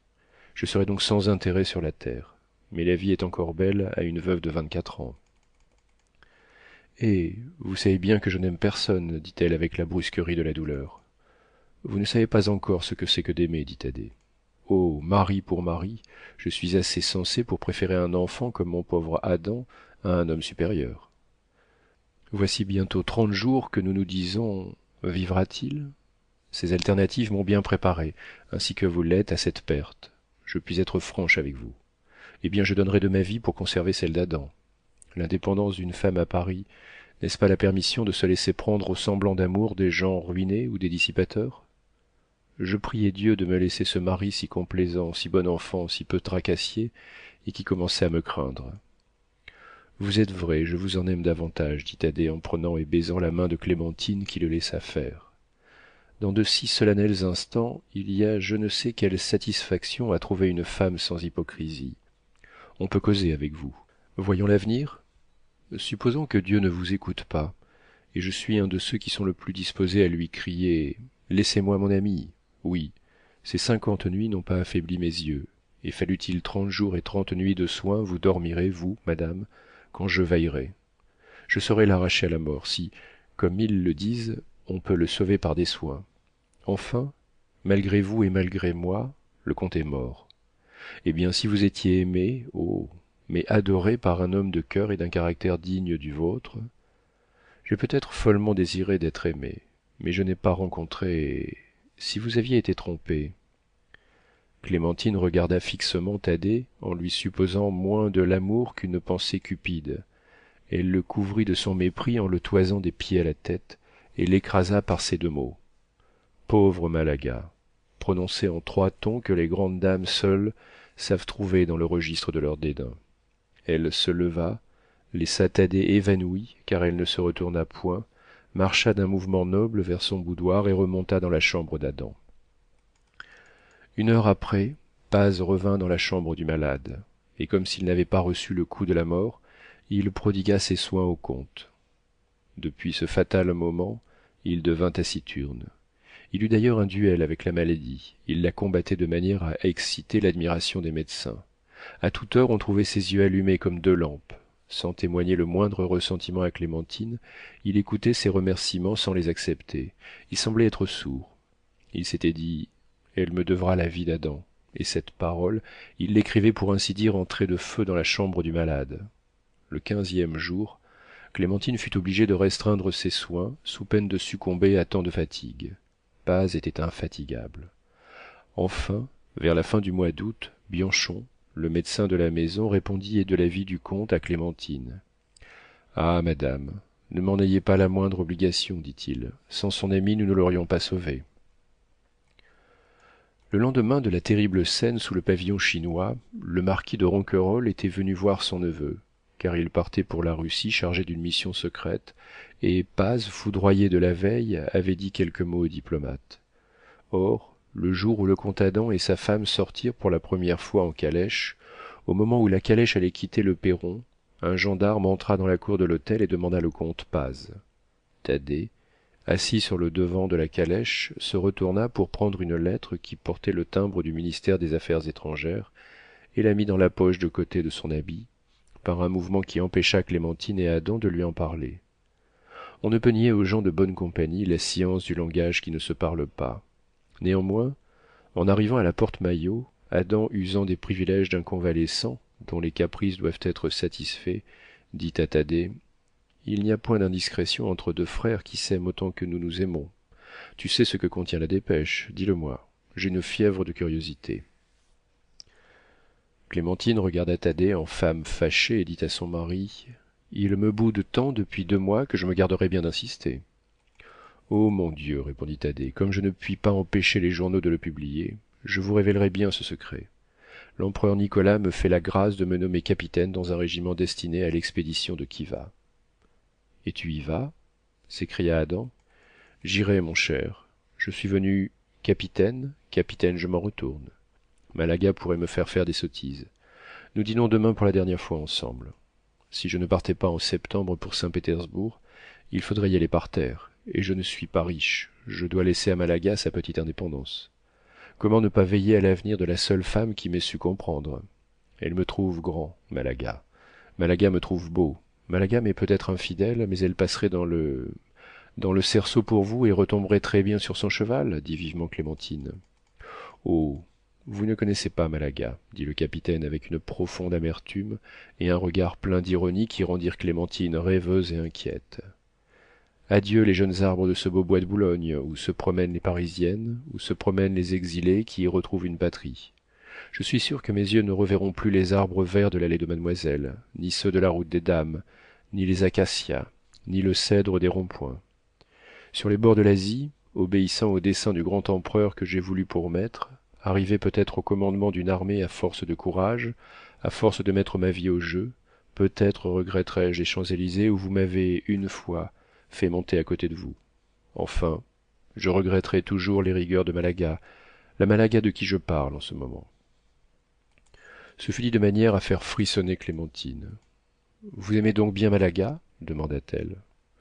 Je serais donc sans intérêt sur la terre. Mais la vie est encore belle à une veuve de 24 ans. Eh, vous savez bien que je n'aime personne, dit-elle avec la brusquerie de la douleur. Vous ne savez pas encore ce que c'est que d'aimer, dit Thaddée. Oh, mari pour mari, je suis assez sensé pour préférer un enfant comme mon pauvre Adam à un homme supérieur. Voici bientôt 30 jours que nous nous disons vivra-t-il? Ces alternatives m'ont bien préparé, ainsi que vous l'êtes à cette perte. Je puis être franche avec vous. Eh bien, je donnerai de ma vie pour conserver celle d'Adam. L'indépendance d'une femme à Paris, n'est-ce pas la permission de se laisser prendre au semblant d'amour des gens ruinés ou des dissipateurs? Je priais Dieu de me laisser ce mari si complaisant, si bon enfant, si peu tracassier, et qui commençait à me craindre. Vous êtes vrai, je vous en aime davantage, dit Thaddée en prenant et baisant la main de Clémentine qui le laissa faire. Dans de si solennels instants, il y a je ne sais quelle satisfaction à trouver une femme sans hypocrisie. On peut causer avec vous. Voyons l'avenir. Supposons que Dieu ne vous écoute pas, et je suis un de ceux qui sont le plus disposés à lui crier « Laissez-moi mon ami !» Oui, ces 50 nuits n'ont pas affaibli mes yeux, et fallut-il 30 jours et 30 nuits de soins, vous dormirez, vous, madame, quand je veillerai. Je saurai l'arracher à la mort si, comme ils le disent, on peut le sauver par des soins. Enfin, malgré vous et malgré moi, le comte est mort. Eh bien, si vous étiez aimé, oh, mais adoré par un homme de cœur et d'un caractère digne du vôtre, j'ai peut-être follement désiré d'être aimé, mais je n'ai pas rencontré. Si vous aviez été trompé. Clémentine regarda fixement Thaddée en lui supposant moins de l'amour qu'une pensée cupide. Elle le couvrit de son mépris en le toisant des pieds à la tête et l'écrasa par ces deux mots. Pauvre Malaga, prononcés en 3 tons que les grandes dames seules savent trouver dans le registre de leur dédain. Elle se leva, laissa Thaddée évanoui, car elle ne se retourna point, marcha d'un mouvement noble vers son boudoir et remonta dans la chambre d'Adam. 1 heure après, Paz revint dans la chambre du malade, et comme s'il n'avait pas reçu le coup de la mort, il prodigua ses soins au comte. Depuis ce fatal moment, il devint taciturne. Il eut d'ailleurs un duel avec la maladie. Il la combattait de manière à exciter l'admiration des médecins. À toute heure, on trouvait ses yeux allumés comme 2 lampes. Sans témoigner le moindre ressentiment à Clémentine, il écoutait ses remerciements sans les accepter. Il semblait être sourd. Il s'était dit « Elle me devra la vie d'Adam », et cette parole, il l'écrivait pour ainsi dire en traits de feu dans la chambre du malade. Le 15e jour, Clémentine fut obligée de restreindre ses soins, sous peine de succomber à tant de fatigue. Paz était infatigable. Enfin, vers la fin du mois d'août, Bianchon, le médecin de la maison, répondit de la vie du comte à Clémentine. Ah, madame, ne m'en ayez pas la moindre obligation, dit-il. Sans son ami, nous ne l'aurions pas sauvé. Le lendemain de la terrible scène sous le pavillon chinois, le marquis de Ronquerolles était venu voir son neveu, car il partait pour la Russie chargé d'une mission secrète, et Paz, foudroyé de la veille, avait dit quelques mots au diplomate. Or, le jour où le comte Adam et sa femme sortirent pour la première fois en calèche, au moment où la calèche allait quitter le perron, un gendarme entra dans la cour de l'hôtel et demanda le comte Paz. Thaddée, assis sur le devant de la calèche, se retourna pour prendre une lettre qui portait le timbre du ministère des Affaires étrangères et la mit dans la poche de côté de son habit, par un mouvement qui empêcha Clémentine et Adam de lui en parler. On ne peut nier aux gens de bonne compagnie la science du langage qui ne se parle pas. Néanmoins, en arrivant à la porte-maillot, Adam, usant des privilèges d'un convalescent, dont les caprices doivent être satisfaits, dit à Thaddée: « Il n'y a point d'indiscrétion entre 2 frères qui s'aiment autant que nous nous aimons. Tu sais ce que contient la dépêche, dis-le-moi. J'ai une fièvre de curiosité. » Clémentine regarda Thaddée en femme fâchée et dit à son mari: « Il me boude tant depuis 2 mois que je me garderais bien d'insister. » « Oh mon Dieu, répondit Thaddée, comme je ne puis pas empêcher les journaux de le publier, je vous révélerai bien ce secret. L'empereur Nicolas me fait la grâce de me nommer capitaine dans un régiment destiné à l'expédition de Khiva. »« Et tu y vas » s'écria Adam. « J'irai, mon cher. Je suis venu capitaine, capitaine je m'en retourne. Malaga pourrait me faire des sottises. Nous dînons demain pour la dernière fois ensemble. Si je ne partais pas en septembre pour Saint-Pétersbourg, il faudrait y aller par terre. Et je ne suis pas riche, je dois laisser à Malaga sa petite indépendance. Comment ne pas veiller à l'avenir de la seule femme qui m'ait su comprendre? Elle me trouve grand, Malaga. Malaga me trouve beau. Malaga m'est peut-être infidèle, mais elle passerait dans le cerceau pour vous et retomberait très bien sur son cheval, dit vivement Clémentine. Oh, vous ne connaissez pas Malaga, dit le capitaine avec une profonde amertume et un regard plein d'ironie qui rendirent Clémentine rêveuse et inquiète. Adieu les jeunes arbres de ce beau bois de Boulogne, où se promènent les Parisiennes, où se promènent les exilés qui y retrouvent une patrie. Je suis sûr que mes yeux ne reverront plus les arbres verts de l'allée de Mademoiselle, ni ceux de la route des Dames, ni les acacias, ni le cèdre des ronds-points. Sur les bords de l'Asie, obéissant au dessein du grand empereur que j'ai voulu pour maître, arrivé peut-être au commandement d'une armée à force de courage, à force de mettre ma vie au jeu, peut-être regretterai-je les Champs-Élysées où vous m'avez une fois fait monter à côté de vous. Enfin, je regretterai toujours les rigueurs de Malaga, la Malaga de qui je parle en ce moment. » Ce fut dit de manière à faire frissonner Clémentine. « Vous aimez donc bien Malaga » demanda-t-elle.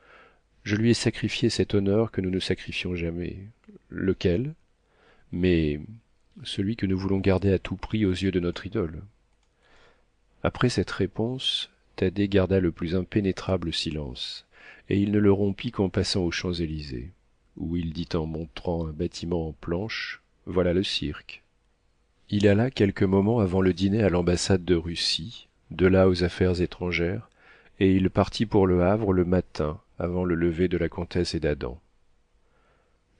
« Je lui ai sacrifié cet honneur que nous ne sacrifions jamais. »« Lequel ?»« Mais celui que nous voulons garder à tout prix aux yeux de notre idole. » Après cette réponse, Thaddée garda le plus impénétrable silence, et il ne le rompit qu'en passant aux Champs-Élysées. où il dit en montrant un bâtiment en planches, voilà le cirque. Il alla quelques moments avant le dîner à l'ambassade de Russie, de là aux affaires étrangères, et il partit pour le Havre le matin, avant le lever de la comtesse et d'Adam.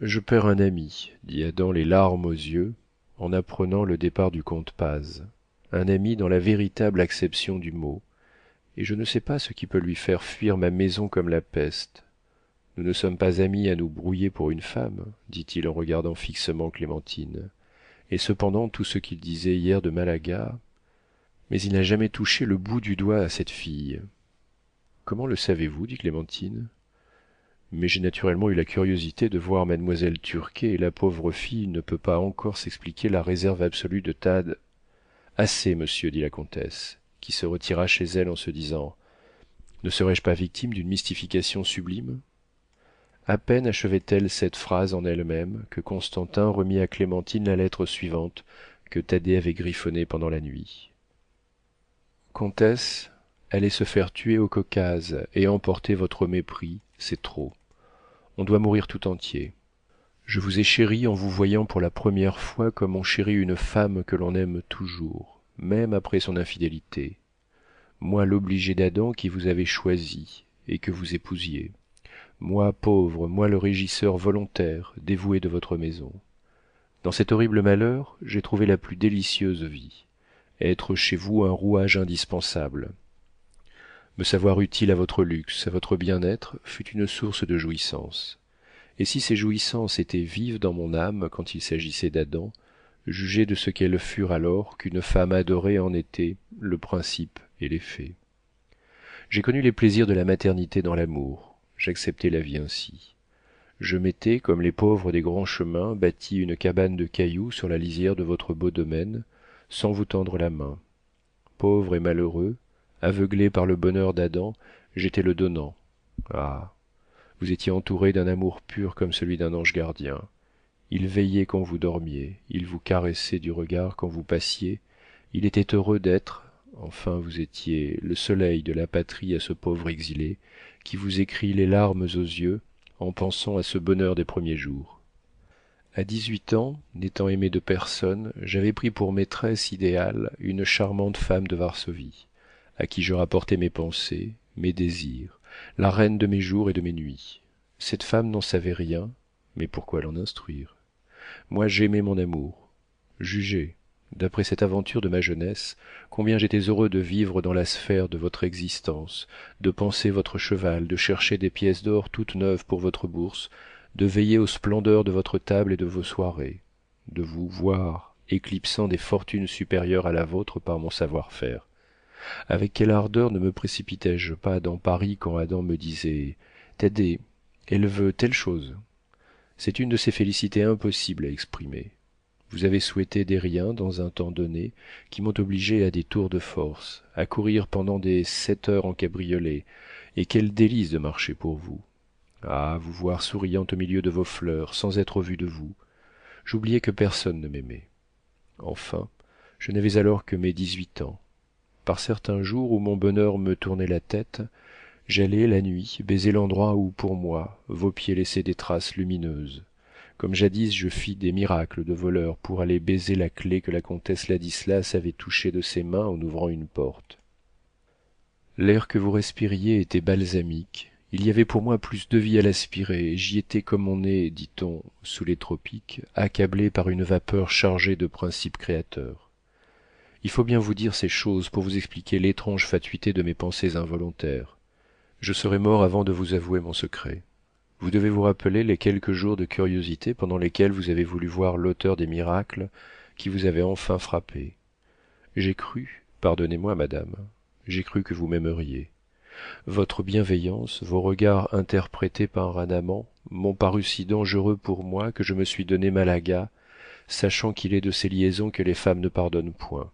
Je perds un ami, dit Adam les larmes aux yeux, en apprenant le départ du comte Paz, un ami dans la véritable acception du mot, et je ne sais pas ce qui peut lui faire fuir ma maison comme la peste. Nous ne sommes pas amis à nous brouiller pour une femme, dit-il en regardant fixement Clémentine. Et cependant tout ce qu'il disait hier de Malaga, mais il n'a jamais touché le bout du doigt à cette fille. Comment le savez-vous, dit Clémentine. Mais j'ai naturellement eu la curiosité de voir mademoiselle Turquet, et la pauvre fille ne peut pas encore s'expliquer la réserve absolue de Thad. Assez, monsieur, dit la comtesse, qui se retira chez elle en se disant: ne serais-je pas victime d'une mystification sublime? À peine achevait-elle cette phrase en elle-même que Constantin remit à Clémentine la lettre suivante que Thaddée avait griffonnée pendant la nuit. Comtesse, aller se faire tuer au Caucase et emporter votre mépris, c'est trop. On doit mourir tout entier. Je vous ai chéri en vous voyant pour la première fois comme on chérit une femme que l'on aime toujours, même après son infidélité. Moi l'obligé d'Adam qui vous avait choisi et que vous épousiez. Moi pauvre, moi le régisseur volontaire, dévoué de votre maison. Dans cet horrible malheur, j'ai trouvé la plus délicieuse vie. Être chez vous un rouage indispensable. Me savoir utile à votre luxe, à votre bien-être, fut une source de jouissance. Et si ces jouissances étaient vives dans mon âme quand il s'agissait d'Adam, jugez de ce qu'elles furent alors qu'une femme adorée en était le principe et l'effet. J'ai connu les plaisirs de la maternité dans l'amour, j'acceptai la vie ainsi. Je m'étais, comme les pauvres des grands chemins, bâti une cabane de cailloux sur la lisière de votre beau domaine, sans vous tendre la main. Pauvre et malheureux, aveuglé par le bonheur d'Adam, j'étais le donnant. Ah! Vous étiez entouré d'un amour pur comme celui d'un ange gardien. Il veillait quand vous dormiez, il vous caressait du regard quand vous passiez, il était heureux d'être, enfin vous étiez le soleil de la patrie à ce pauvre exilé, qui vous écrit les larmes aux yeux, en pensant à ce bonheur des premiers jours. À 18 ans, n'étant aimé de personne, j'avais pris pour maîtresse idéale une charmante femme de Varsovie, à qui je rapportais mes pensées, mes désirs, la reine de mes jours et de mes nuits. Cette femme n'en savait rien, mais pourquoi l'en instruire? Moi j'aimais mon amour. Jugez, d'après cette aventure de ma jeunesse, combien j'étais heureux de vivre dans la sphère de votre existence, de panser votre cheval, de chercher des pièces d'or toutes neuves pour votre bourse, de veiller aux splendeurs de votre table et de vos soirées, de vous voir éclipsant des fortunes supérieures à la vôtre par mon savoir-faire. Avec quelle ardeur ne me précipitai-je pas dans Paris quand Adam me disait: Thaddée, elle veut telle chose. C'est une de ces félicités impossibles à exprimer. Vous avez souhaité des riens dans un temps donné qui m'ont obligé à des tours de force, à courir pendant des 7 heures en cabriolet, et quel délice de marcher pour vous. Ah, vous voir souriante au milieu de vos fleurs, sans être vu de vous. J'oubliais que personne ne m'aimait. Enfin, je n'avais alors que mes 18 ans. Par certains jours où mon bonheur me tournait la tête, j'allais, la nuit, baiser l'endroit où, pour moi, vos pieds laissaient des traces lumineuses. Comme jadis je fis des miracles de voleur pour aller baiser la clef que la comtesse Ladislas avait touchée de ses mains en ouvrant une porte. L'air que vous respiriez était balsamique. Il y avait pour moi plus de vie à l'aspirer, et j'y étais comme on est, dit-on, sous les tropiques, accablé par une vapeur chargée de principes créateurs. Il faut bien vous dire ces choses pour vous expliquer l'étrange fatuité de mes pensées involontaires. Je serais mort avant de vous avouer mon secret. Vous devez vous rappeler les quelques jours de curiosité pendant lesquels vous avez voulu voir l'auteur des miracles qui vous avait enfin frappé. J'ai cru, pardonnez-moi madame, j'ai cru que vous m'aimeriez. Votre bienveillance, vos regards interprétés par un amant, m'ont paru si dangereux pour moi que je me suis donné Malaga, sachant qu'il est de ces liaisons que les femmes ne pardonnent point.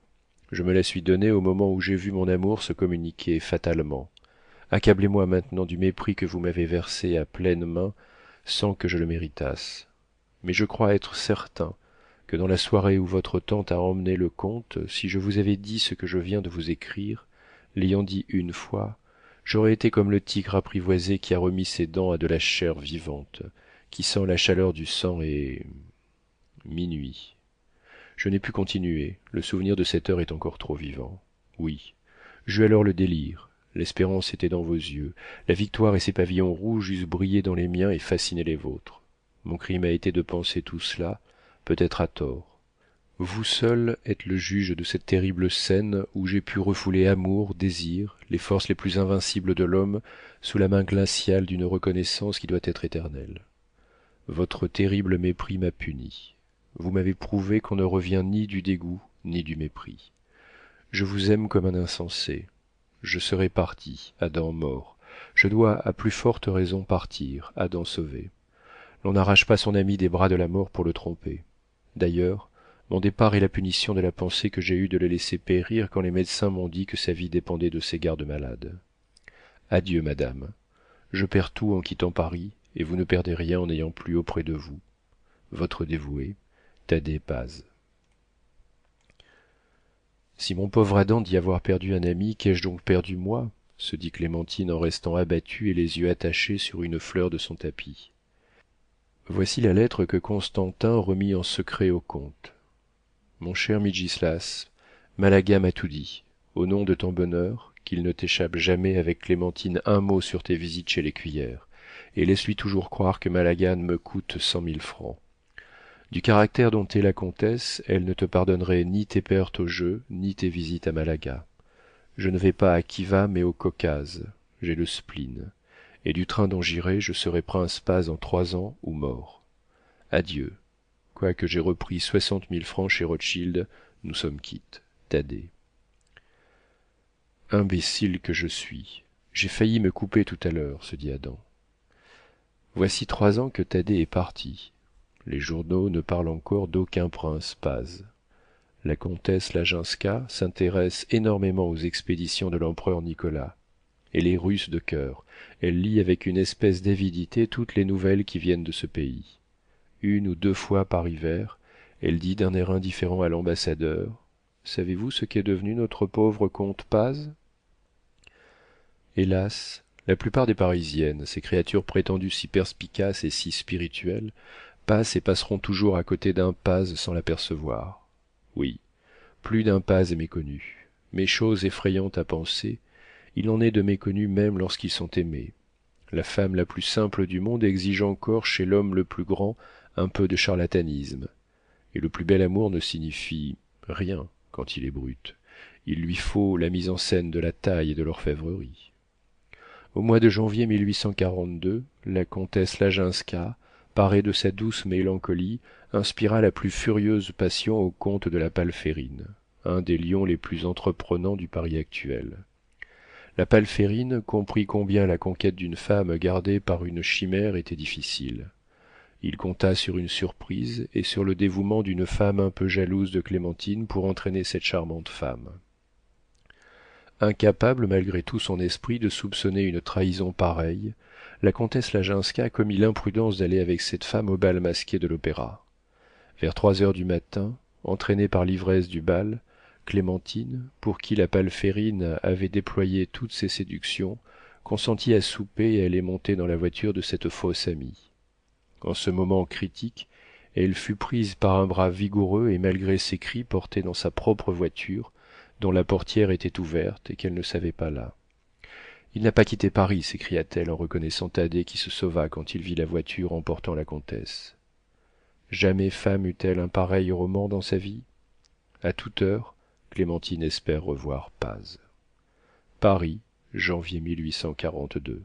Je me la suis donnée au moment où j'ai vu mon amour se communiquer fatalement. Accablez-moi maintenant du mépris que vous m'avez versé à pleines mains sans que je le méritasse. Mais je crois être certain que dans la soirée où votre tante a emmené le comte, si je vous avais dit ce que je viens de vous écrire, l'ayant dit une fois, j'aurais été comme le tigre apprivoisé qui a remis ses dents à de la chair vivante, qui sent la chaleur du sang et... Minuit. Je n'ai pu continuer, le souvenir de cette heure est encore trop vivant. Oui, j'eus alors le délire, l'espérance était dans vos yeux, la victoire et ses pavillons rouges eussent brillé dans les miens et fasciné les vôtres. Mon crime a été de penser tout cela, peut-être à tort. Vous seul êtes le juge de cette terrible scène où j'ai pu refouler amour, désir, les forces les plus invincibles de l'homme, sous la main glaciale d'une reconnaissance qui doit être éternelle. Votre terrible mépris m'a puni. Vous m'avez prouvé qu'on ne revient ni du dégoût ni du mépris. Je vous aime comme un insensé. Je serai parti, Adam mort. Je dois à plus forte raison partir, Adam sauvé. L'on n'arrache pas son ami des bras de la mort pour le tromper. D'ailleurs, mon départ est la punition de la pensée que j'ai eue de le laisser périr quand les médecins m'ont dit que sa vie dépendait de ses gardes-malades. Adieu, madame. Je perds tout en quittant Paris, et vous ne perdez rien en n'ayant plus auprès de vous. Votre dévoué, Thaddée Paez. Si mon pauvre Adam dit avoir perdu un ami, qu'ai-je donc perdu moi? Se dit Clémentine en restant abattue et les yeux attachés sur une fleur de son tapis. Voici la lettre que Constantin remit en secret au comte. Mon cher Midgislas, Malaga m'a tout dit. Au nom de ton bonheur, qu'il ne t'échappe jamais avec Clémentine un mot sur tes visites chez l'écuyère, et laisse-lui toujours croire que Malaga me coûte 100 000 francs. Du caractère dont est la comtesse, elle ne te pardonnerait ni tes pertes au jeu, ni tes visites à Malaga. Je ne vais pas à Khiva, mais au Caucase. J'ai le spleen. Et du train dont j'irai, je serai prince Paz en 3 ans ou mort. Adieu. Quoique j'aie repris 60 000 francs chez Rothschild, nous sommes quittes. Thaddée. Imbécile que je suis. J'ai failli me couper tout à l'heure, se dit Adam. Voici 3 ans que Thaddée est parti. Les journaux ne parlent encore d'aucun prince Paz. La comtesse Laginska s'intéresse énormément aux expéditions de l'empereur Nicolas. Elle est russe de cœur. Elle lit avec une espèce d'avidité toutes les nouvelles qui viennent de ce pays. 1 ou 2 fois par hiver, elle dit d'un air indifférent à l'ambassadeur: « Savez-vous ce qu'est devenu notre pauvre comte Paz ?» Hélas, la plupart des Parisiennes, ces créatures prétendues si perspicaces et si spirituelles, passent et passeront toujours à côté d'un Paz sans l'apercevoir. Oui, plus d'un Paz est méconnu. Mais chose effrayante à penser, il en est de méconnus même lorsqu'ils sont aimés. La femme la plus simple du monde exige encore chez l'homme le plus grand un peu de charlatanisme. Et le plus bel amour ne signifie rien quand il est brut. Il lui faut la mise en scène de la taille et de l'orfèvrerie. Au mois de janvier 1842, la comtesse Laginska, parée de sa douce mélancolie, inspira la plus furieuse passion au comte de la Palférine, un des lions les plus entreprenants du Paris actuel. La Palférine comprit combien la conquête d'une femme gardée par une chimère était difficile. Il compta sur une surprise et sur le dévouement d'une femme un peu jalouse de Clémentine pour entraîner cette charmante femme. Incapable malgré tout son esprit de soupçonner une trahison pareille, la comtesse Laginska commit l'imprudence d'aller avec cette femme au bal masqué de l'opéra. Vers 3 heures du matin, entraînée par l'ivresse du bal, Clémentine, pour qui la Palférine avait déployé toutes ses séductions, consentit à souper et aller monter dans la voiture de cette fausse amie. En ce moment critique, elle fut prise par un bras vigoureux et malgré ses cris portée dans sa propre voiture, dont la portière était ouverte et qu'elle ne savait pas là. Il n'a pas quitté Paris, s'écria-t-elle en reconnaissant Thaddée qui se sauva quand il vit la voiture emportant la comtesse. Jamais femme eut-elle un pareil roman dans sa vie? À toute heure, Clémentine espère revoir Paz. Paris, janvier 1842.